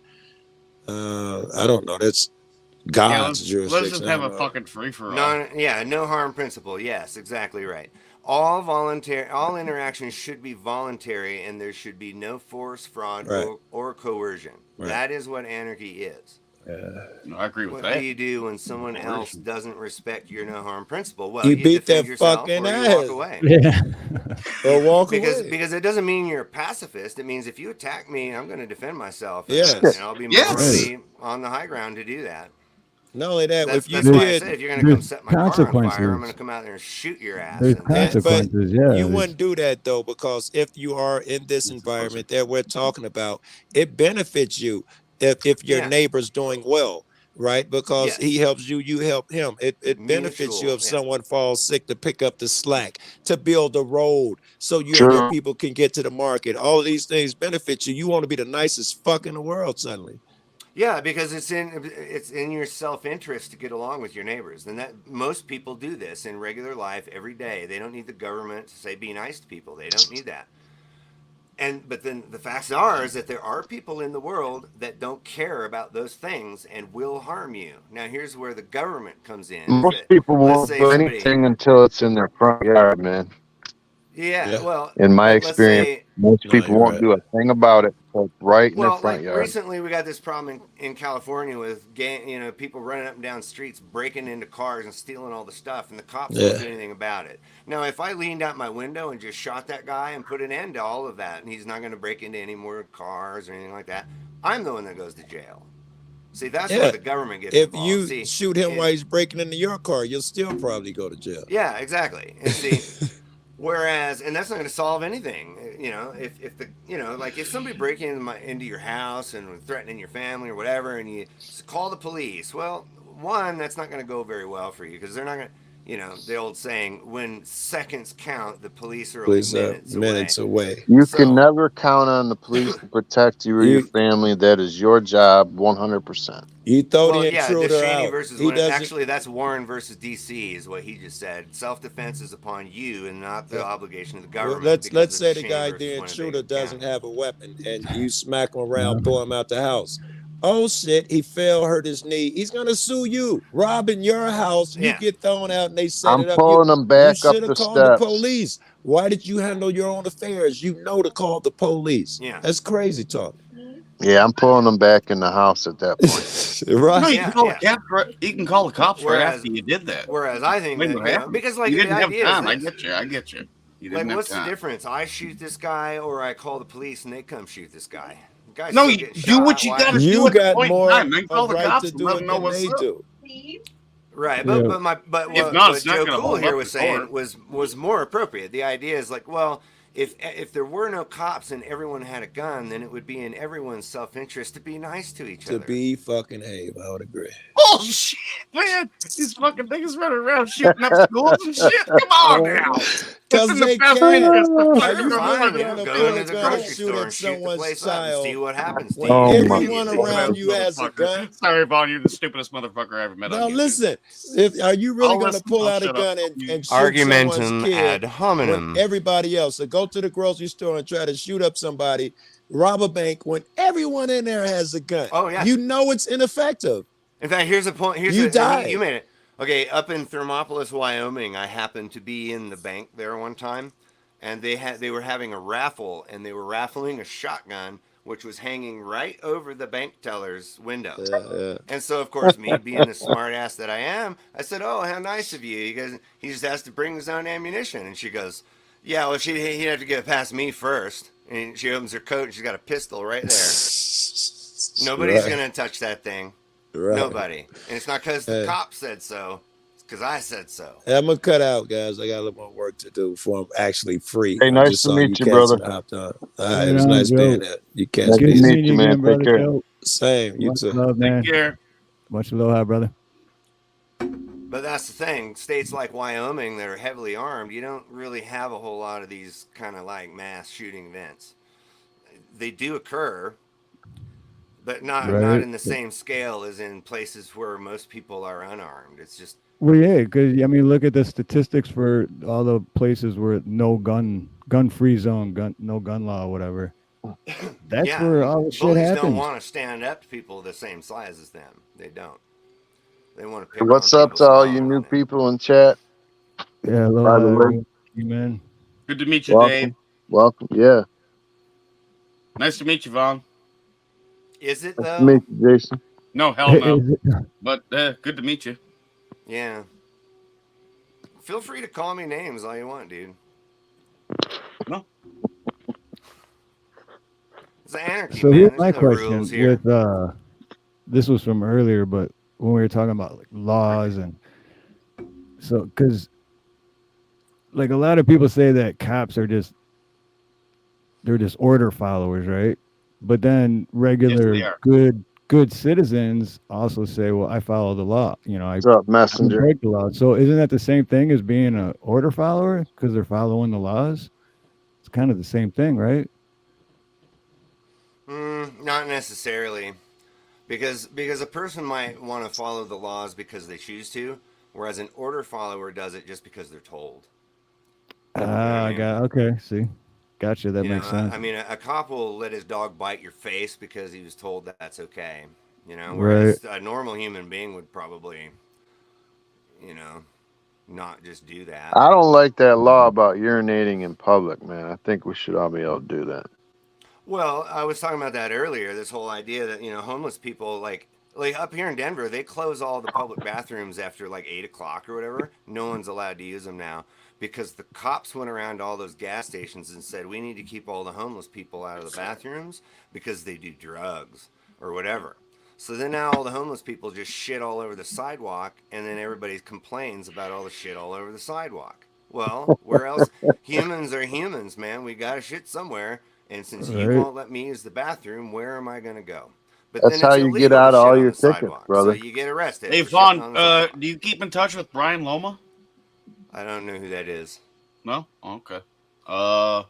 I don't know. That's God's jurisdiction. Let's just have a fucking free for all. No harm principle. Yes, exactly right. All interactions should be voluntary, and there should be no force, fraud, or coercion. Right. That is what anarchy is. I agree with that. What do you do when someone else doesn't respect your no harm principle? Well, you you beat defend their yourself fucking or you ass. walk away. Yeah. Or walk because, away. Because it doesn't mean you're a pacifist. It means if you attack me, I'm going to defend myself. Yes. And I'll be morally on the high ground to do that. Not only that, that's if you why I did, said if you're going to come set my car on consequences. fire, I'm going to come out there and shoot your ass. There's consequences, yeah. you wouldn't do that though, because if you are in this environment that we're talking about, it benefits you if your neighbor's doing well, right? Because he helps you, you help him. It benefits you if someone falls sick, to pick up the slack, to build a road so you and your people can get to the market. All of these things benefit you. You want to be the nicest fuck in the world suddenly. Yeah, because it's in your self-interest to get along with your neighbors, and that most people do this in regular life every day. They don't need the government to say be nice to people. They don't need that. But then the facts are is that there are people in the world that don't care about those things and will harm you. Now here's where the government comes in. Most people won't do anything until it's in their front yard, man. Yeah, well, in my experience, most people won't do a thing about it. So it's right in their front yard. Recently, we got this problem in California with people running up and down streets, breaking into cars and stealing all the stuff, and the cops don't do anything about it. Now, if I leaned out my window and just shot that guy and put an end to all of that, and he's not going to break into any more cars or anything like that, I'm the one that goes to jail. See, that's where the government gets involved. If you shoot him while he's breaking into your car, you'll still probably go to jail. Yeah, exactly. And see. Whereas, and that's not going to solve anything, if somebody breaking into your house and threatening your family or whatever, and you call the police, well, one, that's not going to go very well for you, because they're not going to, the old saying, when seconds count, the police are only minutes away. You can never count on the police to protect you or your family. That is your job, 100%. You throw the intruder out. Actually, that's Warren versus DC is what he just said. Self-defense is upon you and not the obligation of the government. Well, let's say the guy, the intruder, doesn't have a weapon, and you smack him around, throw him out the house. Oh shit, he fell, hurt his knee. He's gonna sue you. Robbing your house, you get thrown out and they set it up. I'm pulling him back up the steps. You should have called the police. Why did you handle your own affairs? You know to call the police. Yeah. That's crazy talk. Yeah, I'm pulling them back in the house at that point. Right. No, you can call the cops right after you did that. Whereas I think because you didn't have time. I get you. You didn't have what's time. The difference? I shoot this guy, or I call the police and they come shoot this guy. No, you do what you got to do. You got more right to do it than they do. Right, but what Joe Cool here was saying was more appropriate. The idea is like, well, if there were no cops and everyone had a gun, then it would be in everyone's self-interest to be nice to each other. To be fucking Abe, I would agree. Oh shit, man! These fucking niggas running around shooting up schools and shit. Come on now. Because they can. Go into the grocery store and shoot the place up and see what happens. Everyone around you has a gun. Sorry, Vaughn, you're the stupidest motherfucker I ever met. Now listen, are you really going to pull out a gun and shoot someone's kid ad hominem? When everybody else, so go to the grocery store and try to shoot up somebody, rob a bank when everyone in there has a gun. Oh yeah, you know it's ineffective. In fact, here's a point. You made it. Okay, up in Thermopolis, Wyoming, I happened to be in the bank there one time, and they were having a raffle, and they were raffling a shotgun, which was hanging right over the bank teller's window. And so, of course, me being the smart ass that I am, I said, "Oh, how nice of you." He just has to bring his own ammunition. And she goes, Yeah, well, he'd have to get past me first. And she opens her coat and she's got a pistol right there. Nobody's Right. going to touch that thing. Right. Nobody. And it's not because the Hey. cop said so. It's because I said so. Hey, I'm gonna cut out, guys. I got a little more work to do before I'm actually free. Hey, I nice just to saw meet you, cats brother. and hopped on. All right, Right it was on, nice being Joe. there. You cats Nice be to Good easy. meet seeing you, you man. again, brother Take care. Joe. Same. You Much too. love, man. Take care. Much aloha, brother. But that's the thing. States like Wyoming that are heavily armed, you don't really have a whole lot of these kind of like mass shooting events. They do occur, but not Right. in the same scale as in places where most people are unarmed. It's just Well, yeah, because I mean, look at the statistics for all the places where no gun-free zone, no gun law, whatever. That's yeah, where all the shit bullies don't happens. want to stand up to people the same size as them. They don't. They want to Hey, pick what's on up people to all smaller you than new them. people in chat? Yeah, By aloha, the way, everyone. Amen. Good to meet you, Dave. welcome. Yeah, Nice to meet you, Vaughn. Is it nice to though? meet you, Jason. No, hell no. Is it- But good to meet you. Yeah. Feel free to call me names all you want, dude. No. It's anarchy, So man. here's There's my no rules question here. with this was from earlier, but when we were talking about like laws and so because like a lot of people say that cops are they're just order followers, right? But then regular Yes, good citizens also say, well, I follow the law. You know, I What's up, don't messenger? break the law. So isn't that the same thing as being an order follower because they're following the laws? It's kind of the same thing, right? Not necessarily, because a person might want to follow the laws because they choose to, whereas an order follower does it just because they're told. You know what I Ah, I mean? got okay. See, gotcha. That You know, makes sense. I mean, a cop will let his dog bite your face because he was told that's okay. You know, Right. whereas a normal human being would probably, you know, not just do that. I don't like that law about urinating in public, man. I think we should all be able to do that. Well, I was talking about that earlier. This whole idea that homeless people like up here in Denver, they close all the public bathrooms after like 8 o'clock or whatever. No one's allowed to use them now because the cops went around to all those gas stations and said we need to keep all the homeless people out of the bathrooms because they do drugs or whatever. So then now all the homeless people just shit all over the sidewalk, and then everybody complains about all the shit all over the sidewalk. Well, where else? Humans are humans, man. We gotta shit somewhere. And since you Right. won't let me use the bathroom, where am I going to go? But That's then how it's you get illegal to out of shit all on your the tickets, sidewalk, so brother. you get arrested Hey, for shitting Vaughn, on the sidewalk. do you keep in touch with Brian Loma? I don't know who that is. No? Okay. Abadi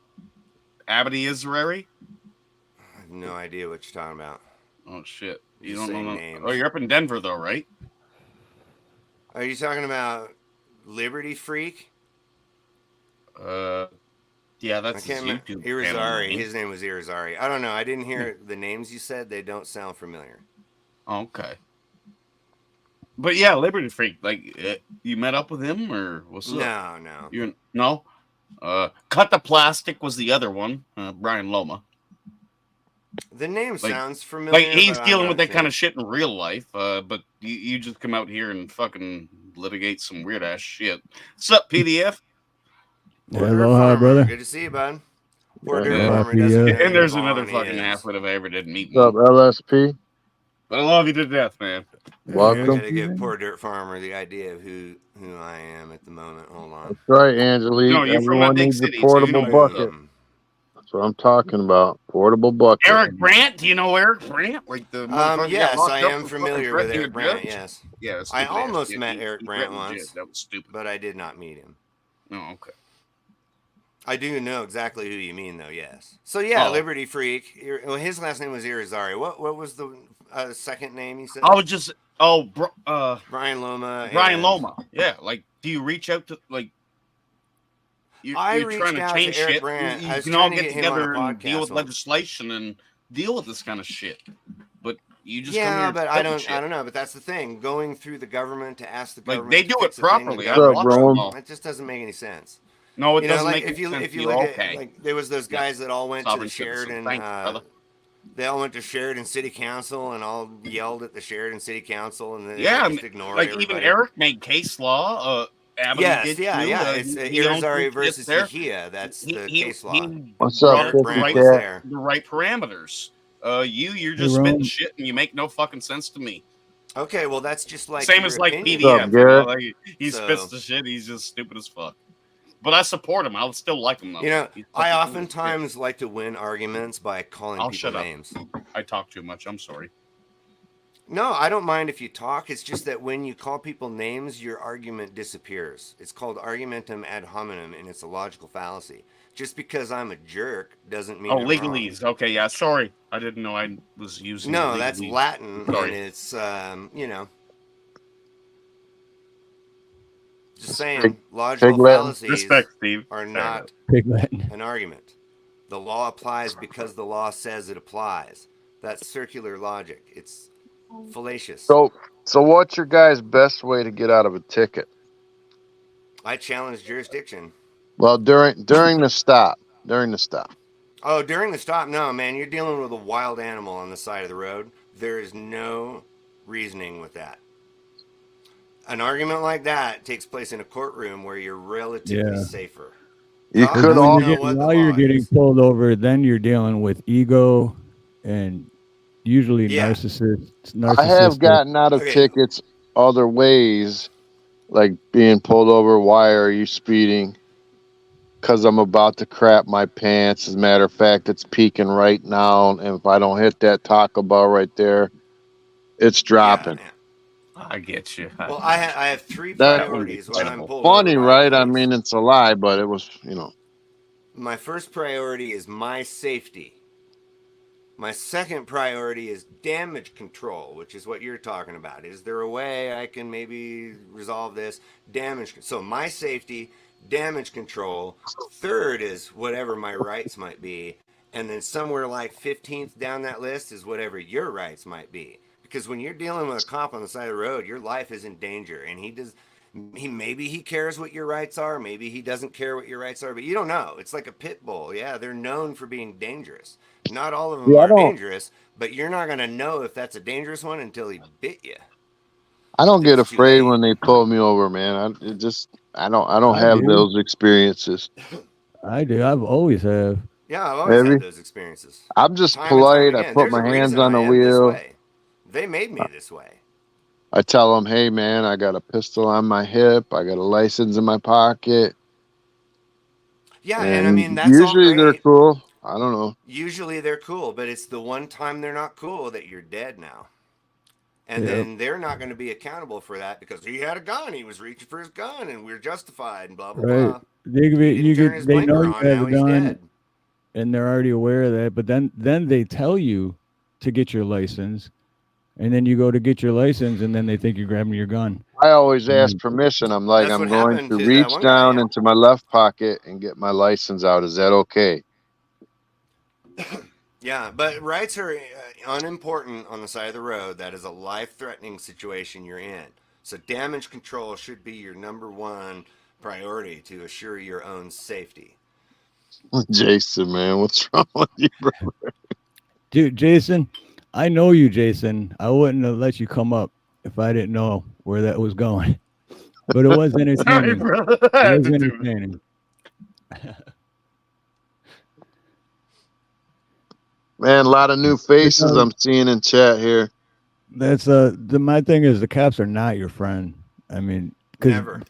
Israeli? I have no idea what you're talking about. Oh, shit. You Just don't know. saying names. Oh, you're up in Denver, though, right? Are you talking about Liberty Freak? Yeah, I that's his can't remember. YouTube channel Irizarry. name. His name was Irizarry. I don't know. I didn't hear the names you said. They don't sound familiar. Okay. But yeah, Liberty Freak. Like, you met up with him, or what's up? No. No? Cut the Plastic was the other one. Brian Loma. The name Like, sounds familiar. Like, he's but dealing I'm with not that kind sure. of shit in real life, but you just come out here and fucking litigate some weird ass shit. What's up, PDF? Poor Yeah, Dirt aloha, Farmer. brother. Good to see you, bud. Poor Yeah. Dirt Aloha, Farmer doesn't know PDF. who And there's another Vaughn fucking is. halfwit if I ever did meet What's up, one. LSP? But I love you to death, man. Welcome. Gotta give poor Dirt Farmer the idea of who I am at the moment. Hold on. That's right, Angelique. No, you're from a Everyone big needs a city, so you portable know who you bucket. are. That's what I'm talking about. Portable bucket. Eric Brandt, do you know Eric Brandt? Like the motherfucker Yes, got locked I up am for familiar fucking with threatening Eric a Brandt. judge? Yes. Yeah, that's I stupid ass almost shit. met He Eric Brandt threatened the once, judge. That was stupid. but I did not meet him. Oh, okay. I do know exactly who you mean, though. Yes. So yeah, Oh. Liberty Freak. Well, his last name was Irizarry. What was the second name you said? I was just Brian Loma. Brian and- Loma. Yeah, like, do you reach out to like? I You're reached trying to out change to Eric shit. Brandt. I You was can all trying to get get him on a together and deal podcast with once. legislation and deal with this kind of shit. But you just come Yeah, here but and I threaten don't. shit. I don't know. But that's the thing. Going through the government to ask the Like, government they to do fix it a thing, properly. the I What's up, government Rome? doesn't. It just doesn't make any sense. No, it You know, doesn't like make if you sense. if you You're look okay. at like there was those guys that all went to the Sovereign citizen. Sheridan. Thank you, brother. They all went to Sheridan City Council and all yelled at the Sheridan City Council, and then Yeah, they just ignored like everybody. even Eric made case law, Adam Yes, did yeah, too. yeah. It's He owns Irizarry some shit versus there. Yahia. That's He the he case law. he What's up, brought the Brant right was Pussycat? there. the right parameters. You're Hey, just spitting Rome. shit and you make no fucking sense to me. Okay, well, that's just like Same your as like opinion. What's up, PDF, you know, Garrett? like he spits So, the shit. He's just stupid as fuck. But I support him. I'll still like him though. you know, He's I fucking cool as shit. oftentimes like to win arguments by calling I'll people shut up. names. I talk too much. I'm sorry. No, I don't mind if you talk. It's just that when you call people names, your argument disappears. It's called argumentum ad hominem, and it's a logical fallacy. Just because I'm a jerk doesn't mean Oh, I'm wrong. legalese. Okay, yeah. Sorry, I didn't know I was using. No, that's legalese. Latin, Sorry. and it's you know, just saying, Pig logical Latin. fallacies Respect, Steve. are Fair not Pig Latin. an argument. The law applies because the law says it applies. That's circular logic. It's fallacious. So what's your guys' best way to get out of a ticket? I challenge jurisdiction. Well, during the stop. During the stop. Oh, during the stop, no, man, you're dealing with a wild animal on the side of the road. There is no reasoning with that. An argument like that takes place in a courtroom where you're relatively Yeah. safer. You Cops could don't all know what the while you're law getting is. pulled over, then you're dealing with ego and usually Yeah. narcissistic. I have gotten out of Okay. tickets other ways, like being pulled over. Why are you speeding? Because I'm about to crap my pants. As a matter of fact, it's peaking right now, and if I don't hit that Taco Bell right there, it's dropping. Yeah. I get you. Well, I have three That priorities when I'm pulled funny, over by right? I police. mean, it's a lie, but it was, My first priority is my safety. My second priority is damage control, which is what you're talking about. Is there a way I can maybe resolve this? So my safety, damage control. Third is whatever my rights might be. And then somewhere like 15th down that list is whatever your rights might be. Because when you're dealing with a cop on the side of the road, your life is in danger. And maybe he cares what your rights are, maybe he doesn't care what your rights are, but you don't know. It's like a pit bull. Yeah, they're known for being dangerous. Not all of them are dangerous, but you're not going to know if that's a dangerous one until he bit you. I don't get It's too afraid late. when they pull me over, man. I don't have do. those experiences. I do. I've always have. Yeah, I've always had those experiences. I'm just Time and time polite. I again. put There's my a hands reason on the I am this wheel. way. They made me this way. I tell them, hey, man, I got a pistol on my hip. I got a license in my pocket. Yeah, and I mean, that's usually all they're great. cool. I don't know. Usually they're cool, but it's the one time they're not cool that you're dead now. And Yep. then they're not going to be accountable for that because he had a gun, he was reaching for his gun, and we're justified, and blah blah Right. blah. They know you have a gun, dead. and they're already aware of that. But then they tell you to get your license, and then you go to get your license, and then they think you're grabbing your gun. I always ask permission. I'm like, That's I'm what going happened to to that reach one down guy. into my left pocket and get my license out. Is that okay? Yeah, but rights are unimportant on the side of the road. That is a life-threatening situation you're in. So damage control should be your number one priority to assure your own safety. Jason, man, what's wrong with you, bro? Dude, Jason, I know you, Jason. I wouldn't have let you come up if I didn't know where that was going. But it was entertaining. Sorry, bro. It was entertaining. Man, a lot of new faces I'm seeing in chat here. That's my thing is the cops are not your friend. I mean, Never.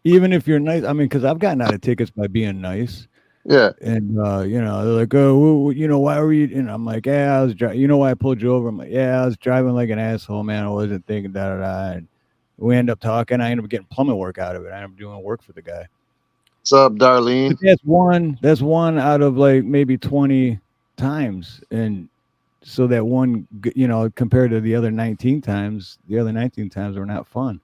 Even if you're nice, I mean, because I've gotten out of tickets by being nice. Yeah. And they're like, oh, why were you? And I'm like, yeah, I was driving. You know why I pulled you over? I'm like, yeah, I was driving like an asshole, man. I wasn't thinking da da da. And we end up talking. I end up getting plumbing work out of it. I end up doing work for the guy. What's up, Darlene? But that's one out of like maybe 20 times, and so that one, compared to the other 19 times, were not fun.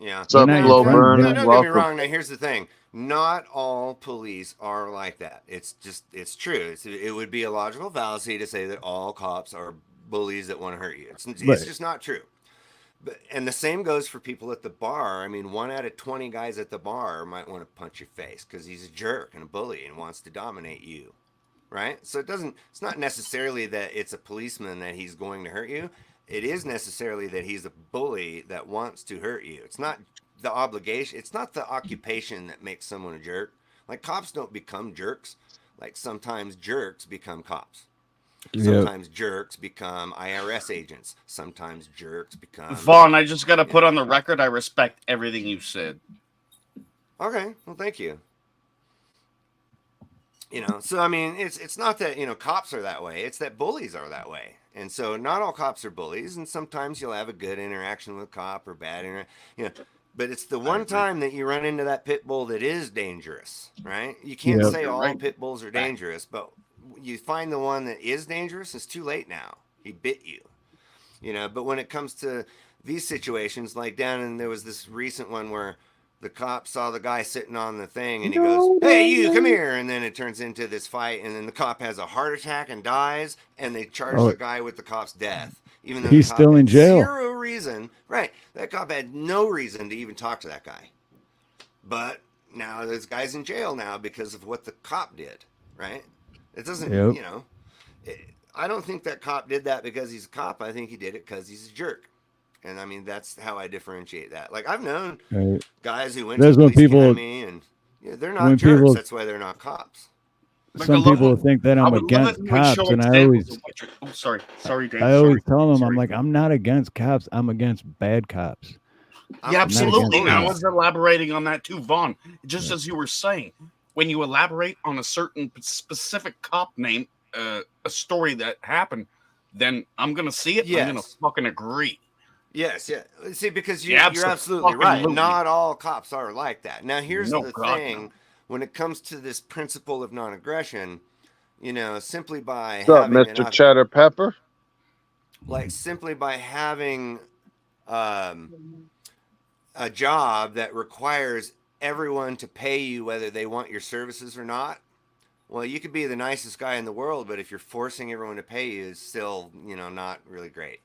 Yeah. What's up, Flo Burn? Don't get me wrong. Now, here's the thing. Not all police are like that. It's true. It would be a logical fallacy to say that all cops are bullies that want to hurt you. It's just not true. And the same goes for people at the bar. I mean, 1 out of 20 guys at the bar might want to punch your face because he's a jerk and a bully and wants to dominate you. Right? So it's not necessarily that it's a policeman that he's going to hurt you. It is necessarily that he's a bully that wants to hurt you. It's not the obligation. It's not the occupation that makes someone a jerk. Like cops don't become jerks. Like sometimes jerks become cops. Sometimes jerks become IRS agents. Sometimes jerks become. Vaughn, I just got to put on the record. I respect everything you've said. Okay, well, thank you. You know, so I mean, it's not that, you know, cops are that way. It's that bullies are that way. And so not all cops are bullies, and sometimes you'll have a good interaction with a cop or bad you know, but it's the one time that you run into that pit bull that is dangerous, right? You can't say all pit bulls are dangerous, but you find the one that is dangerous, it's too late now. He bit you. You know, but when it comes to these situations, like there was this recent one where the cop saw the guy sitting on the thing and he goes, "Hey, you, come here." And then it turns into this fight, and then the cop has a heart attack and dies, and they charge the guy with the cop's death. Even though he's still in jail. Zero reason. Right. That cop had no reason to even talk to that guy. But now this guy's in jail now because of what the cop did, right? It doesn't, you know, I don't think that cop did that because he's a cop. I think he did it because he's a jerk. And I mean, that's how I differentiate that. Like I've known guys who went to the police academy, and they're not jerks. That's why they're not cops. Some people think that I'm against cops, and I always, sorry, Dave. I always tell them, I'm like, I'm not against cops. I'm against bad cops. Yeah, absolutely. And I was elaborating on that too, Vaughn. Just as you were saying, when you elaborate on a certain specific cop name, a story that happened, then I'm gonna see it. I'm gonna fucking agree. Yes, yeah. See, because you're absolutely right. Not all cops are like that. Now, here's the thing. When it comes to this principle of non-aggression, you know, simply by What's up, Mr. Cheddar Pepper? Like, simply by having a job that requires everyone to pay you whether they want your services or not, well, you could be the nicest guy in the world, but if you're forcing everyone to pay you, it's still, you know, not really great.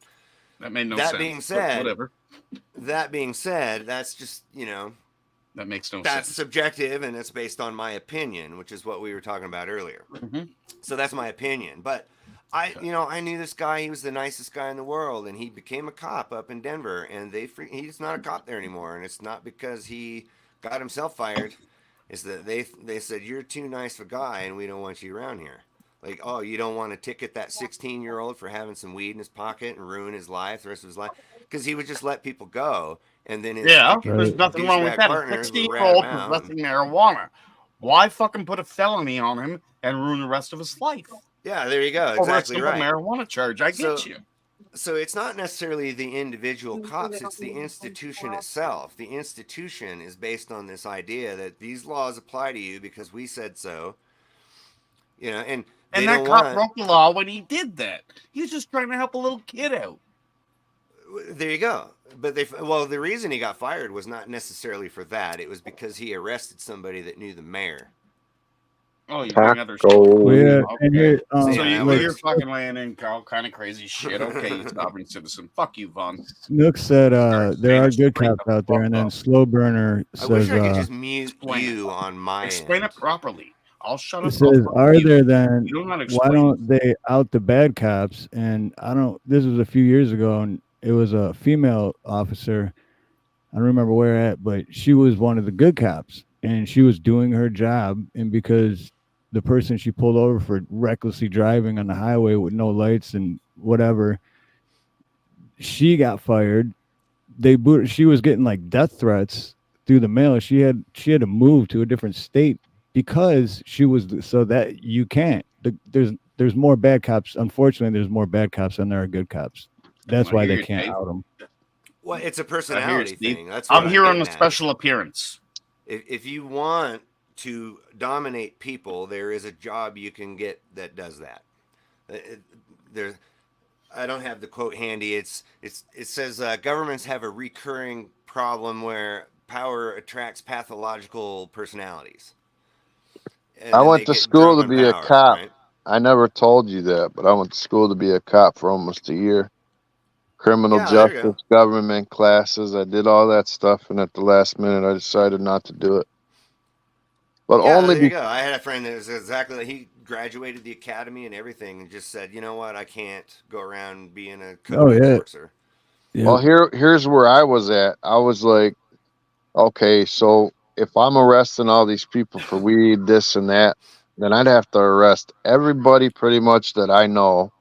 That made no sense. That being said, that's just, you know, that makes no sense. That's subjective, and it's based on my opinion, which is what we were talking about earlier. So that's my opinion. But I knew this guy. He was the nicest guy in the world, and he became a cop up in Denver, and he's not a cop there anymore. And it's not because he got himself fired. It's that they said, "You're too nice of a guy, and we don't want you around here." Like, oh, you don't want to ticket that 16-year-old for having some weed in his pocket and ruin his life, the rest of his life? Because he would just let people go. And then there's nothing wrong with that. A 16-year-old possessing marijuana. Why fucking put a felony on him and ruin the rest of his life? Yeah, there you go. Exactly right. Marijuana charge. I get you. So it's not necessarily the individual cops, it's the institution itself. The institution is based on this idea that these laws apply to you because we said so. You know, and that cop broke the law when he did that. He was just trying to help a little kid out. There you go. But the reason he got fired was not necessarily for that. It was because he arrested somebody that knew the mayor. Oh, you bring other shit. So you're fucking laying in all kind of crazy shit. Okay, you sovereign citizen. Fuck you, Vaughn. Snook said there are good cops out there, and then Slow Burner says, I wish I could just mute you on my Explain it properly. I'll shut up. It says, are there then, why don't they out the bad cops? And this was a few years ago, and it was a female officer. I don't remember where at, but she was one of the good cops, and she was doing her job. And because the person she pulled over for recklessly driving on the highway with no lights and whatever, she got fired. She was getting like death threats through the mail. She had to move to a different state because she was, so that you can't. There's more bad cops. Unfortunately, there's more bad cops than there are good cops. That's why they can't out them. Well, it's a personality thing. That's I'm here on a special appearance. If you want to dominate people, there is a job you can get that does that. I don't have the quote handy. It says governments have a recurring problem where power attracts pathological personalities. I went to school to be a cop. Right? I never told you that, but I went to school to be a cop for almost a year. Criminal justice, government classes. I did all that stuff, and at the last minute, I decided not to do it. But only there you go. I had a friend that was exactly like, he graduated the academy and everything, and just said, you know what, I can't go around being a code enforcer. Yeah. Well, here's where I was at. I was like, okay, so if I'm arresting all these people for weed, this and that, then I'd have to arrest everybody pretty much that I know,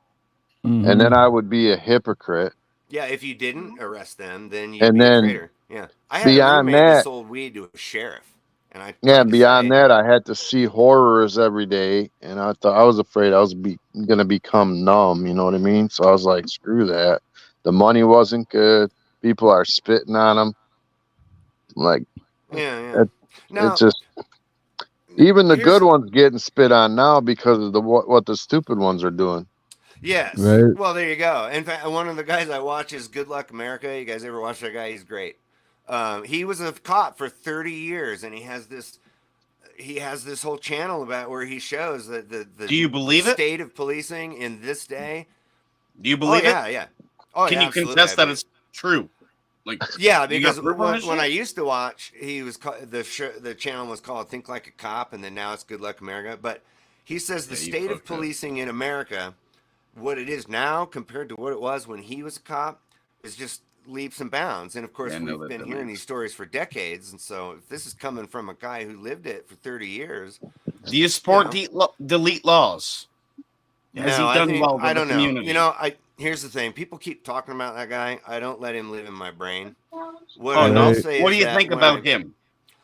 and then I would be a hypocrite. Yeah, if you didn't arrest them, then you'd And be a then traitor. Yeah, I had a beyond roommate that that, sold weed to a sheriff, and I yeah, tried to beyond say, that, I had to see horrors every day, and I thought I was afraid I was gonna become numb. You know what I mean? So I was like, screw that. The money wasn't good. People are spitting on them. Like, yeah. it's Now, just even the here's good ones getting spit on now because of the what the stupid ones are doing. yes. Right. Well, there you go. In fact, one of the guys I watch is Good Luck America. You guys ever watch that guy? He's great. He was a cop for 30 years, and he has this whole channel about where he shows that the Do you believe it? state of policing in this day. Do you believe yeah, it? Yeah. Oh, Can yeah, you absolutely, contest I that believe it's true? Like, yeah, you got because proof of this when I shit? used to watch, he was the channel was called Think Like a Cop, and then now it's Good Luck America. But he says the Yeah, you state of fucked up. policing in America, what it is now compared to what it was when he was a cop, is just leaps and bounds. And of course, Yeah, I know we've that been hearing dumbass. these stories for decades, and so if this is coming from a guy who lived it for 30 years, Do you support you know, delete laws? Has no, he I done think well I to the don't know. community? You know, here's the thing: people keep talking about that guy. I don't let him live in my brain. What Oh I no! will say What is do you that think when about him?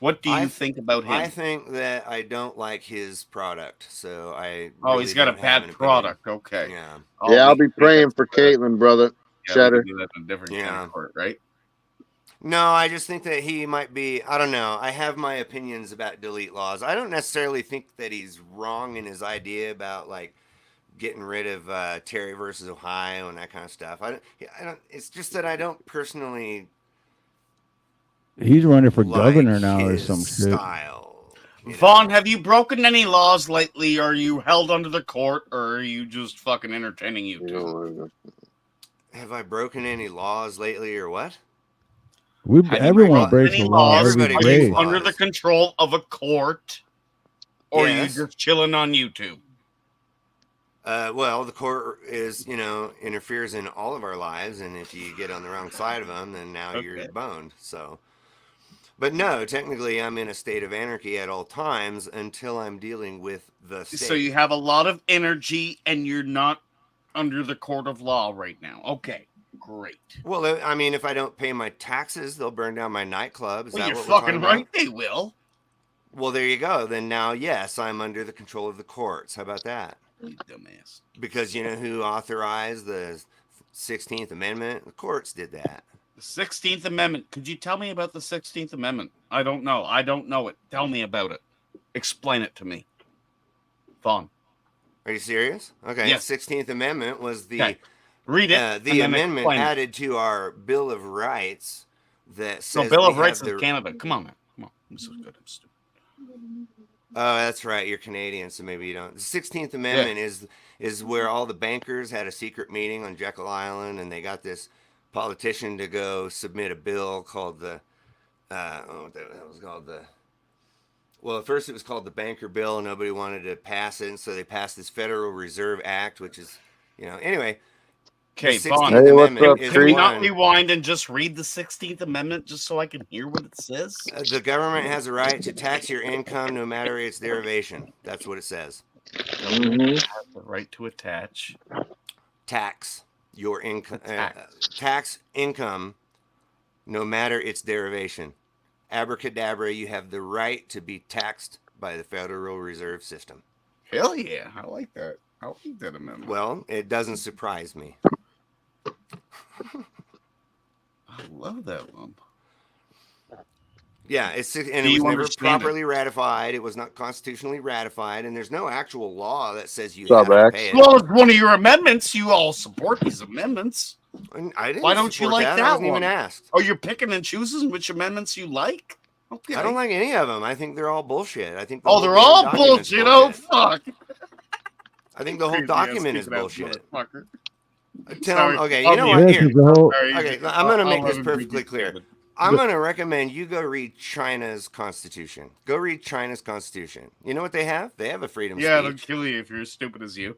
What do you I think about I him? think that I don't like his product, so I Oh, really he's got a don't have bad an opinion. product. Okay. Yeah. Yeah, I'll We be can do praying that. for Caitlin, brother. Yeah, we can Cheddar. do that in a different kind Yeah. of court, right? No, I just think that he might be. I don't know. I have my opinions about delete laws. I don't necessarily think that he's wrong in his idea about like getting rid of Terry versus Ohio and that kind of stuff. I don't. It's just that I don't personally He's running for like governor now or his some shit. style. Vaughn, have you broken any laws lately? Are you held under the court, or are you just fucking entertaining YouTube? Have I broken any laws lately, or what? Everyone breaks Any a law laws? every Everybody Are day. you under the control of a court, or Yes. are you just chilling on YouTube? Well, the court is, interferes in all of our lives, and if you get on the wrong side of them, then now you're boned. So, but no, technically, I'm in a state of anarchy at all times until I'm dealing with the state. So you have a lot of energy, and you're not under the court of law right now. Okay, great. Well, I mean, if I don't pay my taxes, they'll burn down my nightclub. Is Well, that you're what we're fucking talking right. about? They will. Well, there you go. Then now, yes, I'm under the control of the courts. How about that? You dumbass. Because you know who authorized the 16th Amendment? The courts did that. The 16th Amendment. Could you tell me about the 16th Amendment? I don't know. I don't know it. Tell me about it. Explain it to me. Vaughn. Are you serious? Okay. Yes. 16th Amendment was the Okay. Read it. the and then amendment explain it. added to our Bill of Rights that says So Bill of we Rights have of Canada. Come on, man. Come on. I'm so good. I'm stupid. Oh, that's right. You're Canadian, so maybe you don't. The 16th Amendment is where all the bankers had a secret meeting on Jekyll Island, and they got this politician to go submit a bill called the what the hell was called the. Well, at first it was called the Banker Bill, and nobody wanted to pass it, and so they passed this Federal Reserve Act, which is, anyway. Okay, the Vaughn. 16th Amendment is Can we not one- rewind and just read the 16th Amendment just so I can hear what it says? The government has a right to tax your income no matter its derivation. That's what it says. Has the right to attach. Tax your income. Tax income no matter its derivation. Abracadabra, you have the right to be taxed by the Federal Reserve System. Hell yeah. I like that. I like that amendment. Well, it doesn't surprise me. I love that one. Yeah, it was never properly ratified. It was not constitutionally ratified, and there's no actual law that says you have to pay it. Well, it's one of your amendments. You all support these amendments. I didn't Why don't you support like that? that I wasn't one? even asked. Oh, you're picking and choosing which amendments you like? Okay. I don't like any of them. I think they're all bullshit. I think Oh, they're all bullshit. Oh, fuck. I think the whole Crazy document is ass bullshit. motherfucker. Okay, you know what? Here. Okay, I'm going to make this perfectly clear. I'm going to recommend you go read China's constitution. Go read China's constitution. You know what they have? They have a freedom of Yeah, speech. they'll kill you if you're as stupid as you.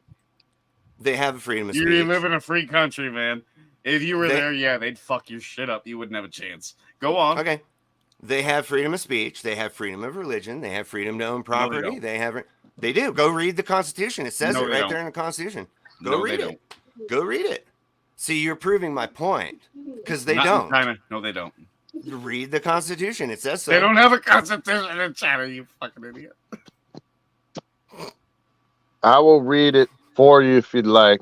They have a freedom of You speech. live in a free country, man. If you were there, yeah, they'd fuck your shit up. You wouldn't have a chance. Go on. Okay. They have freedom of speech. They have freedom of religion. They have freedom to own property. don't. They do. Go read the Constitution. It says No, it they right don't. there in the Constitution. Go No, read they it. Go read it. See, you're proving my point because they Not in don't. China. No, they don't. Read the Constitution. It says so. They don't have a constitution in China, you fucking idiot. I will read it for you if you'd like.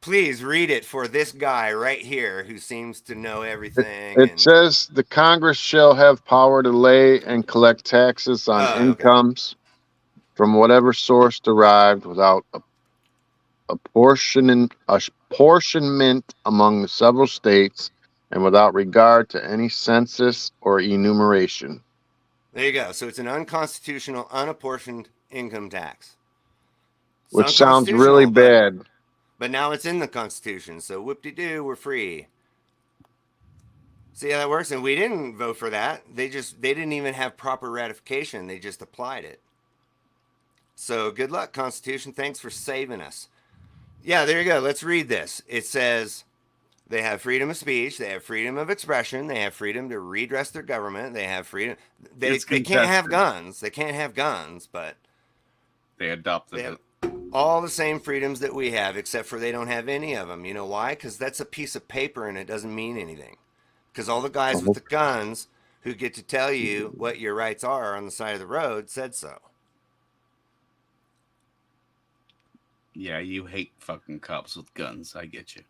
Please read it for this guy right here who seems to know everything. It says the Congress shall have power to lay and collect taxes on incomes from whatever source derived without apportionment among the several states and without regard to any census or enumeration. There you go. So it's an unconstitutional, unapportioned income tax. It's Which sounds really bad. But now it's in the Constitution, so whoop-de-doo, we're free. See how that works? And we didn't vote for that. They didn't even have proper ratification. They just applied it. So good luck, Constitution. Thanks for saving us. Yeah, there you go. Let's read this. It says they have freedom of speech. They have freedom of expression. They have freedom to redress their government. They have freedom. They can't have guns. They can't have guns, but they adopted it. All the same freedoms that we have, except for they don't have any of them. You know why? Because that's a piece of paper and it doesn't mean anything. Because all the guys with the guns who get to tell you what your rights are on the side of the road said so. Yeah, you hate fucking cops with guns. I get you.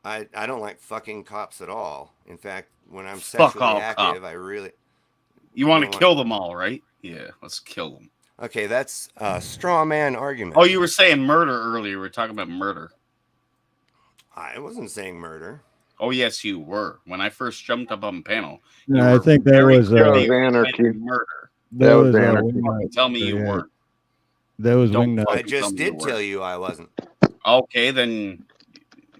I don't like fucking cops at all. In fact, when I'm Fuck sexually all active, cops. I really... You want to kill them all, right? Yeah, let's kill them. Okay, that's a straw man argument. Oh, you were saying murder earlier. We were talking about murder. I wasn't saying murder. Oh, yes, you were. When I first jumped up on the panel. No, I think that was anarchy. Murder. That was anarchy. Tell me you weren't. That was Don't I just did tell you I wasn't. Okay, then...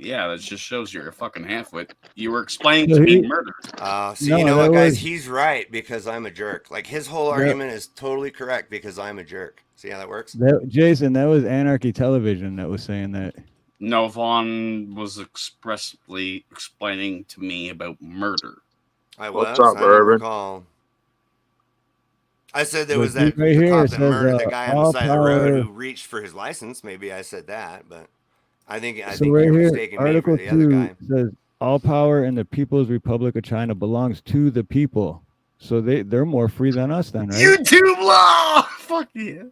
Yeah, that just shows you're a fucking halfwit. You were explaining to me murder. So you know what, guys? He's right because I'm a jerk. Like, his whole argument is totally correct because I'm a jerk. See how that works? Jason, that was Anarchy Television that was saying that. No, Vaughn was expressly explaining to me about murder. I was. What's up, I don't recall. I said there was that right here cop that murdered the guy on the side of the road power. who reached for his license. Maybe I said that, but I think So you're right here, mistaking me for Article the other 2 guy. says all power in the People's Republic of China belongs to the people. So they're more free than us then, right? YouTube law! Fuck yeah.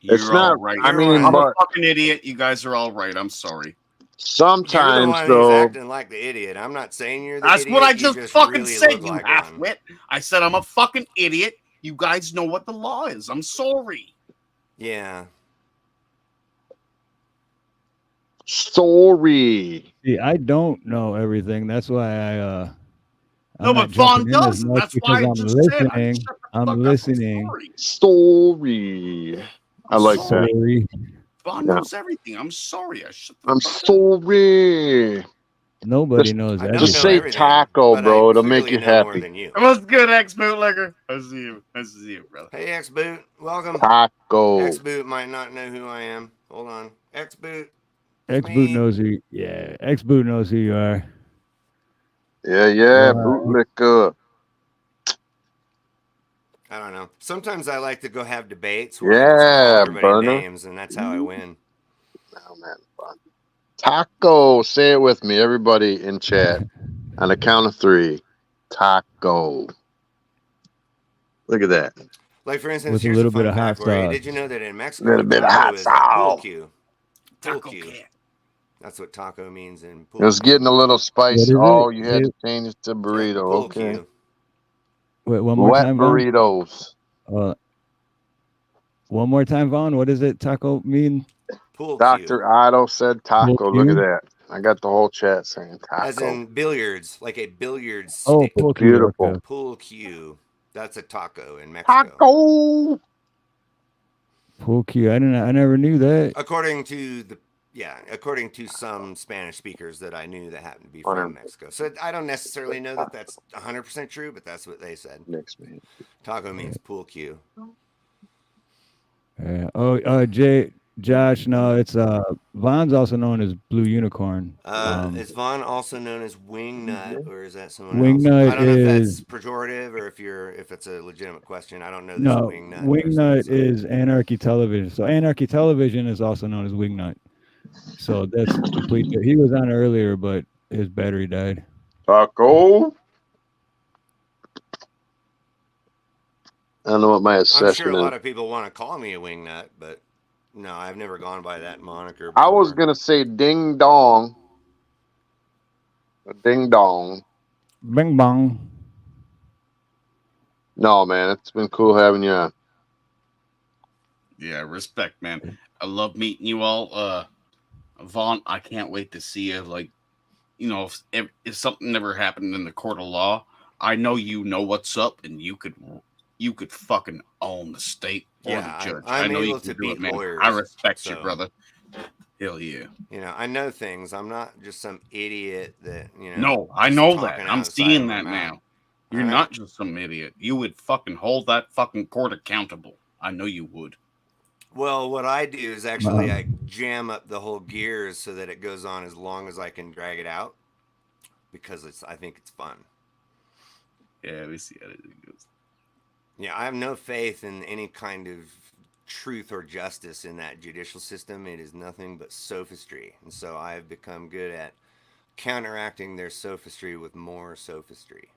It's You're not- all right. I mean, I'm a but- fucking idiot. You guys are all right. I'm sorry. Sometimes, You're the one though, who's acting like the idiot. I'm not saying you're the That's idiot. what I You just fucking really said, look you like one. half-wit. I said I'm a fucking idiot. You guys know what the law is. I'm sorry. Yeah. sorry. See, I don't know everything. That's why I'm No, not but Vaughn jumping in as does. much That's why I because I'm just said, listening. shut the I'm fuck up. listening. Sorry. I like that. Sorry. Vaughn Yeah. knows everything. I'm sorry. I shut the I'm fuck up. sorry. Nobody Just- knows I don't Just know everything. say everything, taco, but bro. I It'll make clearly you know more happy. than you. What's good, ex-bootlegger? I see you. I see you, brother. Hey, X-Boot. Welcome. Taco. X-Boot might not know who I am. Hold on. X-Boot. X-Boot knows who. Yeah, X-Boot knows who you are. Yeah, Wow. bootlicker. I don't know. Sometimes I like to go have debates where I Yeah, just call everybody burner. names, and that's how I win. Oh, man, fun. Taco. Say it with me, everybody in chat. On the count of 3. Taco. Look at that. Like, for instance, With a here's little a fun bit of hot fact for you. sauce. Did you know that in Mexico, Little bit of taco hot is a pool sauce. cue? Taco Pool cue. cat. That's what taco means in It pool. was getting a little What spicy. is it? Oh, you had Is to change it to Yeah, burrito. pool Okay. cue. Wait, one more Wet time, Vaughn. burritos. One more time, Vaughn. What does it taco mean? Pool Dr. cue. Otto said taco. Pool Look at cue? that. I got the whole chat saying As taco. in billiards, like a billiard Oh, stick. pool cue. Beautiful. Okay. Pool cue. That's a taco in Mexico. Taco. Pool cue. I never knew that. According to some Spanish speakers that I knew that happened to be Whatever. from Mexico. So I don't necessarily know that that's 100% true, but that's what they said. Next man. Taco means pool cue. Jay, Josh, no, it's Von's also known as Blue Unicorn. Is Vaughn also known as Wingnut, or is that someone else? Wingnut I don't know if that's is pejorative or if it's a legitimate question. I don't know this no Wingnut person. Wingnut So. is Anarchy Television. So Anarchy Television is also known as Wingnut. So that's complete. He was on earlier, but his battery died. Taco. I don't know what my obsession I'm sure a is. lot of people want to call me a Wingnut, but no, I've never gone by that moniker I before. was gonna say ding dong. A ding dong. Bing bong. No, man, it's been cool having you on. Yeah, respect, man. I love meeting you all. Vaughn, I can't wait to see you. Like, you know, if something never happened in the court of law, I know you know what's up, and you could fucking own the state or the judge. I'm I know you able can to do it, beat man. lawyers. I respect you, so, brother. Hell yeah. You know, I know things. I'm not just some idiot that, No, I just know that. talking I'm outside seeing of my that mouth. now. You're All right. not just some idiot. You would fucking hold that fucking court accountable. I know you would. Well, what I do is actually I jam up the whole gears so that it goes on as long as I can drag it out because I think it's fun. Yeah, we see how it goes. Yeah, I have no faith in any kind of truth or justice in that judicial system. It is nothing but sophistry. And so I have become good at counteracting their sophistry with more sophistry.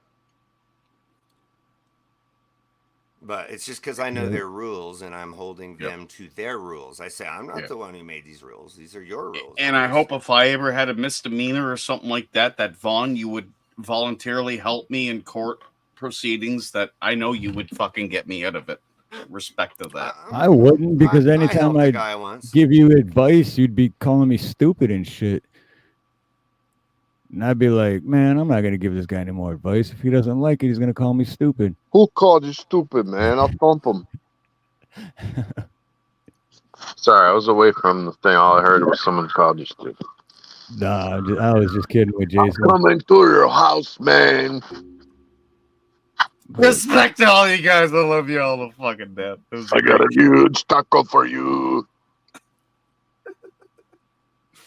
But it's just because I know their rules and I'm holding them to their rules. I say, I'm not the one who made these rules. These are your rules. And I hope if I ever had a misdemeanor or something like that, that Vaughn, you would voluntarily help me in court proceedings, that I know you would fucking get me out of it. Respect to that. I wouldn't, because I anytime helped a I guy once. give you advice, you'd be calling me stupid and shit. And I'd be like, man, I'm not going to give this guy any more advice. If he doesn't like it, he's going to call me stupid. Who called you stupid, man? I'll thump him. Sorry, I was away from the thing. All I heard was someone called you stupid. Nah, I was just kidding with Jason. I'm coming to your house, man. Respect to all you guys. I love you all to fucking death. I got a huge taco for you.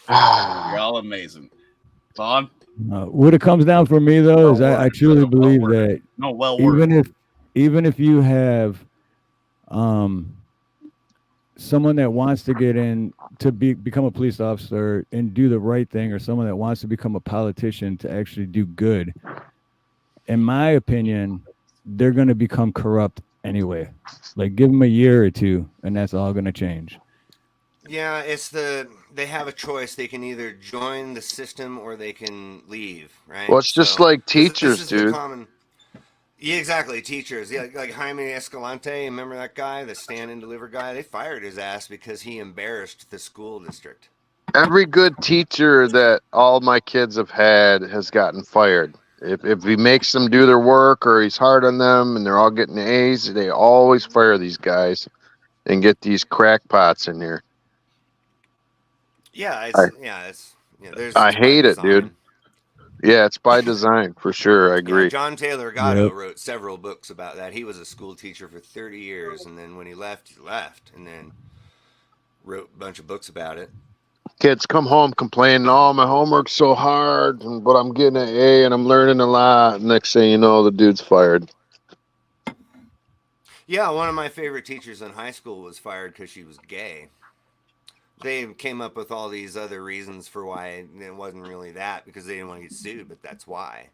You're all amazing. Vaughn? What it comes down for me, though, is I truly believe that even if you have someone that wants to get in to become a police officer and do the right thing, or someone that wants to become a politician to actually do good, in my opinion, they're going to become corrupt anyway. Like, give them a year or two, and that's all going to change. Yeah, they have a choice. They can either join the system or they can leave, right? Well, it's just like teachers, this is dude. Yeah, exactly. Teachers. Yeah, like Jaime Escalante, remember that guy, the stand and deliver guy? They fired his ass because he embarrassed the school district. Every good teacher that all my kids have had has gotten fired. If he makes them do their work, or he's hard on them and they're all getting A's, they always fire these guys and get these crackpots in here. Yeah, I hate it, dude. Yeah, it's by design for sure. I agree. Yeah, John Taylor Gatto wrote several books about that. He was a school teacher for 30 years, and then when he left, and then wrote a bunch of books about it. Kids come home complaining, "Oh, my homework's so hard, but I'm getting an A and I'm learning a lot." Next thing you know, the dude's fired. Yeah, one of my favorite teachers in high school was fired because she was gay. They came up with all these other reasons for why it wasn't really that, because they didn't want to get sued, but that's why.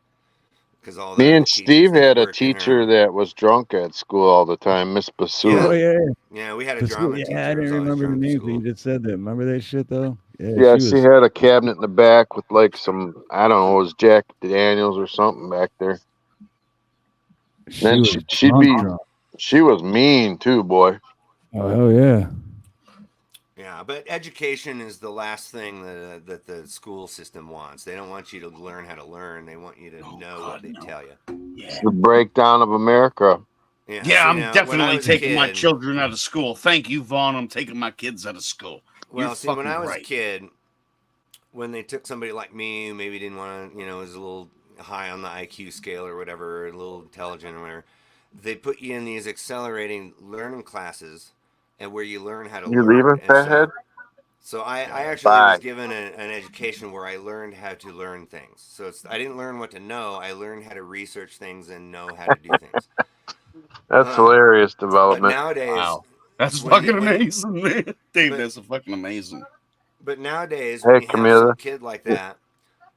Because all Me and Steve had a teacher that was drunk at school all the time, Miss Basula. Oh yeah. Yeah, we had a drama teacher. Yeah, I didn't remember the names, but you just said that. Remember that shit though? Yeah, she had a cabinet in the back with like some, I don't know, it was Jack Daniels or something back there. She was mean too, boy. Oh hell yeah. Yeah, but education is the last thing that the school system wants. They don't want you to learn how to learn. They want you to know what they tell you. It's the breakdown of America. Yeah, I'm definitely taking my children out of school. Thank you, Vaughn. I'm taking my kids out of school. Well, see, when I was a kid, when they took somebody like me who maybe didn't want to, was a little high on the IQ scale or whatever, a little intelligent or whatever, they put you in these accelerating learning classes, and where you learn how to learn. You leaving, fathead? So I actually was given an education where I learned how to learn things. So I didn't learn what to know. I learned how to research things and know how to do things. That's hilarious But development. nowadays, Wow. That's when fucking amazing, man. Dave, but, that's fucking amazing. But nowadays, Hey, when you have some Camilla. kid like that,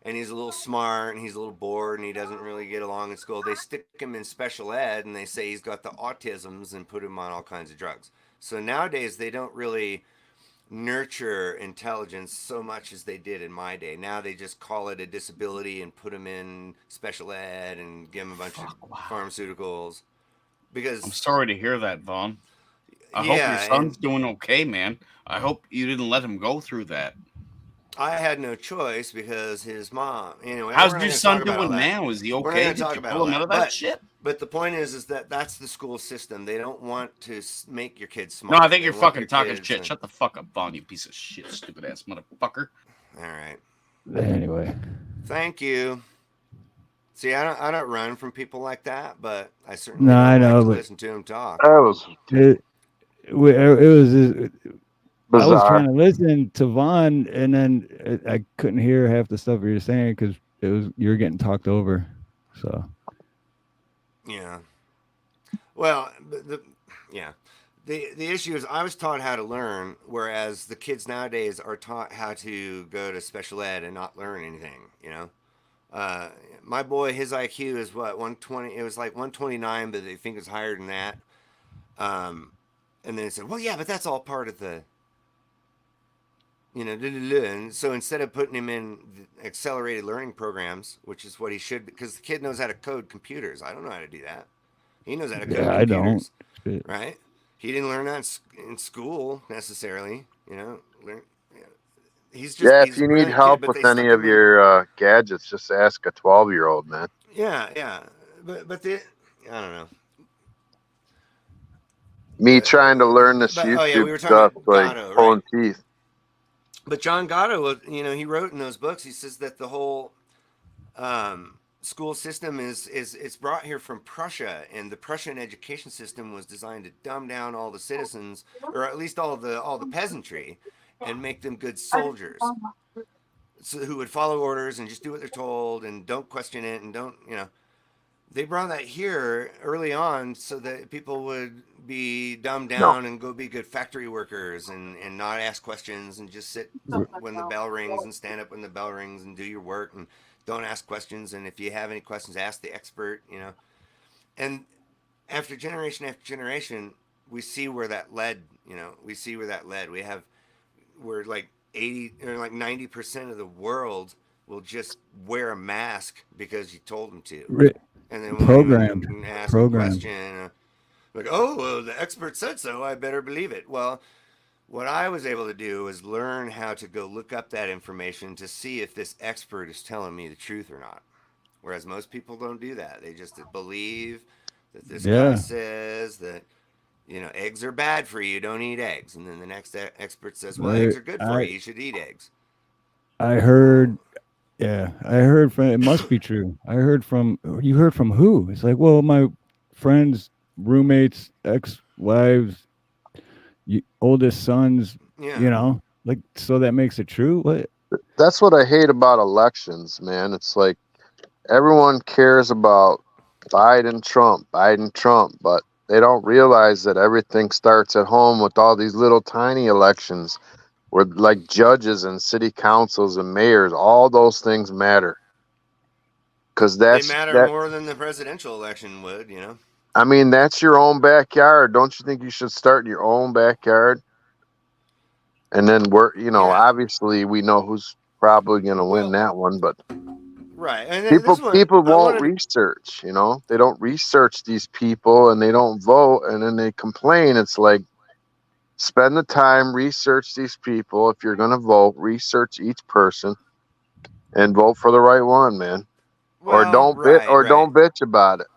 and he's a little smart and he's a little bored and he doesn't really get along in school, they stick him in special ed and they say he's got the autisms and put him on all kinds of drugs. So nowadays, they don't really nurture intelligence so much as they did in my day. Now they just call it a disability and put him in special ed and give him a bunch of pharmaceuticals. Because I'm sorry to hear that, Vaughn. I hope Yeah, your son's doing okay, man. I hope you didn't let him go through that. I had no choice because his mom. Anyway, How's we're not your gonna son talk about all doing that. now? Is he We're not okay? gonna Did talk you about pull all him out of that But shit? but the point is that that's the school system. They don't want to make your kids No, smart. I think They you're want fucking your talking kids shit. to- Shut the fuck up, Vaughn, you piece of shit, stupid ass motherfucker. All right. Anyway, Thank you. See, I don't run from people like that, but I certainly no, don't I like know, to but listen to them talk. That was it was. I was trying bizarre. to listen to Vaughn, and then I couldn't hear half the stuff you were saying because you were getting talked over. So Yeah. Well, the issue is I was taught how to learn, whereas the kids nowadays are taught how to go to special ed and not learn anything. You know, my boy, his IQ is what 120. It was like 129, but they think it's higher than that. And then they said, well, yeah, but that's all part of the, and so instead of putting him in accelerated learning programs, which is what he should, because the kid knows how to code computers. I don't know how to do that. He knows how to code yeah, I don't. computers, right? He didn't learn that in school necessarily. He's If a you need brilliant kid, help but they with any stuck of him in. your gadgets, just ask a 12-year-old, man. Yeah, but I don't know. Me trying to learn this But YouTube we were talking stuff, about like Gatto, right? pulling teeth. But John Gatto, he wrote in those books. He says that the whole school system is brought here from Prussia, and the Prussian education system was designed to dumb down all the citizens, or at least all the peasantry, and make them good soldiers, so who would follow orders and just do what they're told and don't question it and don't. They brought that here early on so that people would be dumbed down and go be good factory workers and not ask questions and just sit when the bell rings and stand up when the bell rings and do your work and don't ask questions. And if you have any questions, ask the expert, And after generation, we see where that led, We're like 80 or like 90% of the world will just wear a mask because you told them to. And then won't even ask a question. Like, oh, well, the expert said so. I better believe it. Well, what I was able to do was learn how to go look up that information to see if this expert is telling me the truth or not. Whereas most people don't do that. They just believe that this guy says that, eggs are bad for you. Don't eat eggs. And then the next expert says, well, eggs are good for you. You should eat eggs. I heard. Yeah, I heard from. It must be true. I heard from. You heard from who? It's like, well, my friends, roommates, ex-wives, oldest sons. Yeah. Like, so that makes it true. What? That's what I hate about elections, man. It's like everyone cares about Biden, Trump, but they don't realize that everything starts at home with all these little tiny elections. Where like judges and city councils and mayors, all those things matter. Because They matter more than the presidential election would, I mean, that's your own backyard. Don't you think you should start in your own backyard? And then obviously we know who's probably going to win that one, but right. And people won't research, they don't research these people and they don't vote and then they complain. It's like, spend the time, research these people. If you're going to vote, research each person and vote for the right one, man. Or don't bitch about it.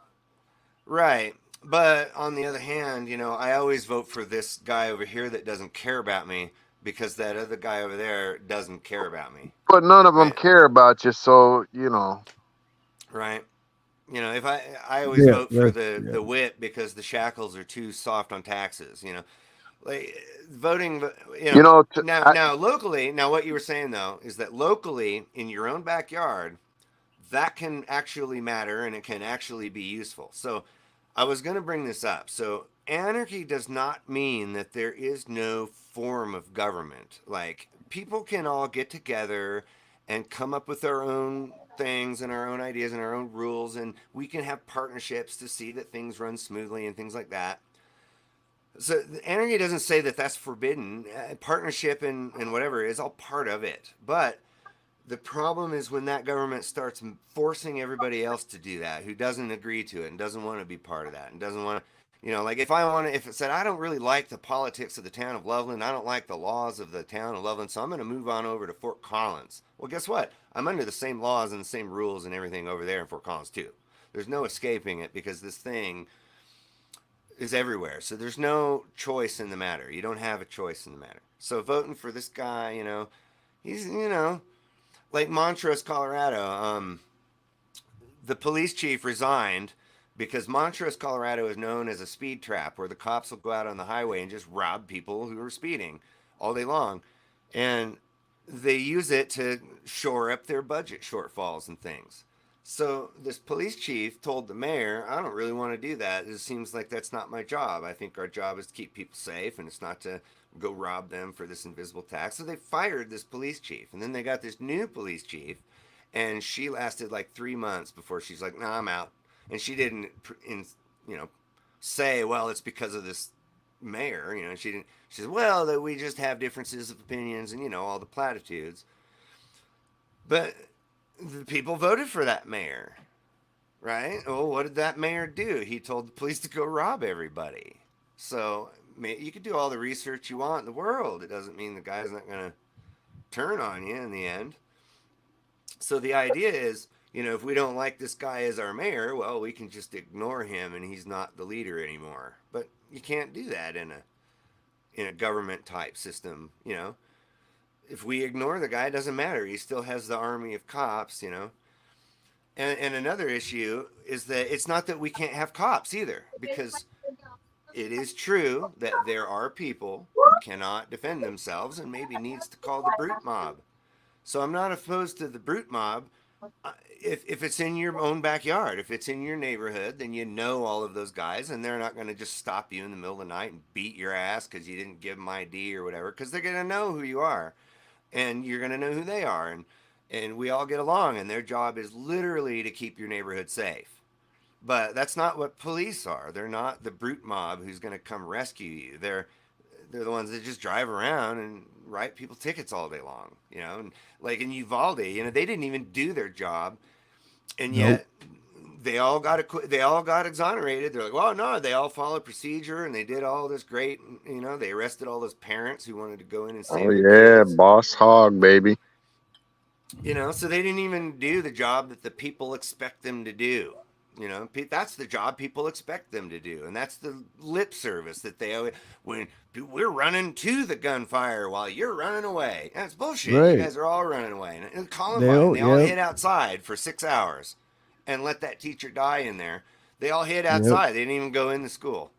Right. But on the other hand, I always vote for this guy over here that doesn't care about me because that other guy over there doesn't care about me. But none of them care about you, so, Right. If I always vote for the whip because the shackles are too soft on taxes, like voting, To, now locally, now what you were saying though is that locally in your own backyard, that can actually matter and it can actually be useful. So I was going to bring this up. So anarchy does not mean that there is no form of government. Like people can all get together and come up with our own things and our own ideas and our own rules, and we can have partnerships to see that things run smoothly and things like that. So anarchy doesn't say that that's forbidden. Partnership and whatever is all part of it. But the problem is when that government starts forcing everybody else to do that, who doesn't agree to it and doesn't want to be part of that and doesn't want to, like if it said, I don't really like the politics of the town of Loveland, I don't like the laws of the town of Loveland, so I'm going to move on over to Fort Collins. Well, guess what? I'm under the same laws and the same rules and everything over there in Fort Collins too. There's no escaping it because this thing is everywhere. So there's no choice in the matter. You don't have a choice in the matter. So voting for this guy, he's, like Montrose, Colorado, the police chief resigned because Montrose, Colorado is known as a speed trap where the cops will go out on the highway and just rob people who are speeding all day long. And they use it to shore up their budget shortfalls and things. So this police chief told the mayor, I don't really want to do that. It seems like that's not my job. I think our job is to keep people safe and it's not to go rob them for this invisible tax. So they fired this police chief. And then they got this new police chief. And she lasted like 3 months before she's like, nah, I'm out. And she didn't, say, well, it's because of this mayor. She didn't. She said, well, that we just have differences of opinions and, all the platitudes. But the people voted for that mayor, right? Well, what did that mayor do? He told the police to go rob everybody. So you could do all the research you want in the world. It doesn't mean the guy's not going to turn on you in the end. So the idea is, if we don't like this guy as our mayor, well, we can just ignore him and he's not the leader anymore. But you can't do that in a government type system, If we ignore the guy, it doesn't matter. He still has the army of cops, And another issue is that it's not that we can't have cops either, because it is true that there are people who cannot defend themselves and maybe needs to call the brute mob. So I'm not opposed to the brute mob if it's in your own backyard. If it's in your neighborhood, then all of those guys, and they're not going to just stop you in the middle of the night and beat your ass because you didn't give them ID or whatever, because they're going to know who you are. And you're going to know who they are. And we all get along, and their job is literally to keep your neighborhood safe. But that's not what police are. They're not the brute mob who's going to come rescue you. They're the ones that just drive around and write people tickets all day long, And like in Uvalde, they didn't even do their job, and yet they all got exonerated. They're like, well, no, they all followed procedure and they did all this great. They arrested all those parents who wanted to go in and save their kids. Boss hog, baby. So they didn't even do the job that the people expect them to do. That's the job people expect them to do. And that's the lip service that they always, when we're running to the gunfire while you're running away. That's bullshit. Right. You guys are all running away. And Columbine, they all hid outside for 6 hours and let that teacher die in there. They all hid outside. They didn't even go into school.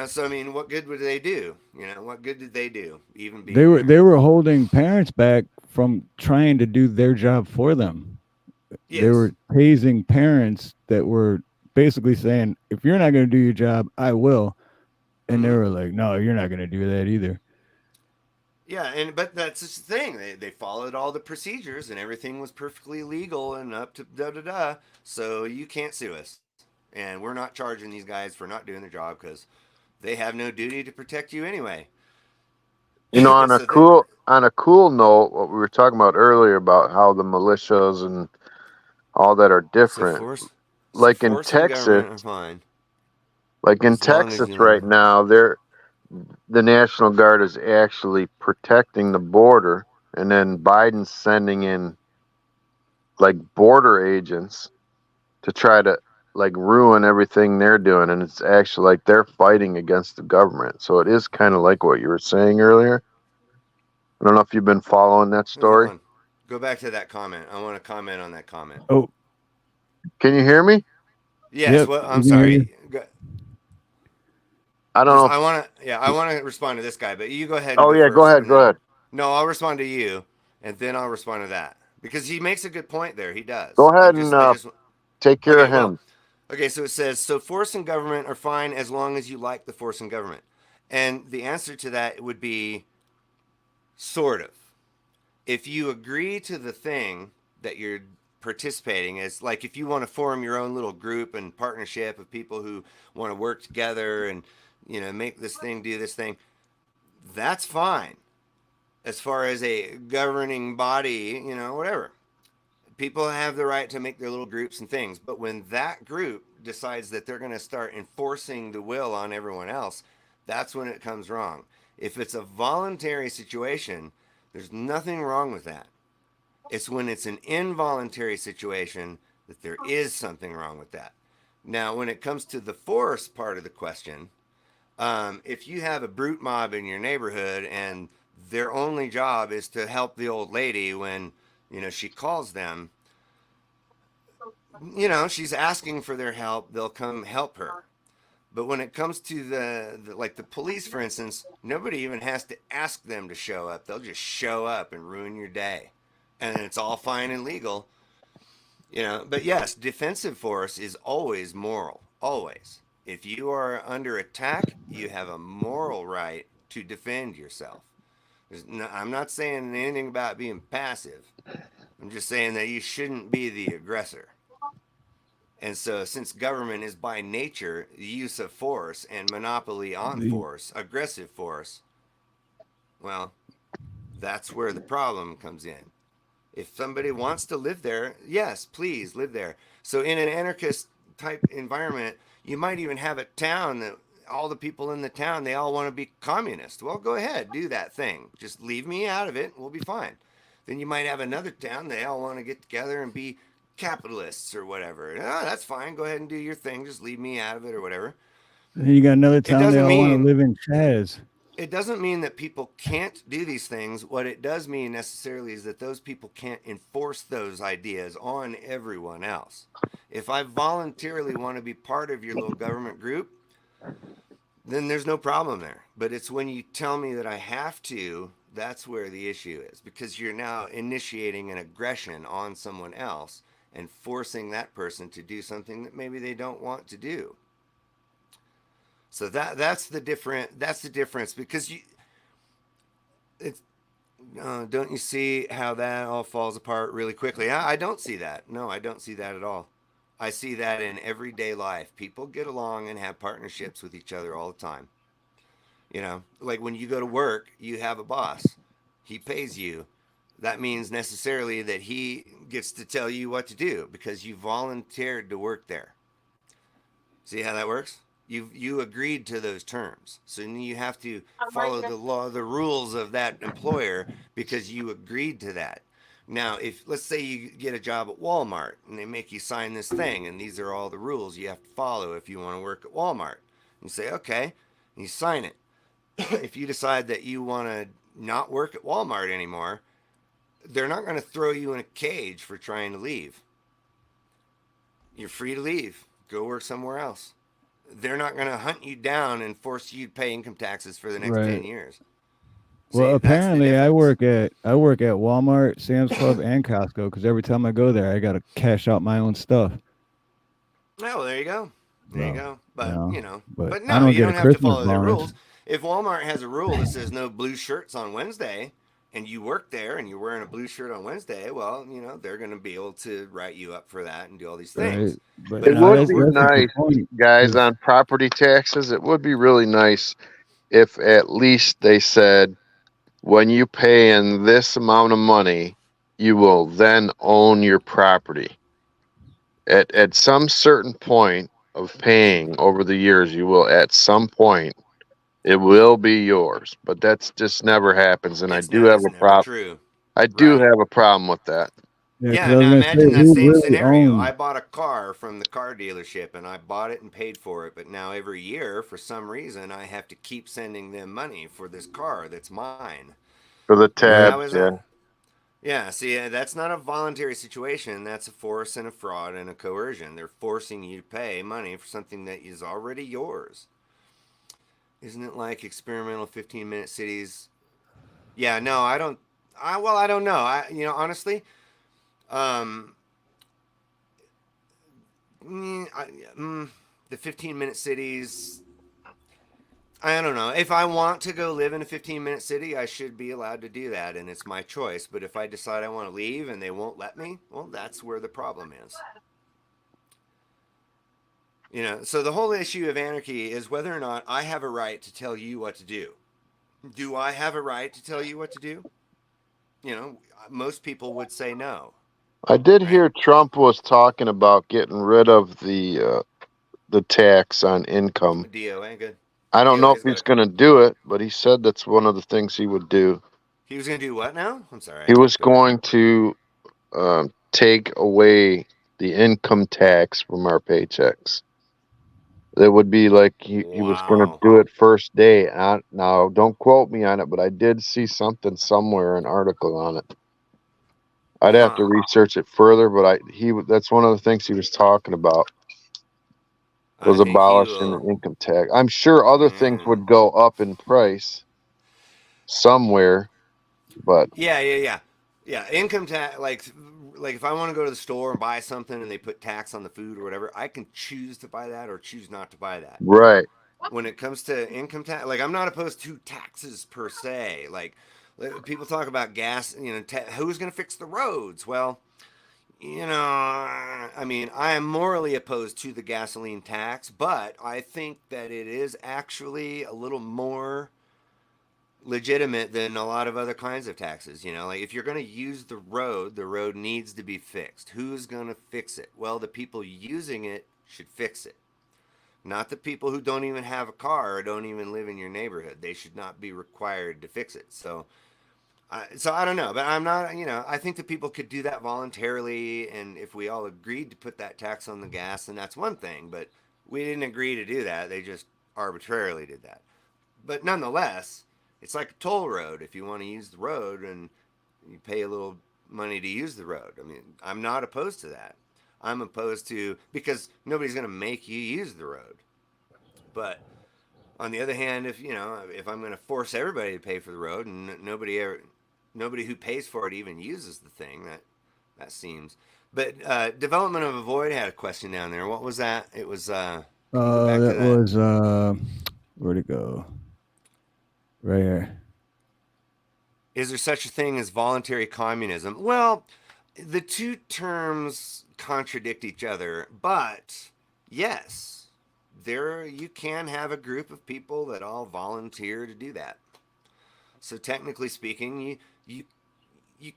So I mean, what good would they do? What good did they do? Even be they were holding parents back from trying to do their job for them. Yes. They were tasing parents that were basically saying, if you're not going to do your job, I will. And they were like, no, you're not going to do that either. Yeah, but that's just the thing. They followed all the procedures and everything was perfectly legal and up to da-da-da. So you can't sue us. And we're not charging these guys for not doing their job because they have no duty to protect you anyway. On a cool note, what we were talking about earlier about how the militias and all that are different. Like in Texas, right now, the National Guard is actually protecting the border, and then Biden's sending in like border agents to try to like ruin everything they're doing, and it's actually like they're fighting against the government. So it is kind of like what you were saying earlier. I don't know if you've been following that story. Go back to that comment. I want to comment on that comment. Oh, can you hear me? Yes. Yep. Well, I'm sorry. I don't know. I want to respond to this guy, but you go ahead. Oh, And go yeah, first, go ahead. and Go then- ahead. No, I'll respond to you, and then I'll respond to that because he makes a good point there. He does. Go ahead and take care of him. Okay, so it says, so force and government are fine as long as you like the force and government. And the answer to that would be sort of. If you agree to the thing that you're participating as, like if you want to form your own little group and partnership of people who want to work together and, you know, make this thing, do this thing, that's fine. As far as a governing body, you know, whatever. People have the right to make their little groups and things, but when that group decides that they're going to start enforcing the will on everyone else, that's when it comes wrong. If it's a voluntary situation, there's nothing wrong with that. It's when it's an involuntary situation that there is something wrong with that. Now, when it comes to the force part of the question, if you have a brute mob in your neighborhood and their only job is to help the old lady when, you know, she calls them, you know, she's asking for their help, they'll come help her. But when it comes to the like the police, for instance, nobody even has to ask them to show up. They'll just show up and ruin your day. And it's all fine and legal. You know, but yes, defensive force is always moral, always. If you are under attack, you have a moral right to defend yourself. I'm not saying anything about being passive. I'm just saying that you shouldn't be the aggressor. And so, since government is by nature the use of force and monopoly on force, aggressive force, well, that's where the problem comes in. If somebody wants to live there, yes, please live there. So, in an anarchist type environment, you might even have a town that all the people in the town, they all want to be communist. Well, go ahead, do that thing. Just leave me out of it, we'll be fine. Then you might have another town, they all want to get together and be capitalists or whatever. Oh, that's fine. Go ahead and do your thing. Just leave me out of it or whatever. Then you got another town they all want to live in Chaz. It doesn't mean that people can't do these things. What it does mean necessarily is that those people can't enforce those ideas on everyone else. If I voluntarily want to be part of your little government group, then there's no problem there. But it's when you tell me that I have to, that's where the issue is, because you're now initiating an aggression on someone else and forcing that person to do something that maybe they don't want to do. So that's the difference, because don't you see how that all falls apart really quickly? I don't see that. No, I don't see that at all. I see that in everyday life. People get along and have partnerships with each other all the time. You know, like when you go to work, you have a boss. He pays you. That means necessarily that he gets to tell you what to do because you volunteered to work there. See how that works? You agreed to those terms. So you have to follow the law, the rules of that employer because you agreed to that. Now, if let's say you get a job at Walmart and they make you sign this thing and these are all the rules you have to follow if you want to work at Walmart. You say, okay, and you sign it. If you decide that you want to not work at Walmart anymore, they're not going to throw you in a cage for trying to leave. You're free to leave. Go work somewhere else. They're not going to hunt you down and force you to pay income taxes for the next 10 years. Well, apparently I work at Walmart, Sam's Club, and Costco because every time I go there, I got to cash out my own stuff. Oh, well, there you go. There you go. But, but no, I don't you get don't a have Christmas to follow their bonus. rules. If Walmart has a rule that says no blue shirts on Wednesday and you work there and you're wearing a blue shirt on Wednesday, well, they're going to be able to write you up for that and do all these things. Right. It would be nice, guys, on property taxes. It would be really nice if at least they said, when you pay in this amount of money, you will then own your property. At some certain point of paying over the years, you will at some point, it will be yours. But that's just never happens, and I do have a problem. True. I do have a problem with that. Yeah, now imagine that same scenario. I bought a car from the car dealership and I bought it and paid for it. But now every year, for some reason, I have to keep sending them money for this car that's mine. For the tabs, yeah. Yeah, see, that's not a voluntary situation. That's a force and a fraud and a coercion. They're forcing you to pay money for something that is already yours. Isn't it like experimental 15-minute cities? Yeah, no, I don't. I don't know. Honestly, um, mm, I, mm, the 15-minute cities. I don't know. If I want to go live in a 15-minute city, I should be allowed to do that, and it's my choice. But if I decide I want to leave and they won't let me, well, that's where the problem is. So the whole issue of anarchy is whether or not I have a right to tell you what to do. Do I have a right to tell you what to do? Most people would say no. I did hear Trump was talking about getting rid of the tax on income. DOA, good. I don't know if DOA's he's going to do it, but he said that's one of the things he would do. He was going to do what now? I'm sorry. He was going to take away the income tax from our paychecks. It would be like he was going to do it first day. Now, don't quote me on it, but I did see something somewhere, an article on it. I'd have to research it further, but that's one of the things he was talking about. Was abolishing the income tax. I'm sure other things would go up in price somewhere, but yeah. Income tax, like if I want to go to the store and buy something and they put tax on the food or whatever, I can choose to buy that or choose not to buy that. Right. When it comes to income tax, like I'm not opposed to taxes per se. Like people talk about gas, who's going to fix the roads? Well, I mean, I am morally opposed to the gasoline tax, but I think that it is actually a little more legitimate than a lot of other kinds of taxes. Like if you're going to use the road needs to be fixed. Who's going to fix it? Well, the people using it should fix it. Not the people who don't even have a car or don't even live in your neighborhood. They should not be required to fix it. So I don't know, but I'm not, I think that people could do that voluntarily. And if we all agreed to put that tax on the gas, then that's one thing. But we didn't agree to do that. They just arbitrarily did that. But nonetheless, it's like a toll road. If you want to use the road and you pay a little money to use the road. I mean, I'm not opposed to that. I'm opposed to, because nobody's going to make you use the road. But on the other hand, if I'm going to force everybody to pay for the road and nobody who pays for it even uses the thing, that seems. But development of a void had a question down there. What was that? It was was where'd it go? Right here. Is there such a thing as voluntary communism? Well, the two terms contradict each other, but yes, you can have a group of people that all volunteer to do that. So technically speaking, you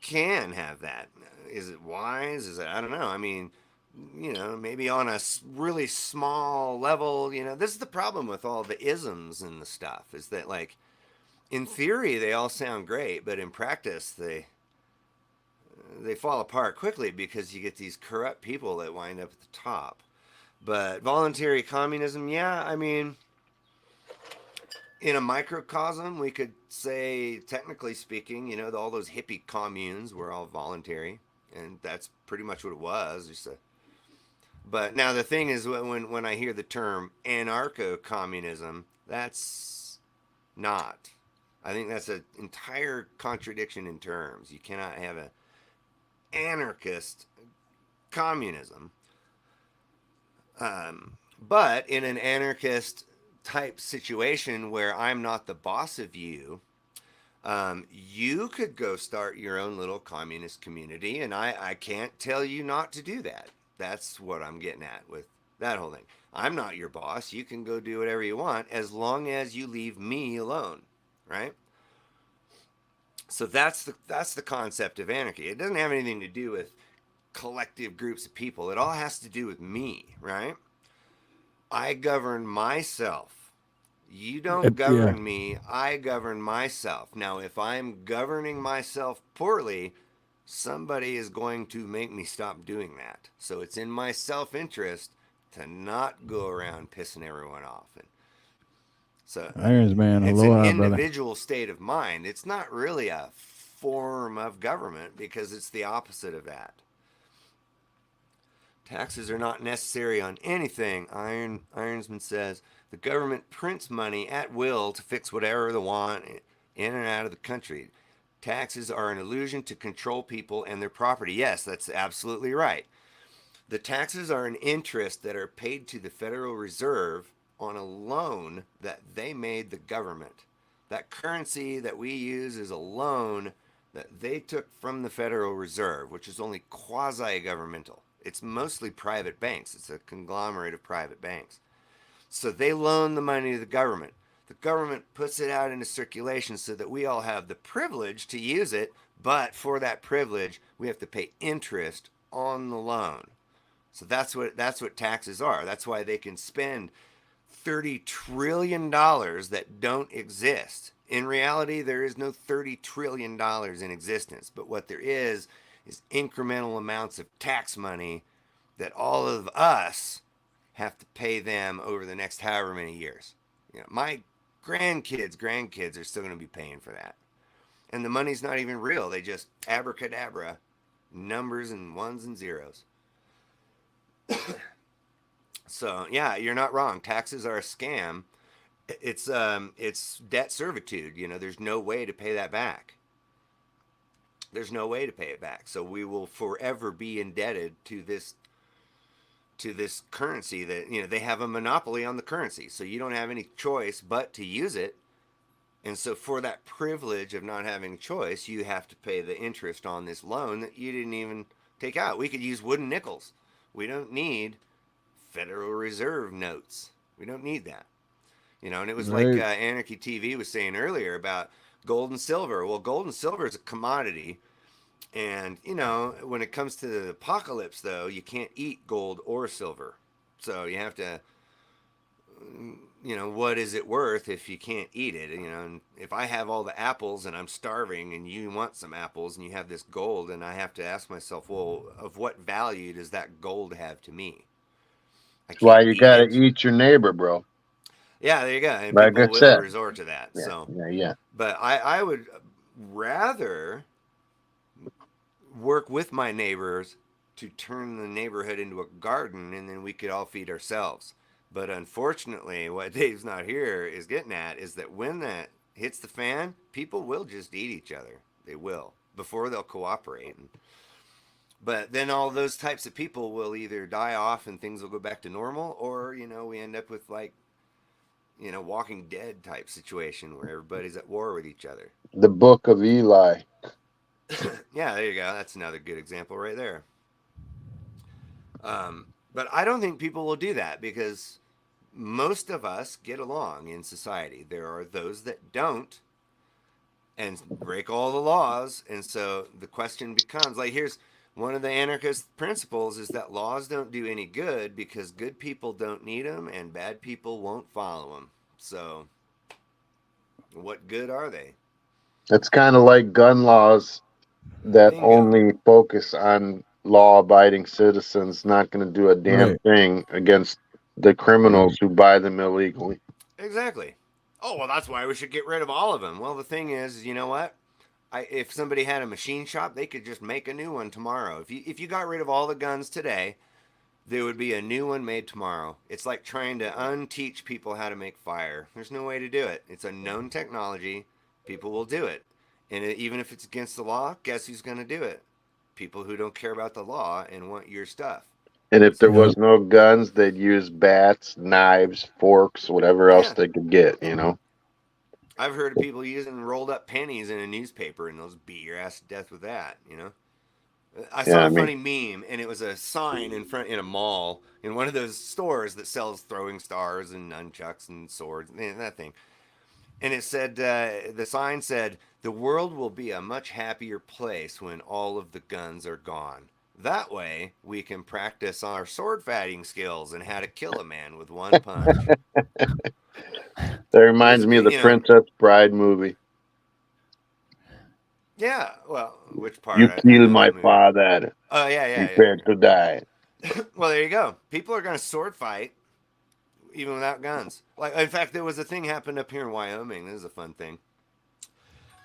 can have that. Is it wise? I don't know. I mean, maybe on a really small level, this is the problem with all the isms and the stuff, is that like in theory they all sound great, but in practice they fall apart quickly because you get these corrupt people that wind up at the top. But voluntary communism, yeah, I mean, in a microcosm, we could say, technically speaking, all those hippie communes were all voluntary, and that's pretty much what it was. But now the thing is, when I hear the term anarcho-communism, that's not. I think that's an entire contradiction in terms. You cannot have an anarchist communism. But in an anarchist type situation where I'm not the boss of you, you could go start your own little communist community, and I can't tell you not to do that. That's what I'm getting at with that whole thing. I'm not your boss. You can go do whatever you want as long as you leave me alone, right? So that's the concept of anarchy. It doesn't have anything to do with collective groups of people. It all has to do with me, right? I govern myself. You don't govern me. I govern myself. Now, if I'm governing myself poorly, somebody is going to make me stop doing that. So it's in my self-interest to not go around pissing everyone off. And so Irons, man. it's Aloha, an brother. individual state of mind. It's not really a form of government because it's the opposite of that. Taxes are not necessary on anything. Ironsman says the government prints money at will to fix whatever they want in and out of the country. Taxes are an illusion to control people and their property. Yes, that's absolutely right. The taxes are an interest that are paid to the Federal Reserve on a loan that they made the government. That currency that we use is a loan that they took from the Federal Reserve, which is only quasi-governmental. It's mostly private banks. It's a conglomerate of private banks. So they loan the money to the government. The government puts it out into circulation so that we all have the privilege to use it, but for that privilege, we have to pay interest on the loan. So that's what taxes are. That's why they can spend $30 trillion that don't exist. In reality, there is no $30 trillion in existence, but what there is incremental amounts of tax money that all of us have to pay them over the next however many years. You know, my grandkids are still going to be paying for that. And the money's not even real. They just abracadabra numbers and ones and zeros. So, yeah, you're not wrong. Taxes are a scam. It's debt servitude. You know, there's no way to pay that back. There's no way to pay it back. So we will forever be indebted to this currency that, you know, they have a monopoly on the currency. So you don't have any choice but to use it. And so for that privilege of not having choice, you have to pay the interest on this loan that you didn't even take out. We could use wooden nickels. We don't need Federal Reserve notes. We don't need that. You know, and it was like Anarchy TV was saying earlier about gold and silver. Well, gold and silver is a commodity. And, you know, when it comes to the apocalypse, though, you can't eat gold or silver. So you have to, you know, what is it worth if you can't eat it? You know, and if I have all the apples and I'm starving and you want some apples and you have this gold, and I have to ask myself, well, of what value does that gold have to me? That's why you got to eat your neighbor, bro. Yeah, there you go. And like people will resort to that. Yeah, so yeah. But I would rather work with my neighbors to turn the neighborhood into a garden, and then we could all feed ourselves. But unfortunately, what Dave's not here is getting at is that when that hits the fan, people will just eat each other. They will, before they'll cooperate. But then all those types of people will either die off and things will go back to normal, or, you know, we end up with like, you know, Walking Dead type situation where everybody's at war with each other. The Book of Eli. Yeah, there you go. That's another good example right there. But I don't think people will do that because most of us get along in society. There are those that don't and break all the laws. And so the question becomes, like, here's one of the anarchist principles is that laws don't do any good because good people don't need them and bad people won't follow them. So what good are they? It's kind of like gun laws that only focus on law-abiding citizens, not going to do a damn thing against the criminals who buy them illegally. Exactly. Oh, well, that's why we should get rid of all of them. Well, the thing is, you know what? If somebody had a machine shop, they could just make a new one tomorrow. If you got rid of all the guns today, there would be a new one made tomorrow. It's like trying to unteach people how to make fire. There's no way to do it. It's a known technology. People will do it. And even if it's against the law, guess who's going to do it? People who don't care about the law and want your stuff. And if there was no guns, they'd use bats, knives, forks, whatever else they could get, you know? I've heard of people using rolled up pennies in a newspaper, and they'll beat your ass to death with that, you know? I saw a funny meme, and it was a sign in a mall, in one of those stores that sells throwing stars and nunchucks and swords, and that thing. And it said, the sign said, "The world will be a much happier place when all of the guns are gone. That way, we can practice our sword fighting skills and how to kill a man with one punch." That reminds me of the Princess Bride movie. Yeah, well, which part? You killed my father. Oh, yeah. Prepare to die. Well, there you go. People are going to sword fight even without guns. Like, in fact, there was a thing happened up here in Wyoming. This is a fun thing.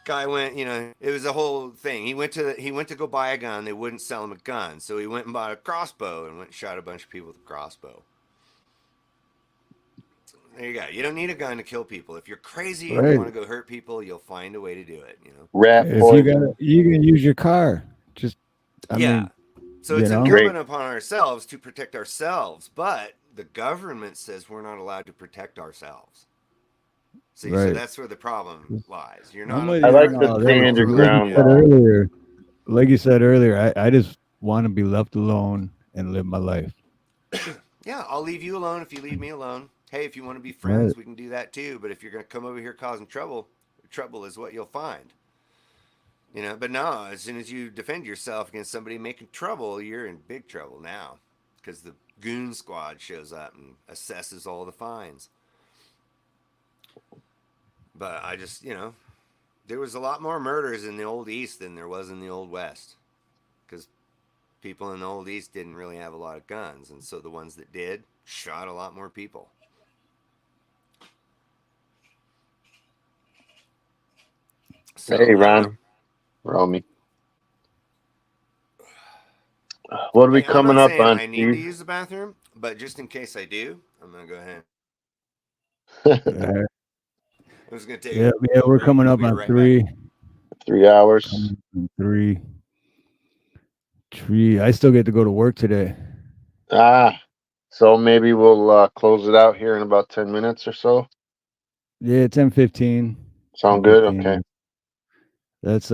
Guy went, it was a whole thing. He went to go buy a gun. They wouldn't sell him a gun, so he went and bought a crossbow and went and shot a bunch of people with a crossbow. So there you go. You don't need a gun to kill people. If you're crazy and you want to go hurt people, you'll find a way to do it. Rat poison. You can use your car. Just I mean, so it's incumbent upon ourselves to protect ourselves, but the government says we're not allowed to protect ourselves. See, so that's where the problem lies. You're not. I like to stand your ground. Like you said earlier, I just want to be left alone and live my life. Yeah, I'll leave you alone if you leave me alone. Hey, if you want to be friends, we can do that too. But if you're going to come over here causing trouble, trouble is what you'll find. But no, as soon as you defend yourself against somebody making trouble, you're in big trouble now, because the goon squad shows up and assesses all the fines. But I just, there was a lot more murders in the Old East than there was in the Old West, because people in the Old East didn't really have a lot of guns, and so the ones that did shot a lot more people. So, hey, Ron. Romy. What are we coming up on? I need to use the bathroom, but just in case I do, I'm going to go ahead. I was going to take we're coming up on 3 hours. 3. I still get to go to work today. So maybe we'll close it out here in about 10 minutes or so. Yeah, 10:15. Sound good? Okay. That's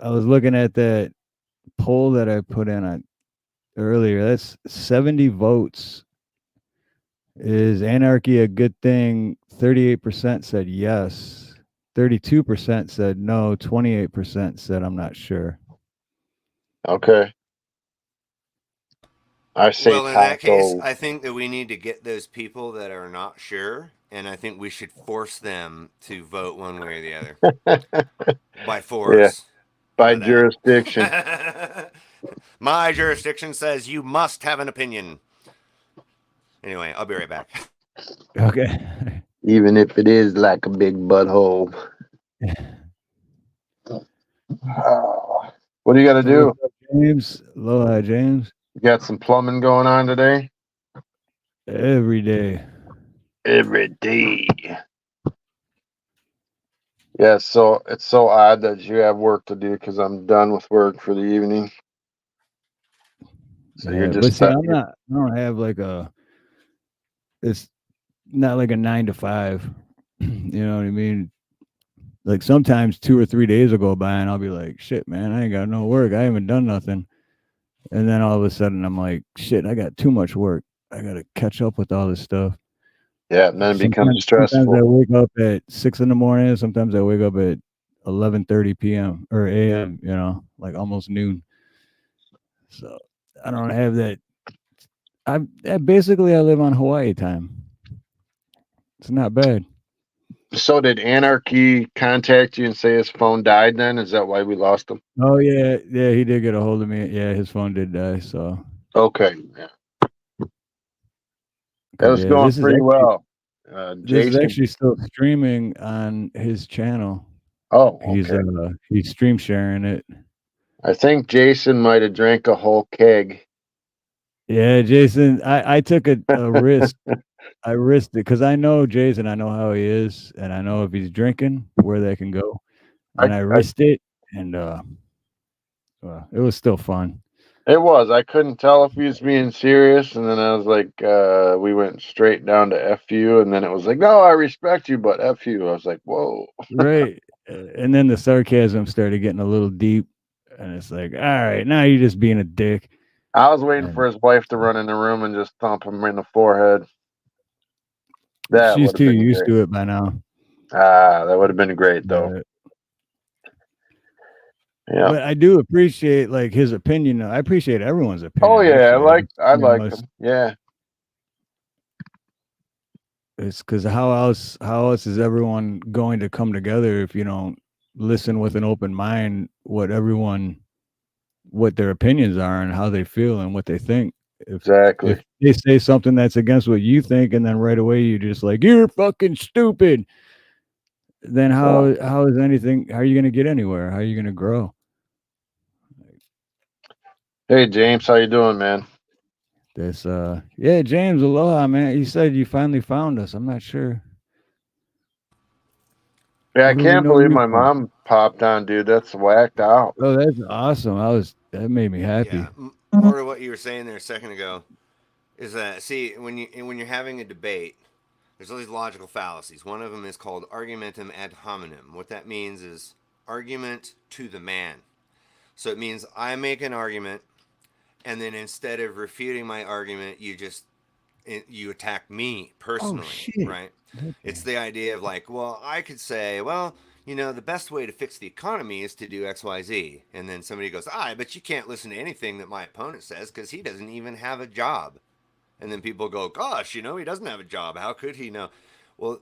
I was looking at that poll that I put in earlier. That's 70 votes. Is anarchy a good thing? 38% said yes. 32% said no. 28% said I'm not sure. Okay. I say in that case, I think that we need to get those people that are not sure, and I think we should force them to vote one way or the other. By force. Yeah. By jurisdiction. My jurisdiction says you must have an opinion. Anyway, I'll be right back. Okay. Even if it is like a big butthole. What do you got to do? James. Aloha, James. You got some plumbing going on today? Every day. Every day. Yeah, so it's so odd that you have work to do because I'm done with work for the evening. So you're just. But see, I don't have like it's not like a 9 to 5. You know what I mean? Like sometimes 2 or 3 days will go by and I'll be like, shit, man, I ain't got no work. I haven't done nothing. And then all of a sudden I'm like, shit, I got too much work. I got to catch up with all this stuff. Yeah, and then it becomes stressful. Sometimes I wake up at 6 a.m. Sometimes I wake up at 11:30 p.m. or a.m., like almost noon. So I don't have that. Basically I live on Hawaii time. It's not bad. So did Anarchy contact you and say his phone died then? Is that why we lost him? Oh, yeah. Yeah, he did get a hold of me. Yeah, his phone did die, so. Okay. Yeah. That was going pretty well. This is actually still streaming on his channel. Oh, okay. He's stream sharing it. I think Jason might have drank a whole keg. Yeah, Jason, I took a risk. I risked it because I know Jason. I know how he is, and I know if he's drinking, where that can go. And I risked it, and it was still fun. It was. I couldn't tell if he was being serious, and then I was like, we went straight down to F you, and then it was like, no, I respect you, but F you. I was like, whoa. Right. And then the sarcasm started getting a little deep, and it's like, all right, now you're just being a dick. I was waiting for his wife to run in the room and just thump him in the forehead. She's too used to it by now. That would have been great, though. Yeah, but I do appreciate like his opinion. I appreciate everyone's opinion. Oh yeah, I like him. Yeah, it's because how else is everyone going to come together if you don't listen with an open mind what their opinions are and how they feel and what they think. Exactly. If they say something that's against what you think, and then right away you're just like, you're fucking stupid. then how is anything? How are you going to get anywhere? How are you going to grow? Hey James, how you doing, man? This yeah, James, aloha, man. You said you finally found us. I'm not sure. Yeah, I Where do we can't know believe you my from? mom popped on, dude. That's whacked out. Oh, that's awesome. That made me happy. Yeah, more to what you were saying there a second ago is that see when you're having a debate, there's all these logical fallacies. One of them is called argumentum ad hominem. What that means is argument to the man. So it means I make an argument, and then instead of refuting my argument, you attack me personally, right? It's the idea of like, well, I could say, well, the best way to fix the economy is to do X, Y, Z, and then somebody goes, but you can't listen to anything that my opponent says because he doesn't even have a job, and then people go, gosh, he doesn't have a job. How could he know? Well,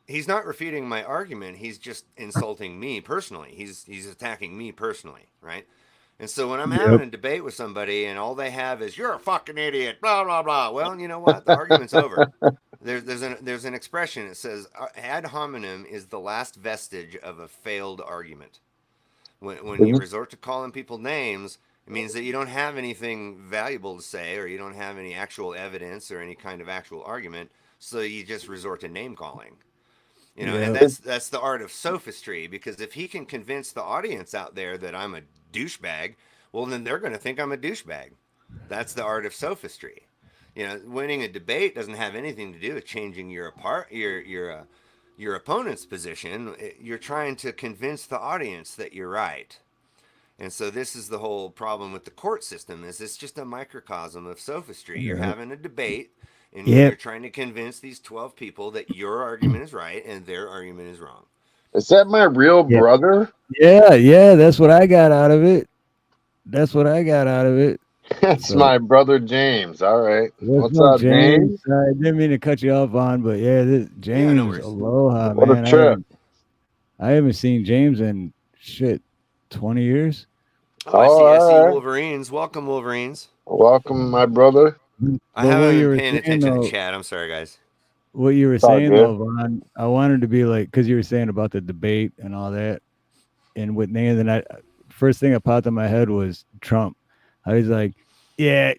he's not refuting my argument. He's just insulting me personally. He's attacking me personally, right? And so when I'm having a debate with somebody and all they have is "you're a fucking idiot," blah blah blah. Well, you know what? The argument's over. There's an expression that says ad hominem is the last vestige of a failed argument. When you resort to calling people names, it means that you don't have anything valuable to say, or you don't have any actual evidence or any kind of actual argument. So you just resort to name calling. And that's the art of sophistry, because if he can convince the audience out there that I'm a douchebag, well, then they're going to think I'm a douchebag. That's the art of sophistry. Winning a debate doesn't have anything to do with changing your opponent's position. You're trying to convince the audience that you're right. And so this is the whole problem with the court system, is it's just a microcosm of sophistry. You're having a debate, and you're trying to convince these 12 people that your argument is right and their argument is wrong. Is that my real brother? Yeah, that's what I got out of it. That's my brother James. All right. What's up, up, James? I didn't mean to cut you off on, but this James, aloha, what man. A trip. I haven't seen James in 20 years. I see Wolverines. Welcome, Wolverines. Welcome, my brother. I haven't been paying attention to the chat. I'm sorry, guys. What you were saying, though, Vaughn, I wanted to be like, because you were saying about the debate and all that, and with Nathan, first thing that popped in my head was Trump. I was like, yeah,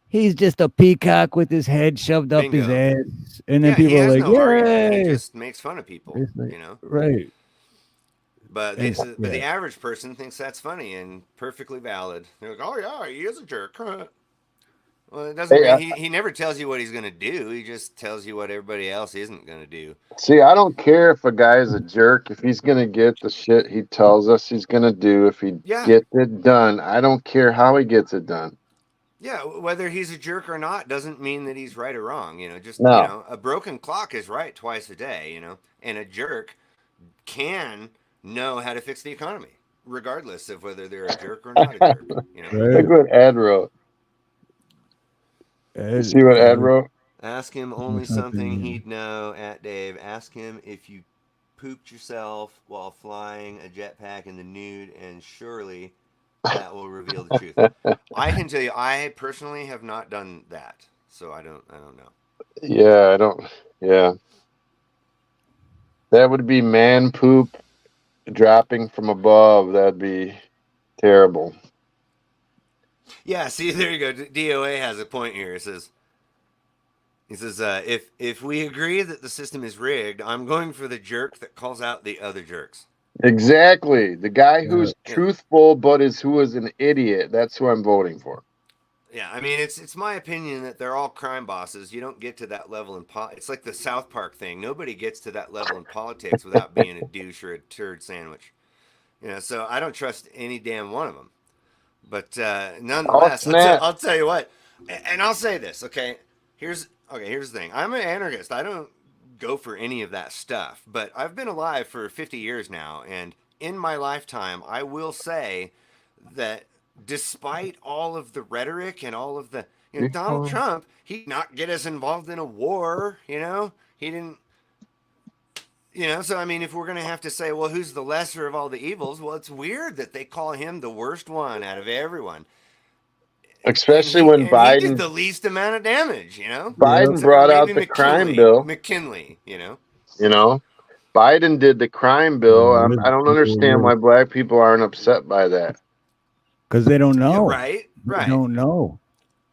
he's just a peacock with his head shoved up his ass, and then people are like, argument. He just makes fun of people, right? But the average person thinks that's funny and perfectly valid. They're like, oh yeah, he is a jerk. Well, it doesn't mean he never tells you what he's going to do. He just tells you what everybody else isn't going to do. See, I don't care if a guy is a jerk. If he's going to get the shit he tells us he's going to do, if he gets it done, I don't care how he gets it done. Yeah, whether he's a jerk or not doesn't mean that he's right or wrong. A broken clock is right twice a day, and a jerk can know how to fix the economy, regardless of whether they're a jerk or not a jerk. Look what Ed wrote. See what Ed wrote? Ask him only something he'd know at Dave. Ask him if you pooped yourself while flying a jetpack in the nude, and surely that will reveal the truth. I can tell you, I personally have not done that, so I don't know. Yeah, I don't. Yeah, that would be man poop dropping from above. That'd be terrible. Yeah, see, there you go. DOA has a point here. He says, if we agree that the system is rigged, I'm going for the jerk that calls out the other jerks. Exactly. The guy who's truthful but who is an idiot. That's who I'm voting for. Yeah, I mean, it's my opinion that they're all crime bosses. You don't get to that level in it's like the South Park thing. Nobody gets to that level in politics without being a douche or a turd sandwich. So I don't trust any damn one of them. But nonetheless, I'll tell you what, and I'll say this, okay? Here's the thing. I'm an anarchist. I don't go for any of that stuff, but I've been alive for 50 years now, and in my lifetime, I will say that despite all of the rhetoric and all of the, Donald Trump, he did not get us involved in a war, he didn't. So I mean, if we're going to have to say, well, who's the lesser of all the evils? Well, it's weird that they call him the worst one out of everyone. Especially when Biden did the least amount of damage, Biden brought out the crime bill. McKinley, You know, Biden did the crime bill. I don't understand why Because black people aren't upset by that. they don't Yeah, know. right. They Right. don't know.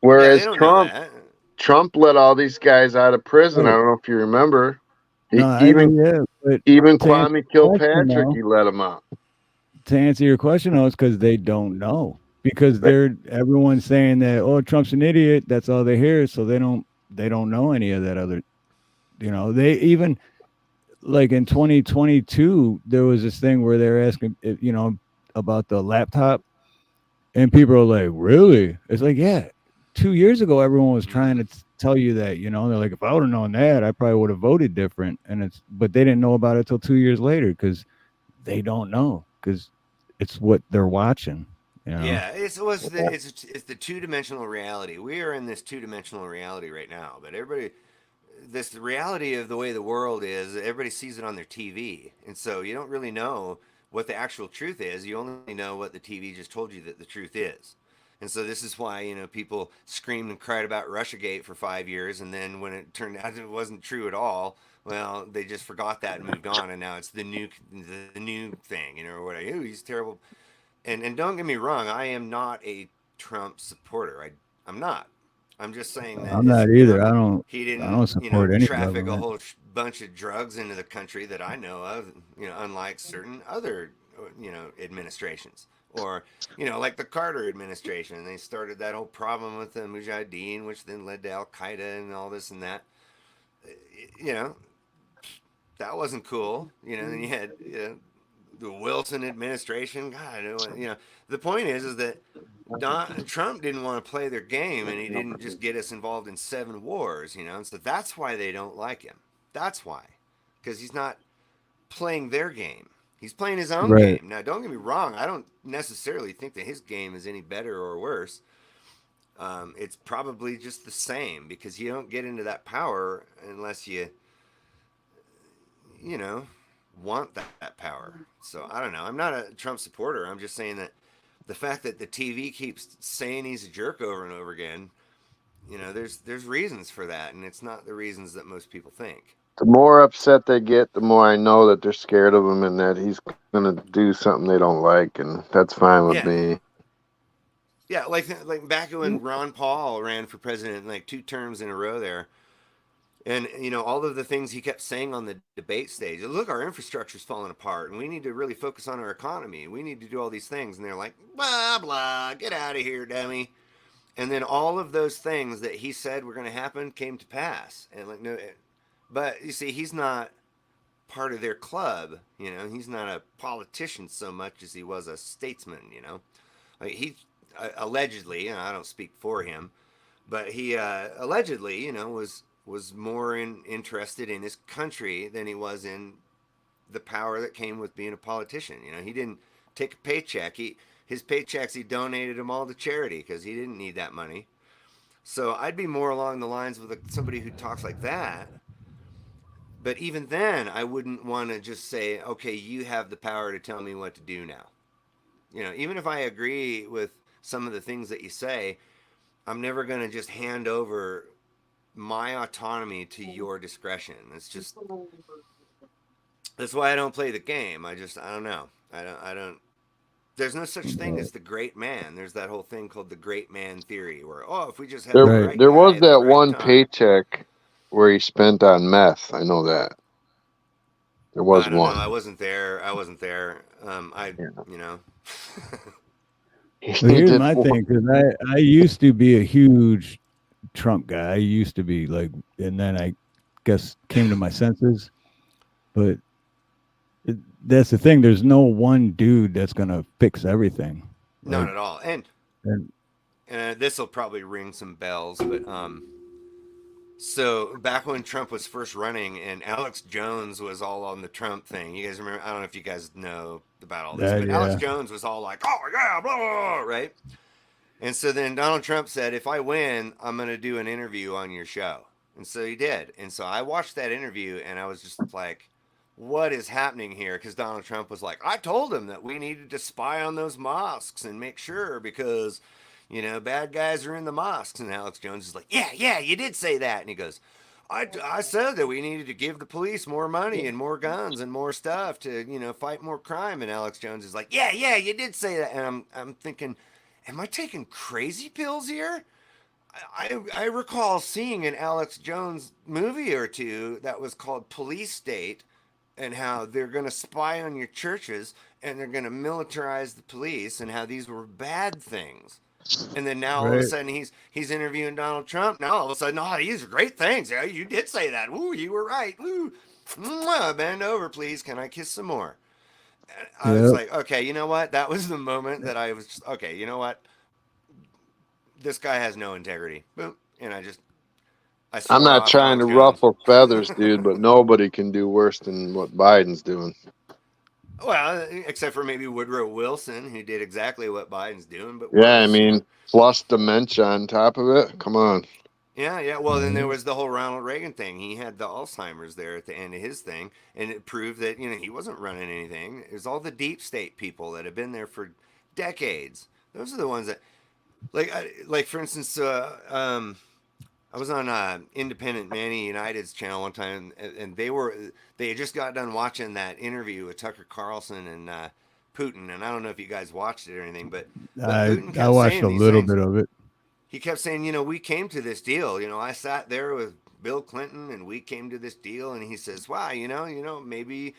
Yeah, Whereas they don't know that. Trump let all these guys out of prison. I Right. don't know if you remember. No, I agree. Yeah, but Even to answer Kwame your question, Kilpatrick, though, he let him out. to answer your question, though, it's because they don't know. Because everyone's saying that, oh, Trump's an idiot. That's all they hear. So they don't know any of that other. They even, like, in 2022, there was this thing where they were asking, about the laptop, and people are like, really? It's like, yeah. 2 years ago, everyone was trying to tell you that. They're like, if I would have known that, I probably would have voted different. But they didn't know about it till 2 years later because they don't know, because it's what they're watching. Yeah, it's the two-dimensional reality. We are in this two-dimensional reality right now, but the reality of the way the world is, everybody sees it on their TV, and so you don't really know what the actual truth is. You only know what the TV just told you that the truth is. And so this is why, people screamed and cried about Russiagate for 5 years, and then when it turned out it wasn't true at all, well, they just forgot that and moved on, and now it's the new thing, or whatever. Ooh, he's terrible. And don't get me wrong, I am not a Trump supporter. I'm not. I'm just saying that I'm not either. I he don't didn't, support any traffic a government. whole bunch of drugs into the country that I know of, unlike certain other, administrations. Or, like the Carter administration. They started that whole problem with the Mujahideen, which then led to Al Qaeda and all this and that. That wasn't cool. Then you had the Wilson administration. God, the point is that Trump didn't want to play their game, and he didn't just get us involved in 7 wars, and so that's why they don't like him. That's why, because he's not playing their game. He's playing his own Right. game. Now, don't get me wrong. I don't necessarily think that his game is any better or worse. It's probably just the same, because you don't get into that power unless you want that power. So I don't know. I'm not a Trump supporter. I'm just saying that the fact that the TV keeps saying he's a jerk over and over again, there's reasons for that, and it's not the reasons that most people think. The more upset they get, the more I know that they're scared of him and that he's going to do something they don't like, and that's fine with me. Yeah, like back when Ron Paul ran for president, like 2 terms in a row there, and all of the things he kept saying on the debate stage. Look, our infrastructure's falling apart, and we need to really focus on our economy. We need to do all these things, and they're like, blah blah, get out of here, dummy. And then all of those things that he said were going to happen came to pass, and no. But you see, he's not part of their club. He's not a politician so much as he was a statesman. Like he allegedly, I don't speak for him, but he allegedly, was more interested in his country than he was in the power that came with being a politician. He didn't take a paycheck. His paychecks, he donated them all to charity because he didn't need that money. So I'd be more along the lines with somebody who talks like that. But even then, I wouldn't want to just say, okay, you have the power to tell me what to do now. Even if I agree with some of the things that you say, I'm never going to just hand over my autonomy to your discretion. That's why I don't play the game. I don't know. I don't. There's no such thing as the great man. There's that whole thing called the great man theory, where if we just had the right there guy was at the that right one time. paycheck where he spent on meth. I know that. There was I don't one. know. I wasn't there. So here's my thing, because I used to be a huge Trump guy. I used to be like, and then I guess came to my senses. But that's the thing. There's no one dude that's gonna fix everything. Not at all. And this will probably ring some bells, but so back when Trump was first running and Alex Jones was all on the Trump thing, you guys remember? I don't know if you guys know about all this, but Alex Jones was all like, "Oh yeah, blah, blah, blah," right? And so then Donald Trump said, "If I win, I'm going to do an interview on your show." And so he did. And so I watched that interview and I was just like, what is happening here? Because Donald Trump was like, I told him that we needed to spy on those mosques and make sure because, bad guys are in the mosques. And Alex Jones is like, yeah, you did say that. And he goes, I said that we needed to give the police more money and more guns and more stuff to, fight more crime. And Alex Jones is like, yeah, you did say that. And I'm thinking, am I taking crazy pills here? I recall seeing an Alex Jones movie or two that was called Police State, and how they're going to spy on your churches and they're going to militarize the police, and how these were bad things. And then now all of a Right. sudden he's interviewing Donald Trump. Now all of a sudden, oh, these are great things. Yeah, you did say that. Ooh, you were right. Ooh, mwah, bend over, please. Can I kiss some more? And I was Yep. like, okay, you know what? That was the moment that I was just, okay, you know what? This guy has no integrity. Boom. And I I'm swore not off trying to Alex Jones. ruffle feathers, dude, but nobody can do worse than what Biden's doing. Well, except for maybe Woodrow Wilson, who did exactly what Biden's doing, but Yeah, I worse. mean, plus dementia on top of it. Come on. Yeah. Well, then there was the whole Ronald Reagan thing. He had the Alzheimer's there at the end of his thing, and it proved that he wasn't running anything. It was all the deep state people that have been there for decades. Those are the ones that, like for instance, I was on Independent Manny United's channel one time, and they had just got done watching that interview with Tucker Carlson and Putin, and I don't know if you guys watched it or anything, but Putin I kept watched saying a these little things. bit of it. He kept saying, we came to this deal. I sat there with Bill Clinton, and we came to this deal, and he says, wow, maybe.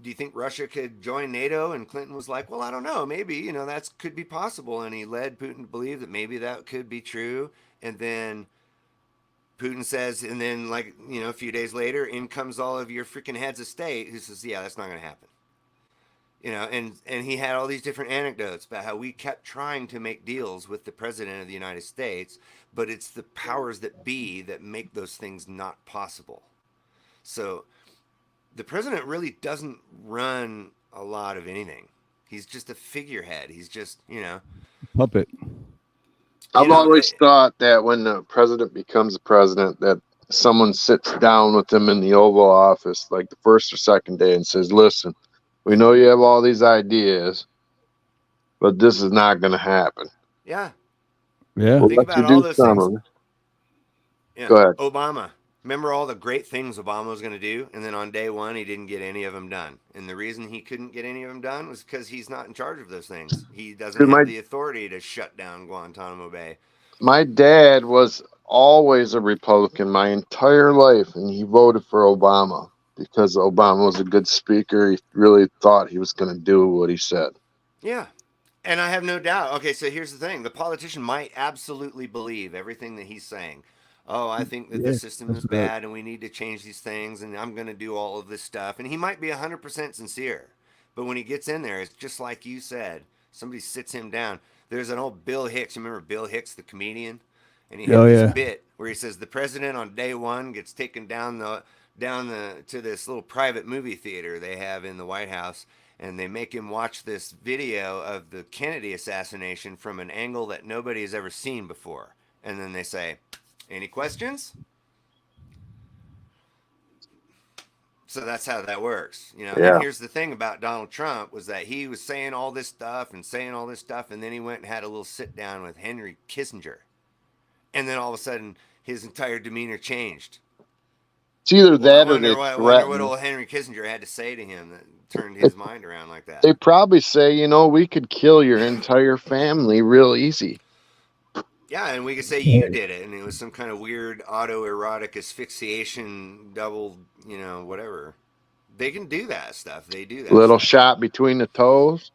Do you think Russia could join NATO? And Clinton was like, well, I don't know. Maybe, that could be possible. And he led Putin to believe that maybe that could be true. And then Putin says, and then a few days later, in comes all of your freaking heads of state who says, yeah, that's not going to happen. And he had all these different anecdotes about how we kept trying to make deals with the president of the United States, but it's the powers that be that make those things not possible. So the president really doesn't run a lot of anything. He's just a figurehead. He's just, Puppet. I've always thought that when the president becomes a president, that someone sits down with him in the Oval Office, like the first or second day, and says, listen, we know you have all these ideas, but this is not going to happen. Yeah. Yeah. Think about all those things. Yeah. Go ahead. Obama. Remember all the great things Obama was going to do, and then on day one, he didn't get any of them done. And the reason he couldn't get any of them done was because he's not in charge of those things. He doesn't have the authority to shut down Guantanamo Bay. My dad was always a Republican my entire life, and he voted for Obama because Obama was a good speaker. He really thought he was going to do what he said. Yeah. And I have no doubt. Okay, so here's the thing. The politician might absolutely believe everything that he's saying. Oh, I think that the system is bad and we need to change these things, and I'm going to do all of this stuff. And he might be 100% sincere. But when he gets in there, it's just like you said. Somebody sits him down. There's an old Bill Hicks. You remember Bill Hicks, the comedian? And he had this bit where he says the president on day one gets taken down to this little private movie theater they have in the White House, and they make him watch this video of the Kennedy assassination from an angle that nobody has ever seen before. And then they say, any questions? So that's how that works, Yeah. And here's the thing about Donald Trump was that he was saying all this stuff, and then he went and had a little sit down with Henry Kissinger. And then all of a sudden, his entire demeanor changed. It's either that or they they wonder what old Henry Kissinger had to say to him that turned his mind around like that. They probably say, we could kill your entire family real easy. Yeah, and we could say you did it, and it was some kind of weird autoerotic asphyxiation, double, whatever. They can do that stuff. They do that. Little shot between the toes.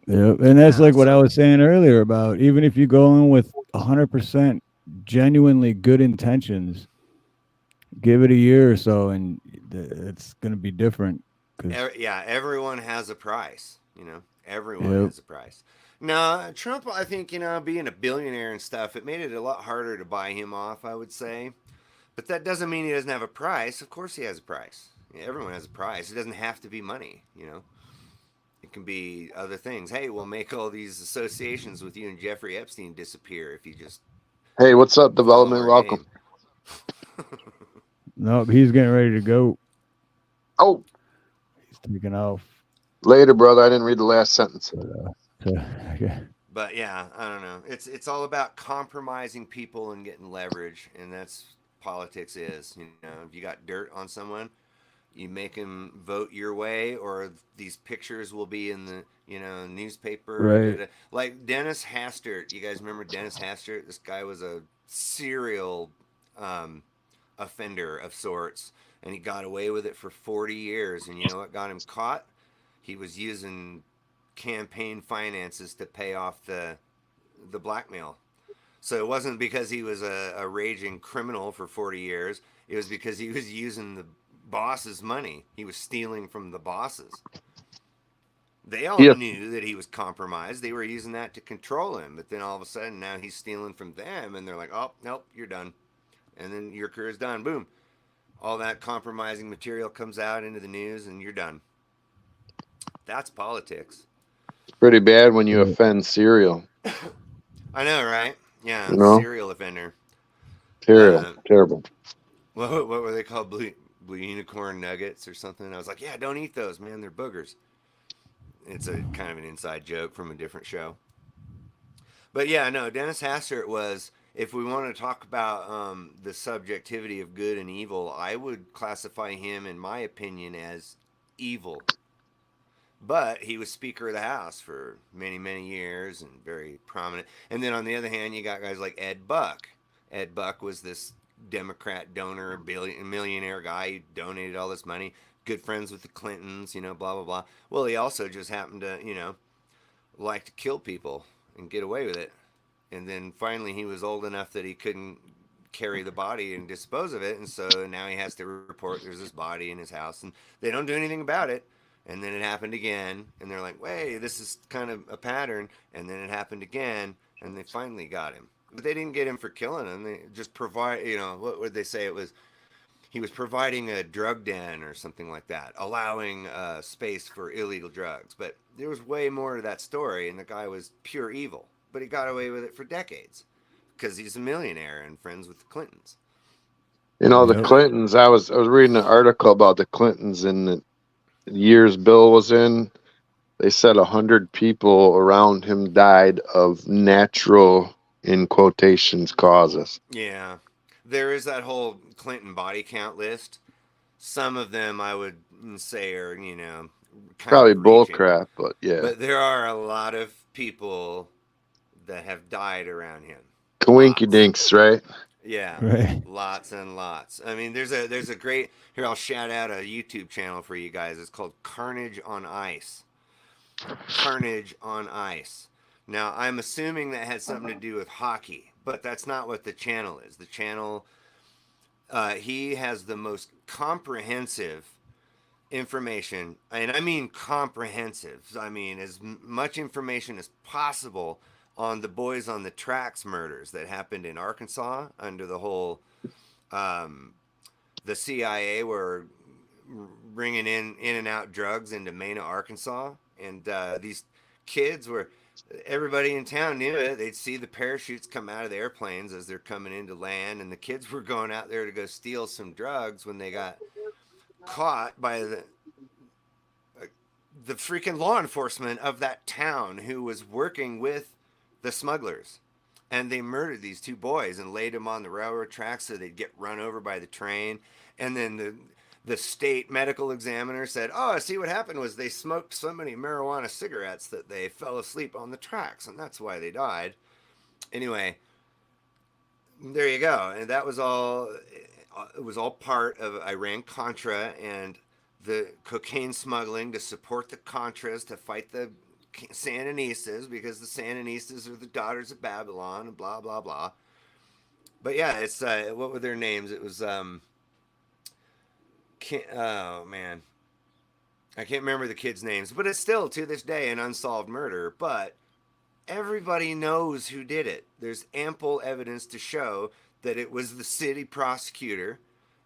Yeah, and that's like what I was saying earlier about even if you go in with 100% genuinely good intentions, give it a year or so, and it's going to be different. Yeah, everyone has a price. Everyone has a price. No, Trump, I think, being a billionaire and stuff, it made it a lot harder to buy him off, I would say. But that doesn't mean he doesn't have a price. Of course he has a price. Everyone has a price. It doesn't have to be money, It can be other things. Hey, we'll make all these associations with you and Jeffrey Epstein disappear if you just... Hey, what's up, development? Welcome. No, he's getting ready to go. Oh. He's taking off. Later, brother. I didn't read the last sentence. Okay. But yeah, I don't know. It's all about compromising people and getting leverage, and that's politics is. You know, if you got dirt on someone, you make them vote your way, or these pictures will be in the newspaper. Right. Like Dennis Hastert. You guys remember Dennis Hastert? This guy was a serial offender of sorts, and he got away with it for 40 years. And you know what got him caught? He was using campaign finances to pay off the blackmail. So it wasn't because he was a raging criminal for 40 years. It was because he was using the boss's money. He was stealing from the bosses. They all Yeah. knew that he was compromised. They were using that to control him. But then all of a sudden now he's stealing from them, and they're like, oh, nope, you're done. And then your career's done. Boom. All that compromising material comes out into the news, and you're done. That's politics. It's pretty bad when you offend cereal. I know, right? Yeah, You know? serial offender. Terrible. What were they called? Blue unicorn nuggets or something? I was like, yeah, don't eat those, man. They're boogers. It's a kind of an inside joke from a different show. But yeah, no, Dennis Hastert was, if we want to talk about the subjectivity of good and evil, I would classify him, in my opinion, as evil. But he was Speaker of the House for many, many years and very prominent. And then on the other hand, you got guys like Ed Buck. Ed Buck was this Democrat donor, millionaire guy. He donated all this money. Good friends with the Clintons, blah, blah, blah. Well, he also just happened to, like to kill people and get away with it. And then finally he was old enough that he couldn't carry the body and dispose of it. And so now he has to report there's this body in his house. And they don't do anything about it. And then it happened again, and they're like, wait, this is kind of a pattern. And then it happened again, and they finally got him. But they didn't get him for killing him. They just provide, what would they say? It was, he was providing a drug den or something like that, allowing space for illegal drugs. But there was way more to that story, and the guy was pure evil. But he got away with it for decades because he's a millionaire and friends with the Clintons. The Clintons, I was reading an article about the Clintons in the years Bill was in. They said 100 people around him died of natural, in quotations, causes. Yeah. There is that whole Clinton body count list. Some of them I would say are, kind Probably of bull reaching. crap, but yeah. But there are a lot of people that have died around him. Coinky dinks, right? Yeah, Right. Lots and lots. I mean, there's a great, here I'll shout out a YouTube channel for you guys. It's called Carnage on Ice. Carnage on Ice. Now, I'm assuming that had something to do with hockey, but that's not what the channel is. The channel, he has the most comprehensive information, and I mean comprehensive. I mean as much information as possible on the Boys on the Tracks murders that happened in Arkansas under the whole, the CIA were bringing in and out drugs into Mena, Arkansas. And these kids were, everybody in town knew it. They'd see the parachutes come out of the airplanes as they're coming into land. And the kids were going out there to go steal some drugs when they got caught by the freaking law enforcement of that town who was working with the smugglers. And they murdered these two boys and laid them on the railroad tracks so they'd get run over by the train. And then the state medical examiner said, oh, see, what happened was they smoked so many marijuana cigarettes that they fell asleep on the tracks, and that's why they died. Anyway, there you go. And that was all, it was all part of Iran-Contra and the cocaine smuggling to support the Contras to fight the Sandinistas, because the Sandinistas are the daughters of Babylon and blah, blah, blah. But yeah, it's, what were their names? It was, oh man, I can't remember the kids' names, but it's still to this day an unsolved murder. But everybody knows who did it. There's ample evidence to show that it was the city prosecutor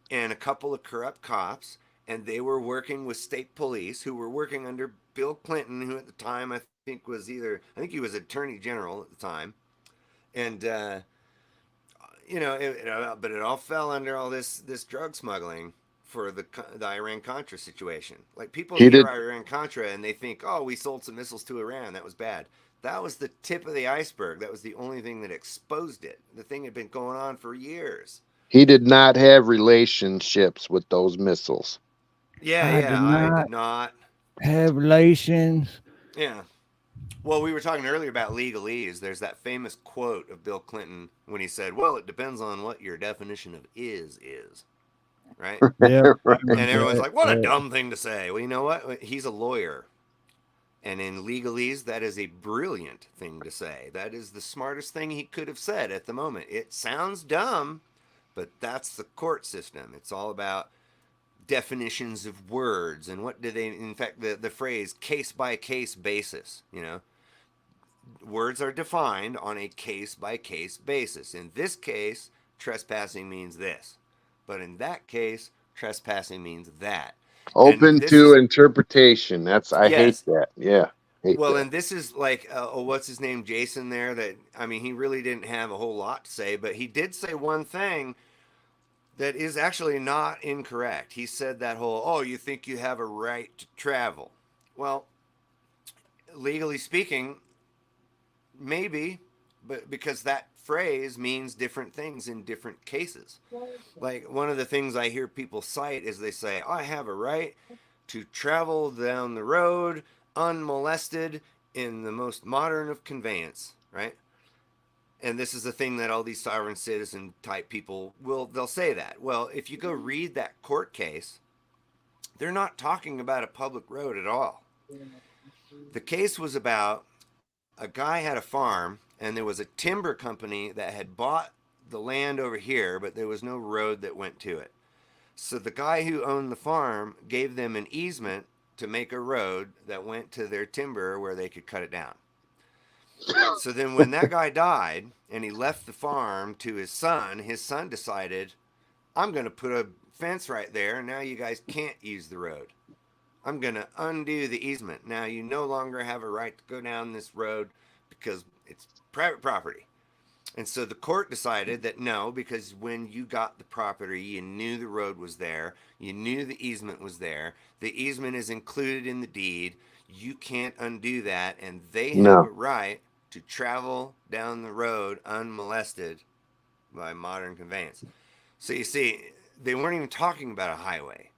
and a couple of corrupt cops, and they were working with state police who were working under Bill Clinton, who at the time I think was he was Attorney General at the time. And but it all fell under all this drug smuggling for the Iran-Contra situation. Like, people hear Iran-Contra and they think, oh, we sold some missiles to Iran. That was bad. That was the tip of the iceberg. That was the only thing that exposed it. The thing had been going on for years. He did not have relationships with those missiles. Yeah, I did I not did not. have relations. Yeah. Well, we were talking earlier about legalese. There's that famous quote of Bill Clinton when he said, "Well, it depends on what your definition of is." Right? Yeah, And everyone's like, "What a dumb thing to say." Well, you know what? He's a lawyer. And in legalese, that is a brilliant thing to say. That is the smartest thing he could have said at the moment. It sounds dumb, but that's the court system. It's all about definitions of words and what do they, in fact, the phrase case by case basis, words are defined on a case by case basis. In this case, trespassing means this, but in that case, trespassing means that. Open to interpretation. I hate that. Yeah. Well, and this is like, what's his name, Jason there, that, I mean, he really didn't have a whole lot to say, but he did say one thing that is actually not incorrect. He said that whole, oh, you think you have a right to travel. Well, legally speaking, maybe, but because that phrase means different things in different cases. Like one of the things I hear people cite is they say, I have a right to travel down the road unmolested in the most modern of conveyance, right? And this is the thing that all these sovereign citizen type people they'll say that. Well, if you go read that court case, they're not talking about a public road at all. The case was about a guy had a farm and there was a timber company that had bought the land over here, but there was no road that went to it. So the guy who owned the farm gave them an easement to make a road that went to their timber where they could cut it down. So then when that guy died and he left the farm to his son decided, I'm going to put a fence right there and now you guys can't use the road. I'm going to undo the easement. Now you no longer have a right to go down this road because it's private property. And so the court decided that no, because when you got the property, you knew the road was there. You knew the easement was there. The easement is included in the deed. You can't undo that. And they have a right to travel down the road unmolested by modern conveyance. So you see, they weren't even talking about a highway.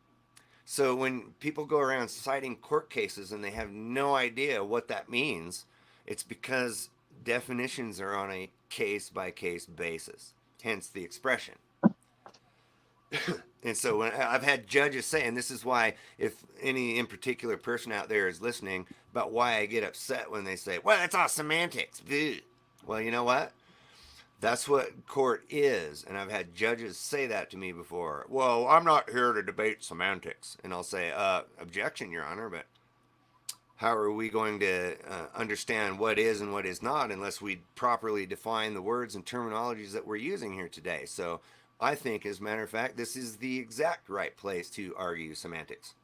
So when people go around citing court cases and they have no idea what that means, it's because definitions are on a case-by-case basis, hence the expression. And so when I've had judges say, and this is why, if any in particular person out there is listening about why I get upset when they say, well, it's all semantics. Well, you know what? That's what court is. And I've had judges say that to me before. Well, I'm not here to debate semantics. And I'll say, objection, Your Honor, but how are we going to understand what is and what is not unless we properly define the words and terminologies that we're using here today? So I think, as a matter of fact, this is the exact right place to argue semantics.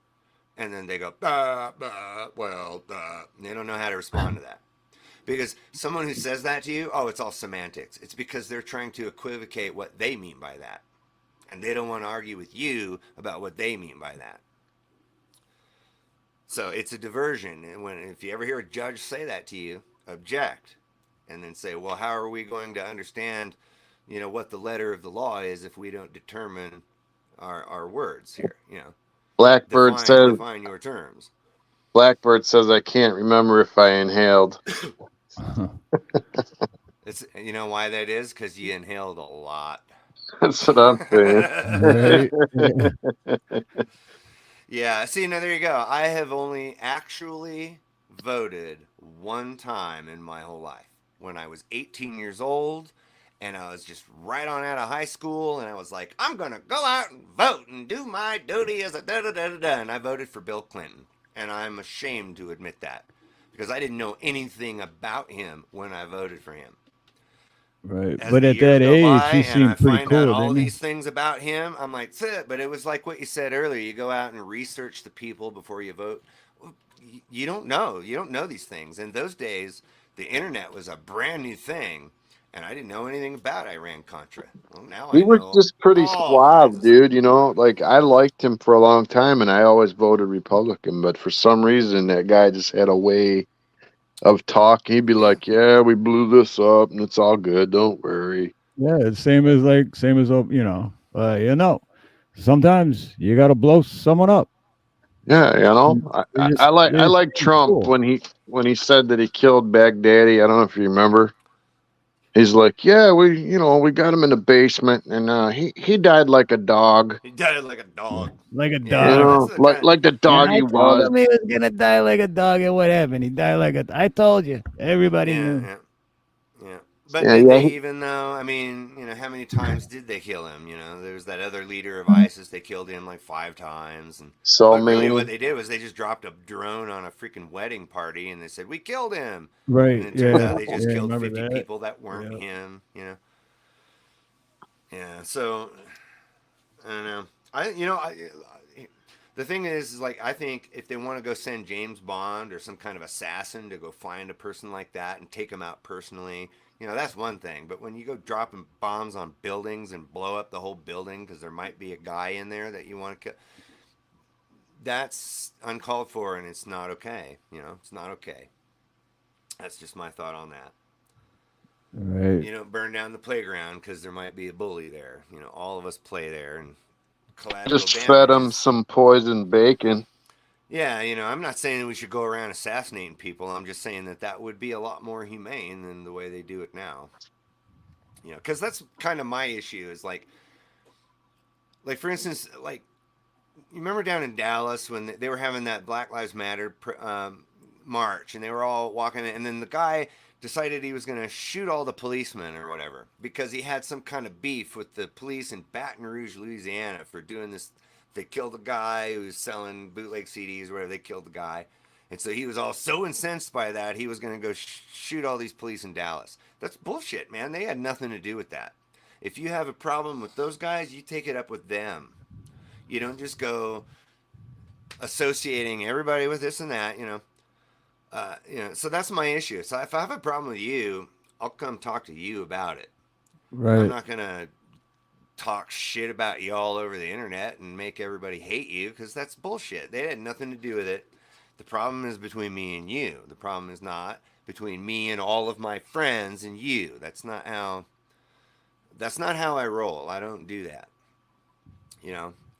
And then they go, well, they don't know how to respond to that. Because someone who says that to you, oh, it's all semantics. It's because they're trying to equivocate what they mean by that. And they don't want to argue with you about what they mean by that. So it's a diversion. And if you ever hear a judge say that to you, object. And then say, well, how are we going to understand, what the letter of the law is if we don't determine our words here, Blackbird define your terms. Blackbird says, I can't remember if I inhaled. It's why that is? Because you inhaled a lot. That's what I'm saying. Yeah, see, now there you go. I have only actually voted one time in my whole life. When I was 18 years old, and I was just right on out of high school, and I was like, I'm going to go out and vote and do my duty as a da-da-da-da-da, and I voted for Bill Clinton. And I'm ashamed to admit that, because I didn't know anything about him when I voted for him. Right, but at that age, he seemed pretty cool. Out all these things about him. I'm like, but it was like what you said earlier. You go out and research the people before you vote. You don't know. You don't know these things. In those days, the internet was a brand new thing, and I didn't know anything about Iran-Contra. Well, now we were just pretty suave, dude. Like I liked him for a long time, and I always voted Republican. But for some reason, that guy just had a way of talk. He'd be like, yeah, we blew this up and it's all good, don't worry. Yeah, same as You know, sometimes you got to blow someone up. Yeah, you know, I They're like Trump cool. when he said that he killed Baghdadi. I don't know if you remember. He's like, yeah, we got him in the basement, and he died like a dog. He died like a dog. Like a Yeah, dog. that's the kind. Like the And dog I he told was. him he was gonna die like a dog, and what happened? He died like a. I told you. Everybody Yeah, knew. yeah, yeah. But Yeah, did yeah. they even though? I mean, how many times did they kill him? There's that other leader of ISIS. They killed him like 5 times. So But really, what many. they did was they just dropped a drone on a freaking wedding party, and they said we killed him. And Right. it turns Yeah. out they just Yeah. killed Remember 50 that? people that weren't Yeah. him. Yeah. So I don't know. The thing is like I think if they want to go send James Bond or some kind of assassin to go find a person like that and take them out personally, that's one thing. But when you go dropping bombs on buildings and blow up the whole building because there might be a guy in there that you want to kill, that's uncalled for and it's not okay. It's not okay. That's just my thought on that. Right. Burn down the playground because there might be a bully there. All of us play there and collateral Just damage fed him is, some poisoned bacon. yeah, I'm not saying that we should go around assassinating people. I'm just saying that would be a lot more humane than the way they do it now. Because that's kind of my issue is like for instance, like you remember down in Dallas when they were having that Black Lives Matter march and they were all walking, and then the guy decided he was going to shoot all the policemen or whatever because he had some kind of beef with the police in Baton Rouge, Louisiana for doing this. They killed a guy who was selling bootleg CDs or whatever. They killed the guy. And so he was all so incensed by that, he was going to go shoot all these police in Dallas. That's bullshit, man. They had nothing to do with that. If you have a problem with those guys, you take it up with them. You don't just go associating everybody with this and that, so that's my issue. So if I have a problem with you, I'll come talk to you about it. Right. I'm not going to talk shit about you all over the internet and make everybody hate you because that's bullshit. They had nothing to do with it. The problem is between me and you. The problem is not between me and all of my friends and you. That's not how I roll. I don't do that.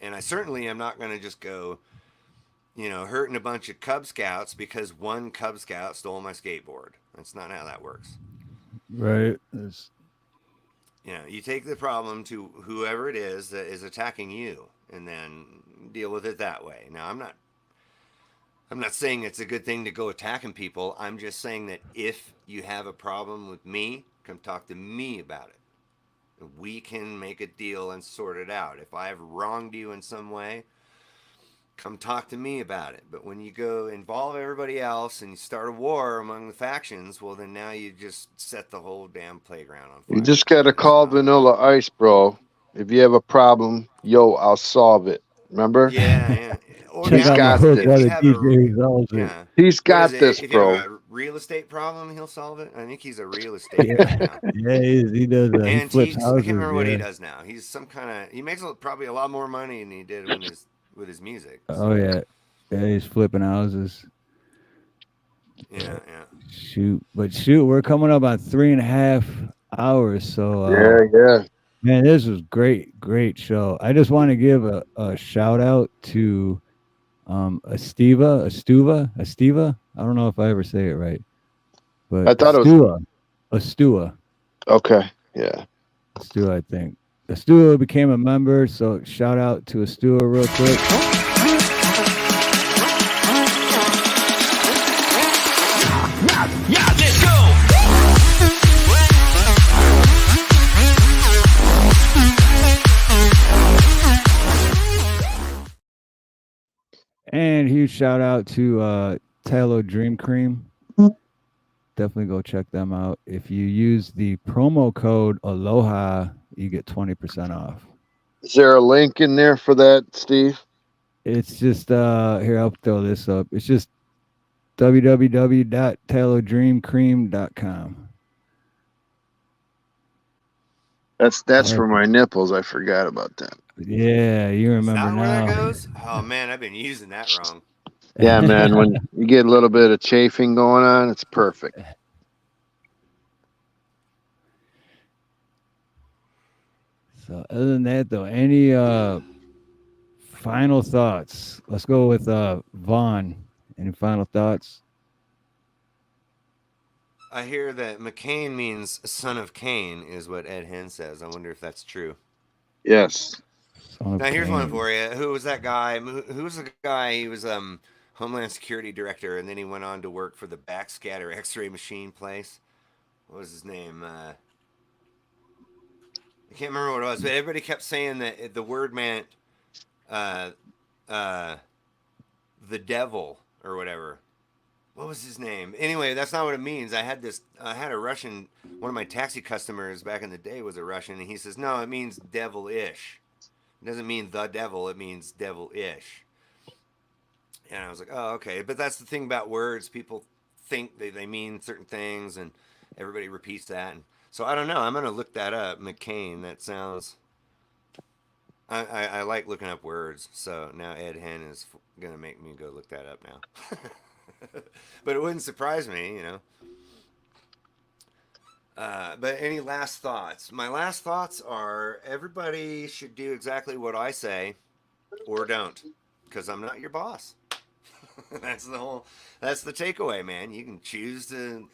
And I certainly am not going to just go hurting a bunch of Cub Scouts because one Cub Scout stole my skateboard. That's not how that works. Right. You take the problem to whoever it is that is attacking you and then deal with it that way. Now, I'm not saying it's a good thing to go attacking people. I'm just saying that if you have a problem with me, come talk to me about it. We can make a deal and sort it out. If I have wronged you in some way, come talk to me about it. But when you go involve everybody else and you start a war among the factions, well, then now you just set the whole damn playground on fire. You just gotta call Vanilla Ice, bro. If you have a problem, I'll solve it. Remember? Yeah. Or Check out my hook. if Other you have a DJ resolves it. yeah, He's got this, if bro. you have a real estate problem, he'll solve it. I think he's a real estate guy now. Yeah, he does. He flips Antiques. houses. I can't remember what he yeah. does now. He's some kind of. He makes probably a lot more money than he did with his music. Oh yeah, he's flipping houses. Yeah. Shoot, we're coming up on 3.5 hours. So yeah. Man, this was great show. I just want to give a shout out to Estiva. I don't know if I ever say it right, but I thought it was Estua. Okay, yeah. Estua, I think. Estua became a member, so shout out to Estua real quick. Yeah, let's go. And huge shout out to Talo Dream Cream. Definitely go check them out. If you use the promo code Aloha, you get 20% off. Is there a link in there for that, Steve? It's just here, I'll throw this up. It's just www.talodreamcream.com. That's for my nipples. I forgot about that. Yeah, you remember Is that now. where that goes? Oh man, I've been using that wrong. Yeah, man. When you get a little bit of chafing going on, it's perfect. So other than that, though, any final thoughts? Let's go with Vaughn. Any final thoughts? I hear that McCain means son of Cain, is what Ed Hen says. I wonder if that's true. Yes. Now here's one for you. Who was that guy? Who was the guy? He was Homeland Security Director, and then he went on to work for the backscatter X-ray machine place. What was his name? I can't remember what it was, but everybody kept saying that the word meant the devil or whatever. What was his name? Anyway, that's not what it means. I had a Russian, one of my taxi customers back in the day was a Russian, and he says, no, it means devilish. It doesn't mean the devil, it means devilish. And I was like, oh, okay. But that's the thing about words. People think they mean certain things, and everybody repeats that. And so I don't know. I'm going to look that up. McCain, that sounds... I like looking up words, so now Ed Hen is going to make me go look that up now. But it wouldn't surprise me, you know. But any last thoughts? My last thoughts are everybody should do exactly what I say or don't, because I'm not your boss. That's the takeaway, man. You can choose to,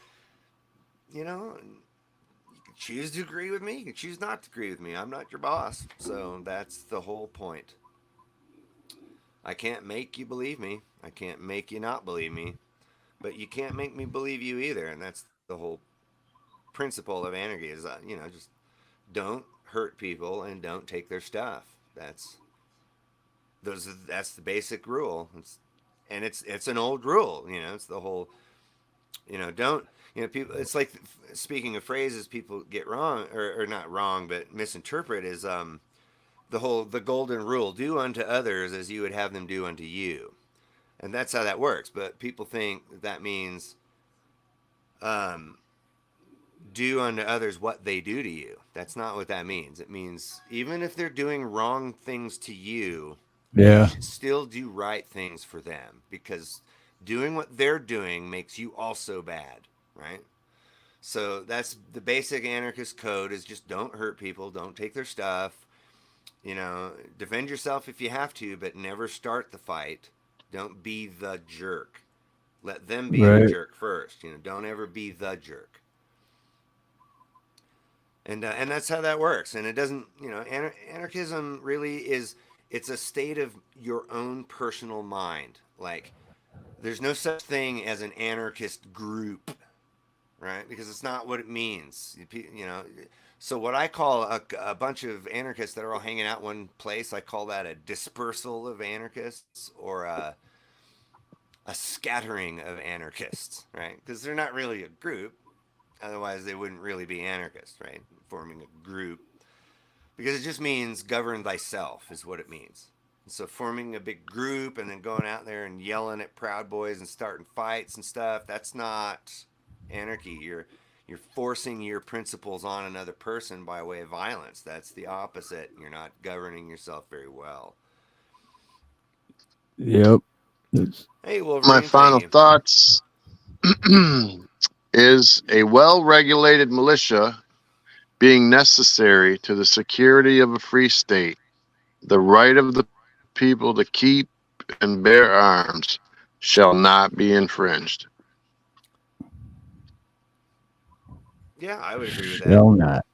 you know, you can choose to agree with me. You can choose not to agree with me. I'm not your boss. So that's the whole point. I can't make you believe me. I can't make you not believe me. But you can't make me believe you either. And that's the whole principle of anarchy is, you know, just don't hurt people and don't take their stuff. That's the basic rule. It's an old rule, you know. It's the whole, you know, don't, you know, people. It's like, speaking of phrases people get wrong or not wrong, but misinterpret is the golden rule: do unto others as you would have them do unto you, and that's how that works. But people think that means do unto others what they do to you. That's not what that means. It means even if they're doing wrong things to you, you should still do right things for them, because doing what they're doing makes you also bad, right? So that's the basic anarchist code, is just don't hurt people, don't take their stuff, you know, defend yourself if you have to, but never start the fight. Don't be the jerk. Let them be the jerk first, you know, don't ever be the jerk. And that's how that works. And it doesn't, you know, anarchism really is, it's a state of your own personal mind. Like, there's no such thing as an anarchist group, right? Because it's not what it means, you know. So what I call a bunch of anarchists that are all hanging out one place, I call that a dispersal of anarchists, or a scattering of anarchists, right? Because they're not really a group. Otherwise, they wouldn't really be anarchists, right? Forming a group. Because it just means govern thyself is what it means. And so forming a big group and then going out there and yelling at Proud Boys and starting fights and stuff, that's not anarchy. You're forcing your principles on another person by way of violence. That's the opposite. You're not governing yourself very well. Yep. Hey, Wolverine, my final thoughts is a well-regulated militia being necessary to the security of a free state. The right of the people to keep and bear arms shall not be infringed. Yeah, I would agree with that. Shall not.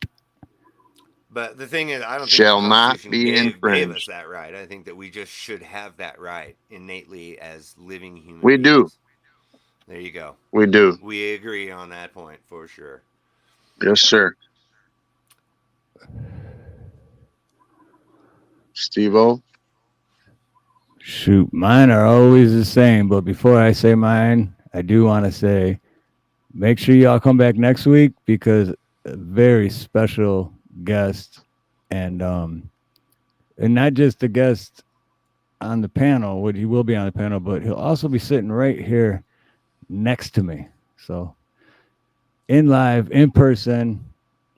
But the thing is, I don't think Shall the not Constitution be gave us infringed. that right. I think that we just should have that right innately as living humans. We do. There you go. We do. We agree on that point for sure. Yes, sir. Steve-O? Shoot, mine are always the same. But before I say mine, I do want to say, make sure y'all come back next week, because a very special guest, and not just a guest on the panel, he will be on the panel, but he'll also be sitting right here next to me. So in live, in person,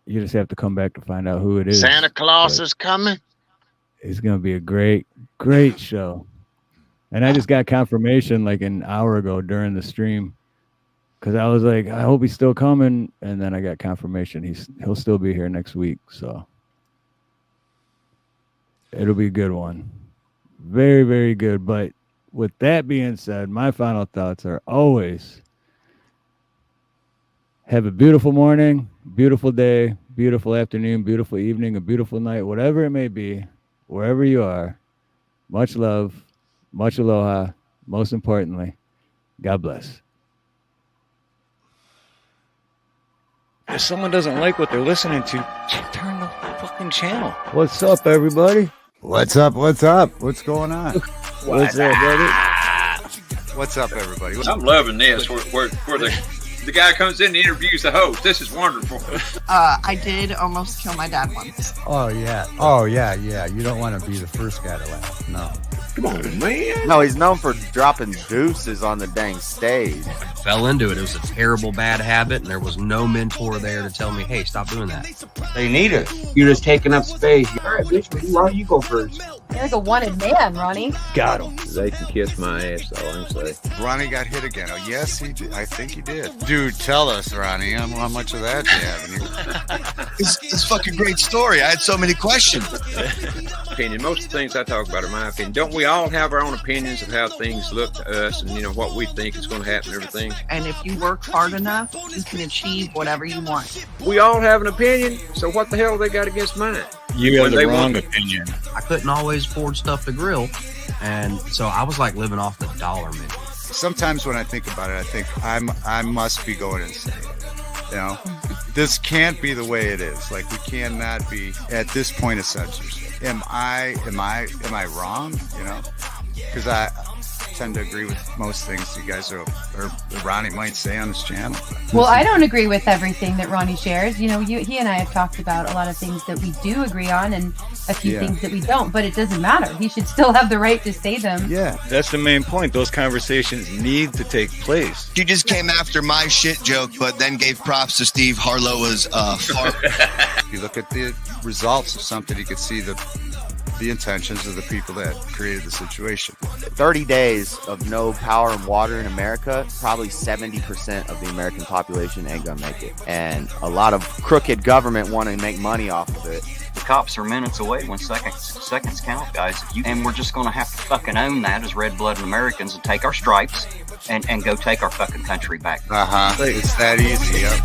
you just have to come back to find out who it is. Santa Claus is coming. It's going to be a great, great show. And I just got confirmation like an hour ago during the stream, because I was like, I hope he's still coming. And then I got confirmation he'll still be here next week. So It'll be a good one. Very, very good. But with that being said, my final thoughts are always have a beautiful morning, beautiful day, beautiful afternoon, beautiful evening, a beautiful night, whatever it may be, wherever you are. Much love, much aloha. Most importantly, God bless. If someone doesn't like what they're listening to, turn the fucking channel. What's up, everybody? What's up? What's up? What's going on? What's up, buddy? What's up, everybody? I'm loving this where the guy comes in and interviews the host. This is wonderful. I did almost kill my dad once. Oh, yeah. Oh, yeah, yeah. You don't want to be the first guy to laugh. No. Come on, man. No, he's known for dropping deuces on the dang stage. Fell into it. It was a terrible bad habit, and there was no mentor there to tell me, hey, stop doing that. They need us. You're just taking up space. All right, bitch, why don't you go first? You're like a wanted man, Ronnie. Got him. They can kiss my ass, all I'm saying. Ronnie got hit again. Oh, yes, he did. I think he did. Dude, tell us, Ronnie, how much of that do you have in you? It's fucking great story. I had so many questions. Opinion. Most of the things I talk about are my opinion. Don't we all have our own opinions of how things look to us and, what we think is going to happen and everything? And if you work hard enough, you can achieve whatever you want. We all have an opinion, so what the hell they got against mine? You have the wrong opinion. I couldn't always afford stuff to grill, and so I was like living off the dollar menu. Sometimes when I think about it, I think I must be going insane. This can't be the way it is. Like, we cannot be at this point of censorship. Am I wrong? Because I tend to agree with most things you guys or Ronnie might say on his channel. Well, I don't agree with everything that Ronnie shares. He and I have talked about a lot of things that we do agree on and a few things that we don't, but it doesn't matter. He should still have the right to say them. Yeah, that's the main point. Those conversations need to take place. You just came after my shit joke, but then gave props to Steve Harloha's fart. If you look at the results of something, you could see the intentions of the people that created the situation. 30 days of no power and water in America, probably 70% of the American population ain't gonna make it. And a lot of crooked government want to make money off of it. The cops are minutes away when seconds count, guys. And we're just gonna have to fucking own that as red-blooded Americans and take our stripes and go take our fucking country back. It's that easy. Yep.